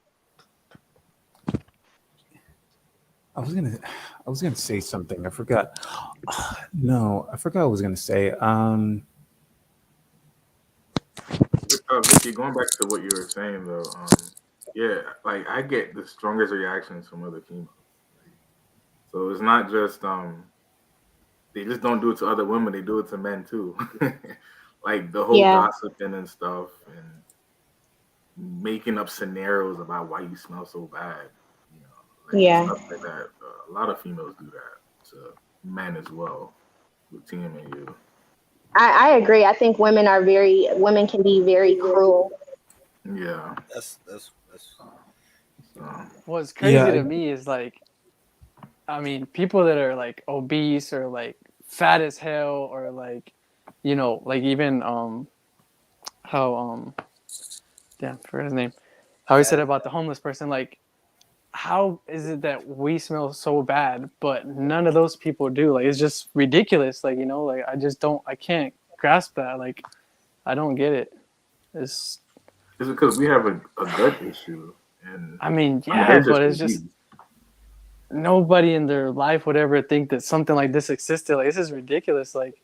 I was gonna I was gonna say something. I forgot. No, I forgot what I was gonna say. Vicky, going back to what you were saying though, yeah, like I get the strongest reactions from other females. So it's not just they just don't do it to other women; they do it to men too. Like the whole Yeah. gossiping and stuff, and making up scenarios about why you smell so bad. You know, like Yeah. stuff like that. A lot of females do that to men as well with TMAU. I agree. I think women can be very cruel. Yeah. That's So What's crazy Yeah, to me is like, I mean, people that are like obese or like fat as hell or like, like even how damn, I forgot his name. How he said fat. about the homeless person, like how is it that we smell so bad but none of those people do? Like it's just ridiculous. Like, like I can't grasp that. Like I don't get it. It's it's because we have a gut issue, and I mean, I mean yeah, it's but just it's just disease. nobody in their life would ever think that something like this existed. Like this is ridiculous. Like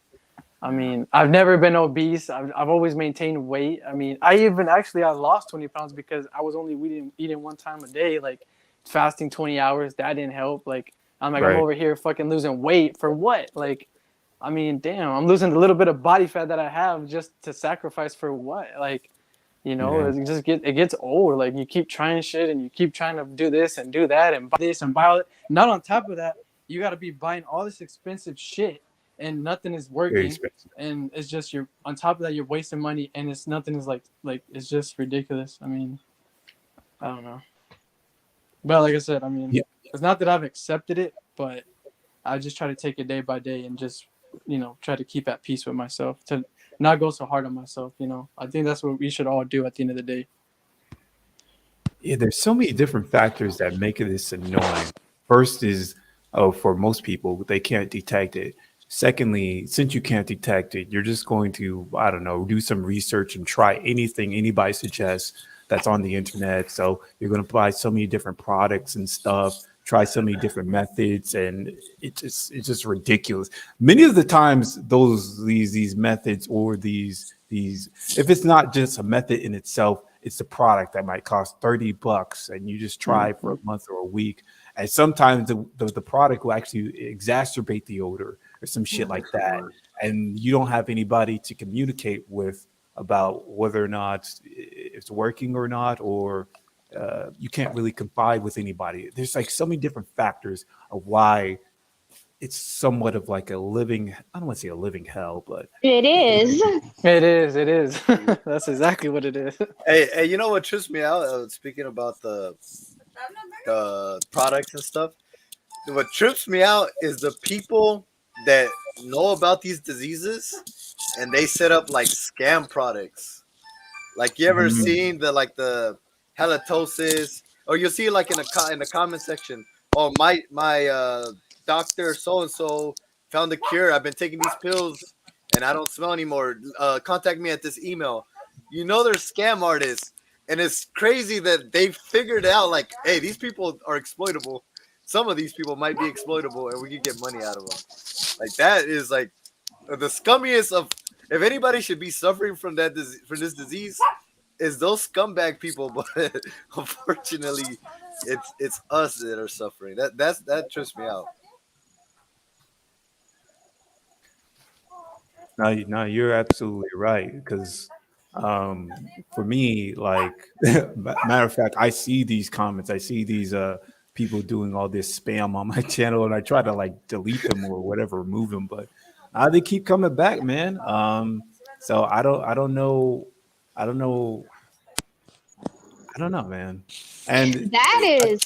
I Yeah. mean, I've never been obese. I've always maintained weight. I mean, I lost 20 pounds because I was only eating one time a day, like fasting 20 hours. That didn't help. Like, I'm right. over here fucking losing weight for what? Like, I mean, damn, I'm losing a little bit of body fat that I have just to sacrifice for what? Like, Yeah. it gets old. Like, you keep trying shit and you keep trying to do this and do that and buy this and buy all that. Not on top of that, you got to be buying all this expensive shit and nothing is Very working, expensive. and it's just you're on top of that you're wasting money and it's nothing is like it's just ridiculous. I mean, I don't know, but like I said, I mean, Yeah. it's not that I've accepted it, but I just try to take it day by day and just try to keep at peace with myself, to not go so hard on myself. I think that's what we should all do at the end of the day. Yeah, there's so many different factors that make this annoying. First is, oh, for most people, they can't detect it. Secondly, since you can't detect it, you're just going to, I don't know, do some research and try anything anybody suggests that's on the internet. So you're going to buy so many different products and stuff, try so many different methods, and it's just ridiculous. Many of the times, these methods or these if it's not just a method in itself, it's a product that might cost $30 and you just try for a Mhm. month or a week. And sometimes the product will actually exacerbate the odor or some shit Yeah, like that. sure. And you don't have anybody to communicate with about whether or not it's working or not, or you can't really confide with anybody. There's like so many different factors of why it's somewhat of like a living, I don't want to say a living hell, but It is. It is that's exactly what it is. Hey, you know what trips me out? Speaking about the products and stuff, what trips me out is the people that know about these diseases and they set up like scam products. Like you ever mm, seen the halitosis, or you'll see like in the comment section. Oh, my doctor so and so found the cure. I've been taking these pills and I don't smell anymore. Contact me at this email. You know they're scam artists, and it's crazy that they figured out like, hey, these people are exploitable. Some of these people might be exploitable, and we can get money out of them. Like that is like the scummiest of. If anybody should be suffering from from this disease, is those scumbag people, but unfortunately, it's us that are suffering. That trips me out. no, you're absolutely right. Because for me, like, matter of fact, I see these comments, I see these people doing all this spam on my channel, and I try to like delete them or whatever, remove them, but they keep coming back, man. So I don't know, I don't know, man. And That is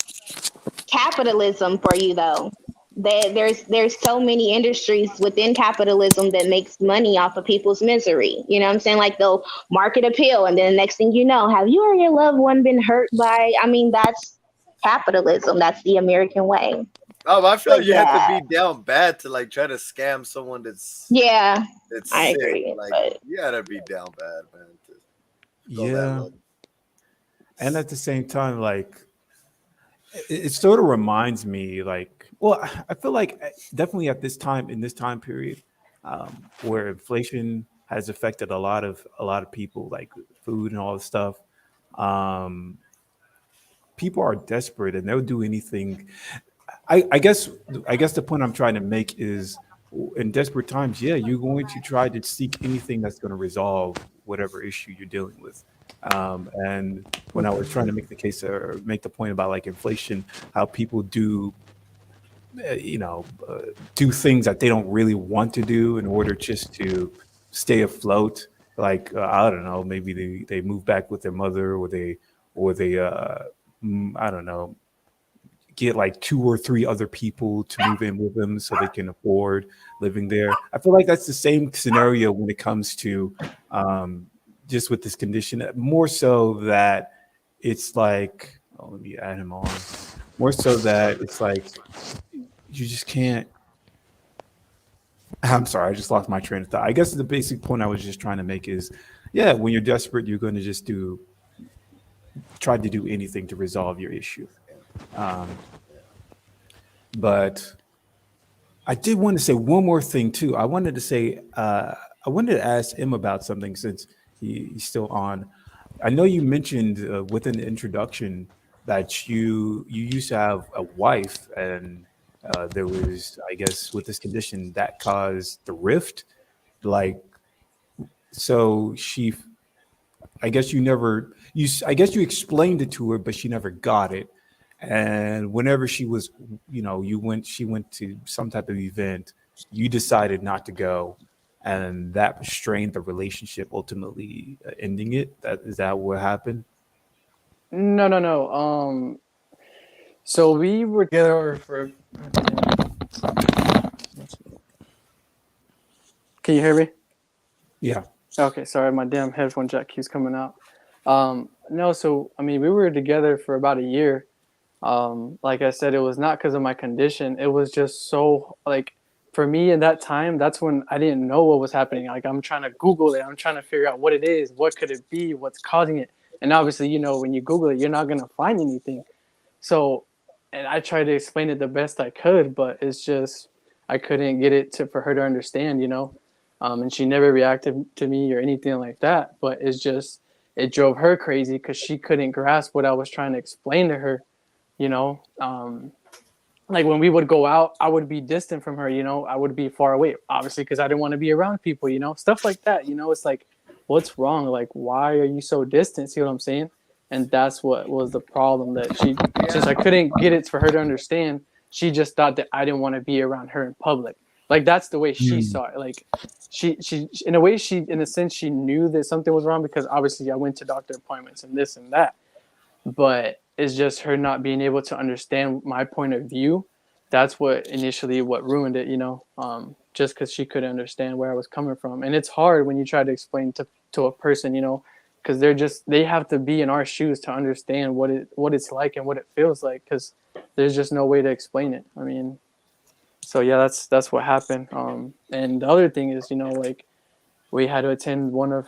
capitalism for you, though. There's so many industries within capitalism that makes money off of people's misery. You know what I'm saying? Like they'll market a pill, and then the next thing you know, have you or your loved one been hurt by? I mean, that's capitalism. That's the American way. Oh, I feel So like you have to yeah, be down bad to like try to scam someone yeah, that's I sick. agree. Like But you gotta be down bad, man, to go that yeah, low. and at the same time, like, it sort of reminds me, like, well, I feel like definitely at this time, in this time period, where inflation has affected a lot of people, like food and all this stuff. um people are desperate and they'll do anything. I guess the point I'm trying to make is in desperate times, yeah, you're going to try to seek anything that's going to resolve whatever issue you're dealing with. And when I was trying to make the case or make the point about like inflation, how people do, you know, do things that they don't really want to do in order just to stay afloat. Like I don't know, maybe they move back with their mother, or they I don't know, get like two or three other people to move in with them so they can afford living there. I feel like that's the same scenario when it comes to just with this condition, more so that it's like, oh, let me add him on. More so that it's like you just can't. I'm sorry, I just lost my train of thought. I guess the basic point I was just trying to make is, yeah, when you're desperate, you're going to just try to do anything to resolve your issue. Um, but I did want to say one more thing too. I wanted to say, I wanted to ask him about something since he's still on. I know you mentioned within the introduction that you used to have a wife, and there was, I guess, with this condition that caused the rift. Like, so she, I guess you never, I guess you explained it to her, but she never got it. And whenever she was, she went to some type of event, you decided not to go, and that strained the relationship, ultimately ending it. That is that what happened? No, no, no. So we were together for. Can you hear me? Yeah. Okay, sorry, my damn headphone jack keeps coming out. No, so I mean, we were together for about a year. Like I said, it was not because of my condition. It was just so like for me in that time, that's when I didn't know what was happening. Like I'm trying to Google it. I'm trying to figure out what it is, what could it be, what's causing it. And obviously, when you Google it, you're not gonna find anything. So, and I tried to explain it the best I could, but it's just I couldn't get it to for her to understand. And she never reacted to me or anything like that. But it's just it drove her crazy because she couldn't grasp what I was trying to explain to her. You know, like when we would go out, I would be distant from her. I would be far away, obviously, because I didn't want to be around people. Stuff like that. It's like, what's wrong? Like, why are you so distant? See what I'm saying? And that's what was the problem, that since I couldn't get it for her to understand, she just thought that I didn't want to be around her in public. Like that's the way she Hmm. saw it. Like she in a way, in a sense, she knew that something was wrong because obviously I went to doctor appointments and this and that, but it's just her not being able to understand my point of view. That's what ruined it. Just because she couldn't understand where I was coming from. And it's hard when you try to explain to a person, because they have to be in our shoes to understand what it's like and what it feels like, because there's just no way to explain it. I mean, so yeah, that's what happened. And the other thing is, like, we had to attend one of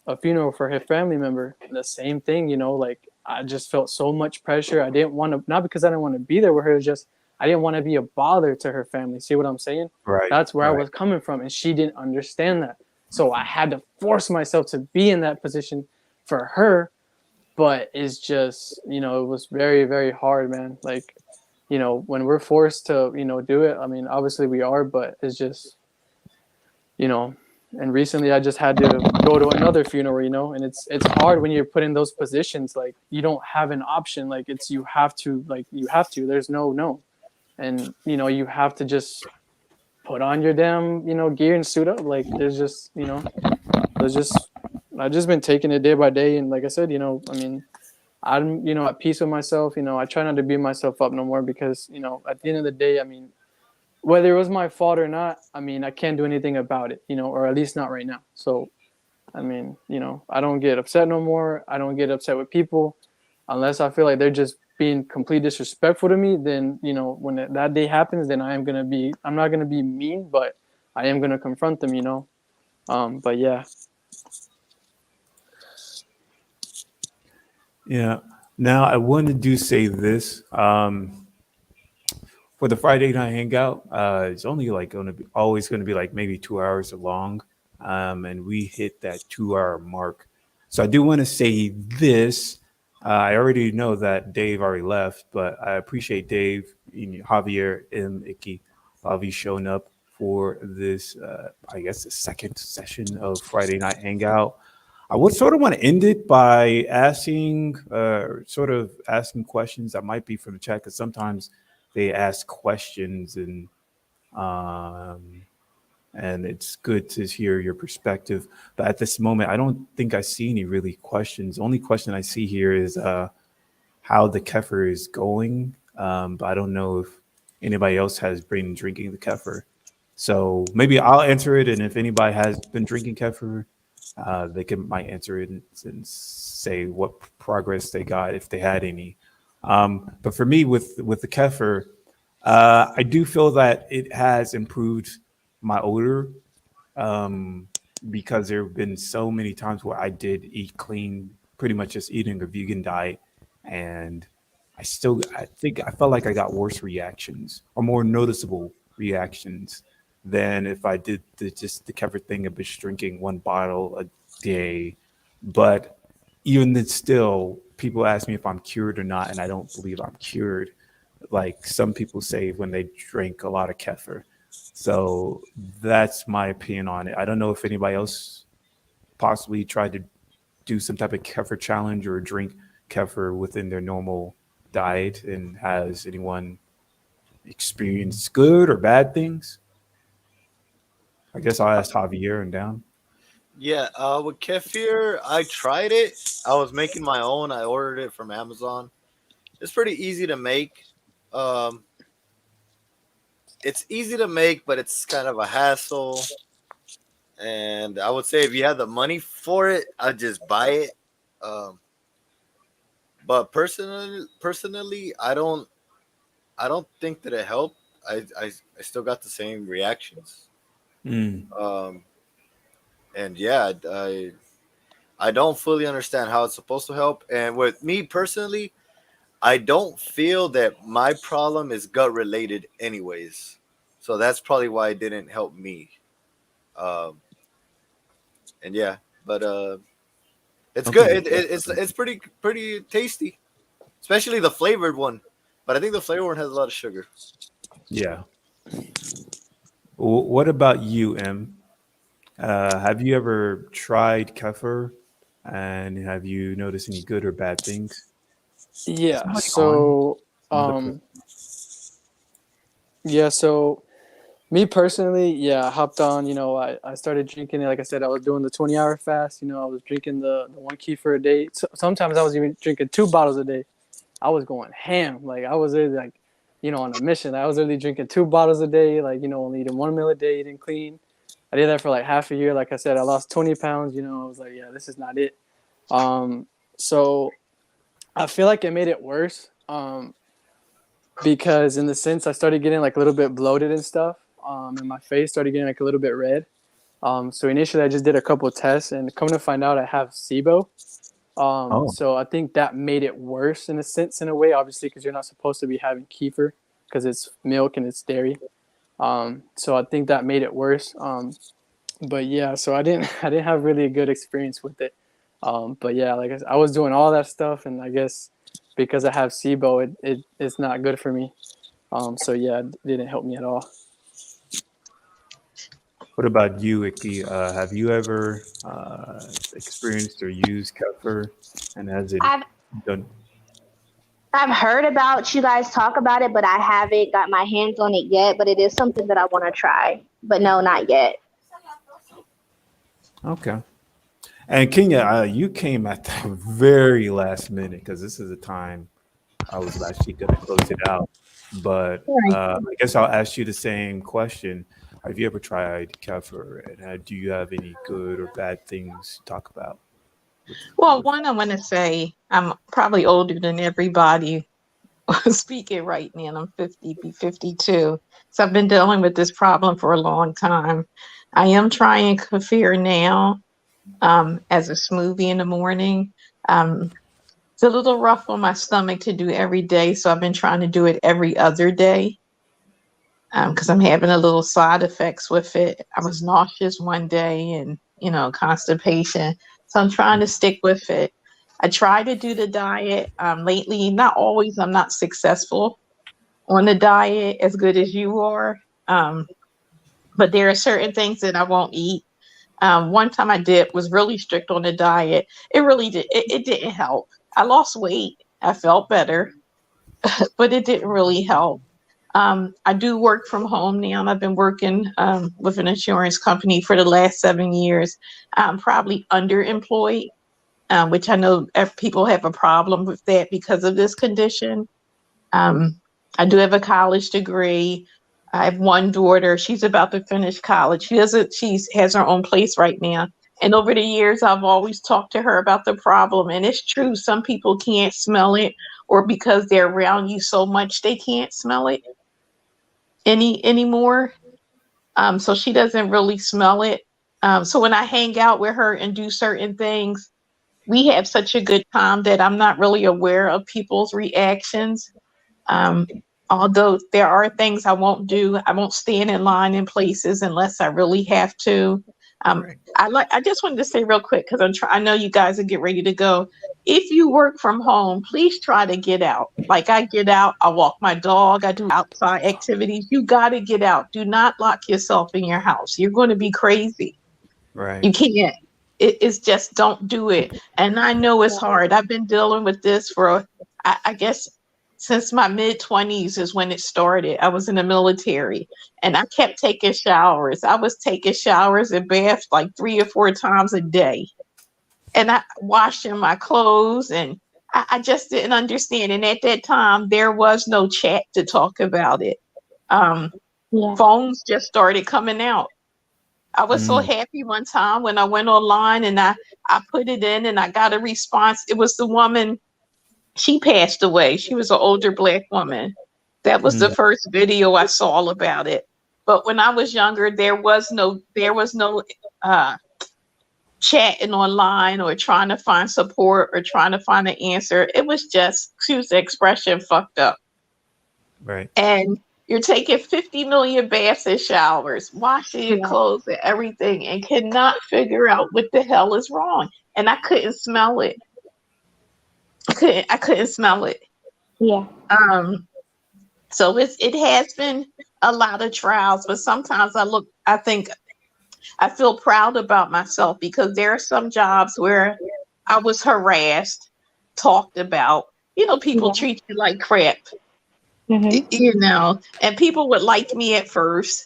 a funeral for his family member. The same thing, like I just felt so much pressure. I didn't want to, not because I didn't want to be there with her, it's just I didn't want to be a bother to her family. See what I'm saying? Right. That's where I Right. was coming from, and she didn't understand that. So I had to force myself to be in that position for her. But it's just, it was very, very hard, man. Like, when we're forced to, do it, I mean, obviously we are, but it's just, you know and recently I just had to go to another funeral, and it's hard when you're put in those positions. Like, you don't have an option. Like, you have to, there's no. And you have to just put on your damn gear and suit up. Like, there's just I've just been taking it day by day. And like I said, I mean, I'm at peace with myself. I try not to beat myself up no more, because at the end of the day, I mean, whether it was my fault or not, I mean, I can't do anything about it, or at least not right now. So, I mean, I don't get upset no more. I don't get upset with people unless I feel like they're just being completely disrespectful to me. Then, when that day happens, then I'm not going to be mean, but I am going to confront them. But yeah. Yeah. Now I want to do say this. For the Friday night hangout, it's only like always going to be like maybe 2 hours long, and we hit that 2 hour mark. So I do want to say this. I already know that Dave already left, but I appreciate Dave, Javier, and Icky, all of you showing up for this, I guess, the second session of Friday Night Hangout. I would sort of want to end it by asking questions that might be from the chat, because sometimes they ask questions um, and it's good to hear your perspective. But at this moment, I don't think I see any really questions. The only question I see here is how the kefir is going. But I don't know if anybody else has been drinking the kefir. So maybe I'll answer it, and if anybody has been drinking kefir, they can might answer it and say what progress they got if they had any. But for me, with the kefir, I do feel that it has improved my odor, um, because there have been so many times where I did eat clean, pretty much just eating a vegan diet, and I think I felt like I got worse reactions or more noticeable reactions than if I did just the cover thing of just drinking one bottle a day. But even then, still, people ask me if I'm cured or not, and I don't believe I'm cured, like some people say when they drink a lot of kefir. So that's my opinion on it. I don't know if anybody else possibly tried to do some type of kefir challenge or drink kefir within their normal diet, and has anyone experienced good or bad things? I guess I'll ask Javier and down. Yeah, with kefir, I tried it. I was making my own. I ordered it from Amazon. It's pretty easy to make. Um, it's easy to make, but it's kind of a hassle. And I would say if you have the money for it, I'd just buy it. Um, but personally, I don't think that it helped. I still got the same reactions. Mm. Um, and yeah, I don't fully understand how it's supposed to help. And with me personally, I don't feel that my problem is gut related, anyways. So that's probably why it didn't help me. Um, and yeah, but it's Okay. good. It's pretty tasty, especially the flavored one. But I think the flavored one has a lot of sugar. Yeah. What about you, M? Have you ever tried kefir, and have you noticed any good or bad things? Is Yeah. somebody on? Another person? Um, yeah. So me personally, yeah, I hopped on. I started drinking it. Like I said, I was doing the 20-hour fast. I was drinking the one kefir a day. So, sometimes I was even drinking 2 bottles a day. I was going ham. Like I was really like, on a mission. I was really drinking 2 bottles a day. Like only eating one meal a day, eating clean. I did that for like half a year. Like I said, I lost 20 pounds. I was like, yeah, this is not it. So I feel like it made it worse. Because in the sense I started getting like a little bit bloated and stuff. And my face started getting like a little bit red. So initially I just did a couple of tests, and come to find out I have SIBO. Oh, So I think that made it worse in a sense, in a way, obviously, because you're not supposed to be having kefir because it's milk and it's dairy. So I think that made it worse. But yeah, so I didn't have really a good experience with it. But yeah, like I was doing all that stuff, and I guess because I have SIBO, it's not good for me. So yeah, it didn't help me at all. what about you, Icky? Have you ever experienced or used kefir, and has it I've done? I've heard about you guys talk about it, but I haven't got my hands on it yet. But it is something that I want to try. But no, not yet. Okay. And Kenya, you came at the very last minute, because this is the time I was actually going to close it out. But Right. I guess I'll ask you the same question. Have you ever tried kefir, and do you have any good or bad things to talk about? With, Well, with one, I want to say I'm probably older than everybody speaking right now. I'm 50, be 52. So I've been dealing with this problem for a long time. I am trying kefir now as a smoothie in the morning. Um, it's a little rough on my stomach to do every day, so I've been trying to do it every other day because I'm having a little side effects with it. I was nauseous one day and, constipation. So I'm trying to stick with it. I try to do the diet lately. Not always. I'm not successful on the diet as good as you are. Um, but there are certain things that I won't eat. One time I did was really strict on the diet. It really did. It didn't help. I lost weight. I felt better, but it didn't really help. I do work from home now. I've been working with an insurance company for the last 7 years. I'm probably underemployed, which I know people have a problem with that because of this condition. Um, I do have a college degree. I have one daughter. She's about to finish college. She's has her own place right now. And over the years, I've always talked to her about the problem. And it's true, some people can't smell it, or because they're around you so much, they can't smell it anymore. So she doesn't really smell it. So when I hang out with her and do certain things, we have such a good time that I'm not really aware of people's reactions. Um, Although there are things I won't do. I won't stand in line in places unless I really have to. Right. I just wanted to say real quick because I know you guys will get ready to go. If you work from home, please try to get out. Like I get out, I walk my dog, I do outside activities. You got to get out. Do not lock yourself in your house. You're going to be crazy. Right. You can't. It's just don't do it. And I know it's hard. I've been dealing with this for, I guess, since my mid 20s is when it started. I was in the military and I kept taking showers. I was taking showers and baths like 3 or 4 times a day. And I washing my clothes and I just didn't understand. And at that time, there was no chat to talk about it. Um, Yeah. Phones just started coming out. I was so Mm. happy one time when I went online and I put it in and I got a response. It was the woman, she passed away. She was an older Black woman. That was the Mm. first video I saw about it. But when I was younger, there was no uh, chatting online or trying to find support or trying to find an answer. It was just, excuse the expression, fucked up. Right. And you're taking 50 million baths and showers, washing your Yeah. clothes and everything, and cannot figure out what the hell is wrong. And I couldn't smell it. I couldn't smell it. Yeah. Um, so it has been a lot of trials, but sometimes I think I feel proud about myself because there are some jobs where I was harassed, talked about. People Yeah. treat you like crap, Mhm. and people would like me at first.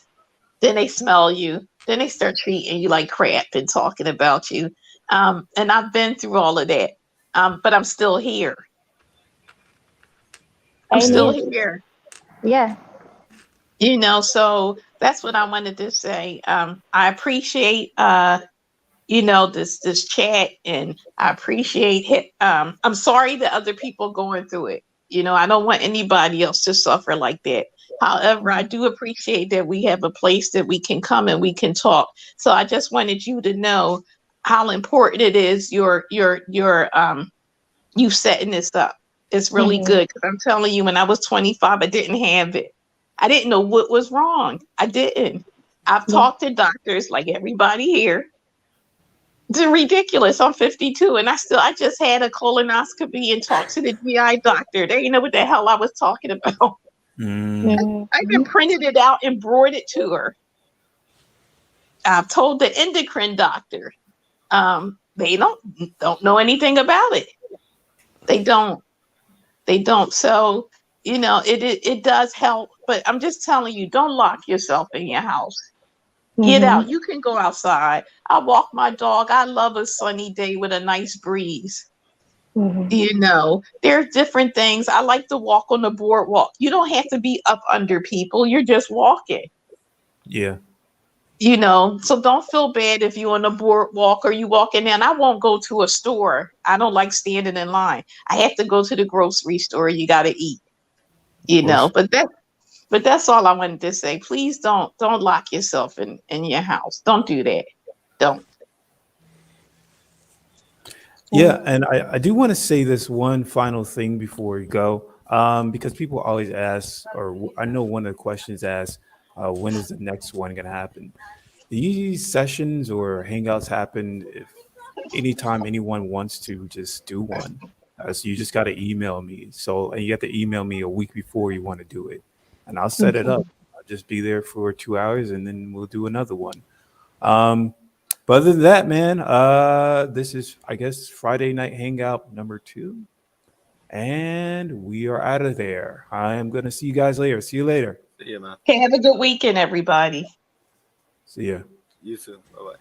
Then they smell you. Then they start treating you like crap and talking about you. And I've been through all of that. But I'm still here. I'm still Amen. here. Yeah. So that's what I wanted to say. I appreciate this chat, and I appreciate it. I'm sorry that other people going through it. I don't want anybody else to suffer like that. However, I do appreciate that we have a place that we can come and we can talk. So I just wanted you to know how important it is you setting this up. It's really Mhm. good because I'm telling you, when I was 25, I didn't have it. I didn't know what was wrong. I didn't. I've Yeah. talked to doctors like everybody here. It's ridiculous. I'm 52 and I just had a colonoscopy and talked to the GI doctor. They didn't know what the hell I was talking about. Mm. Mhm. I even printed it out and brought it to her. I've told the endocrine doctor. They don't know anything about it. They don't. They don't. So, it does help. But I'm just telling you, don't lock yourself in your house. Get out. Mhm. You can go outside. I walk my dog. I love a sunny day with a nice breeze. Mhm. There's different things. I like to walk on the boardwalk. You don't have to be up under people. You're just walking. Yeah. So don't feel bad if you're on the boardwalk or you walking in. I won't go to a store. I don't like standing in line. I have to go to the grocery store. You got to eat. Of course. But that's all I wanted to say. Please don't lock yourself in your house. Don't do that. Don't. Yeah, and I do want to say this one final thing before we go, because people always ask, or I know one of the questions asks, when is the next one going to happen? Do these sessions or hangouts happen if anytime anyone wants to just do one. So you just got to email me. So and you have to email me a week before you want to do it, and I'll set it Okay. up. I'll just be there for 2 hours, and then we'll do another one. Um, but other than that, man, this is I guess Friday night hangout number 2, and we are out of there. I am gonna see you guys later. See you later. Yeah, man. Okay, have a good weekend, everybody. See ya. You too. Bye bye.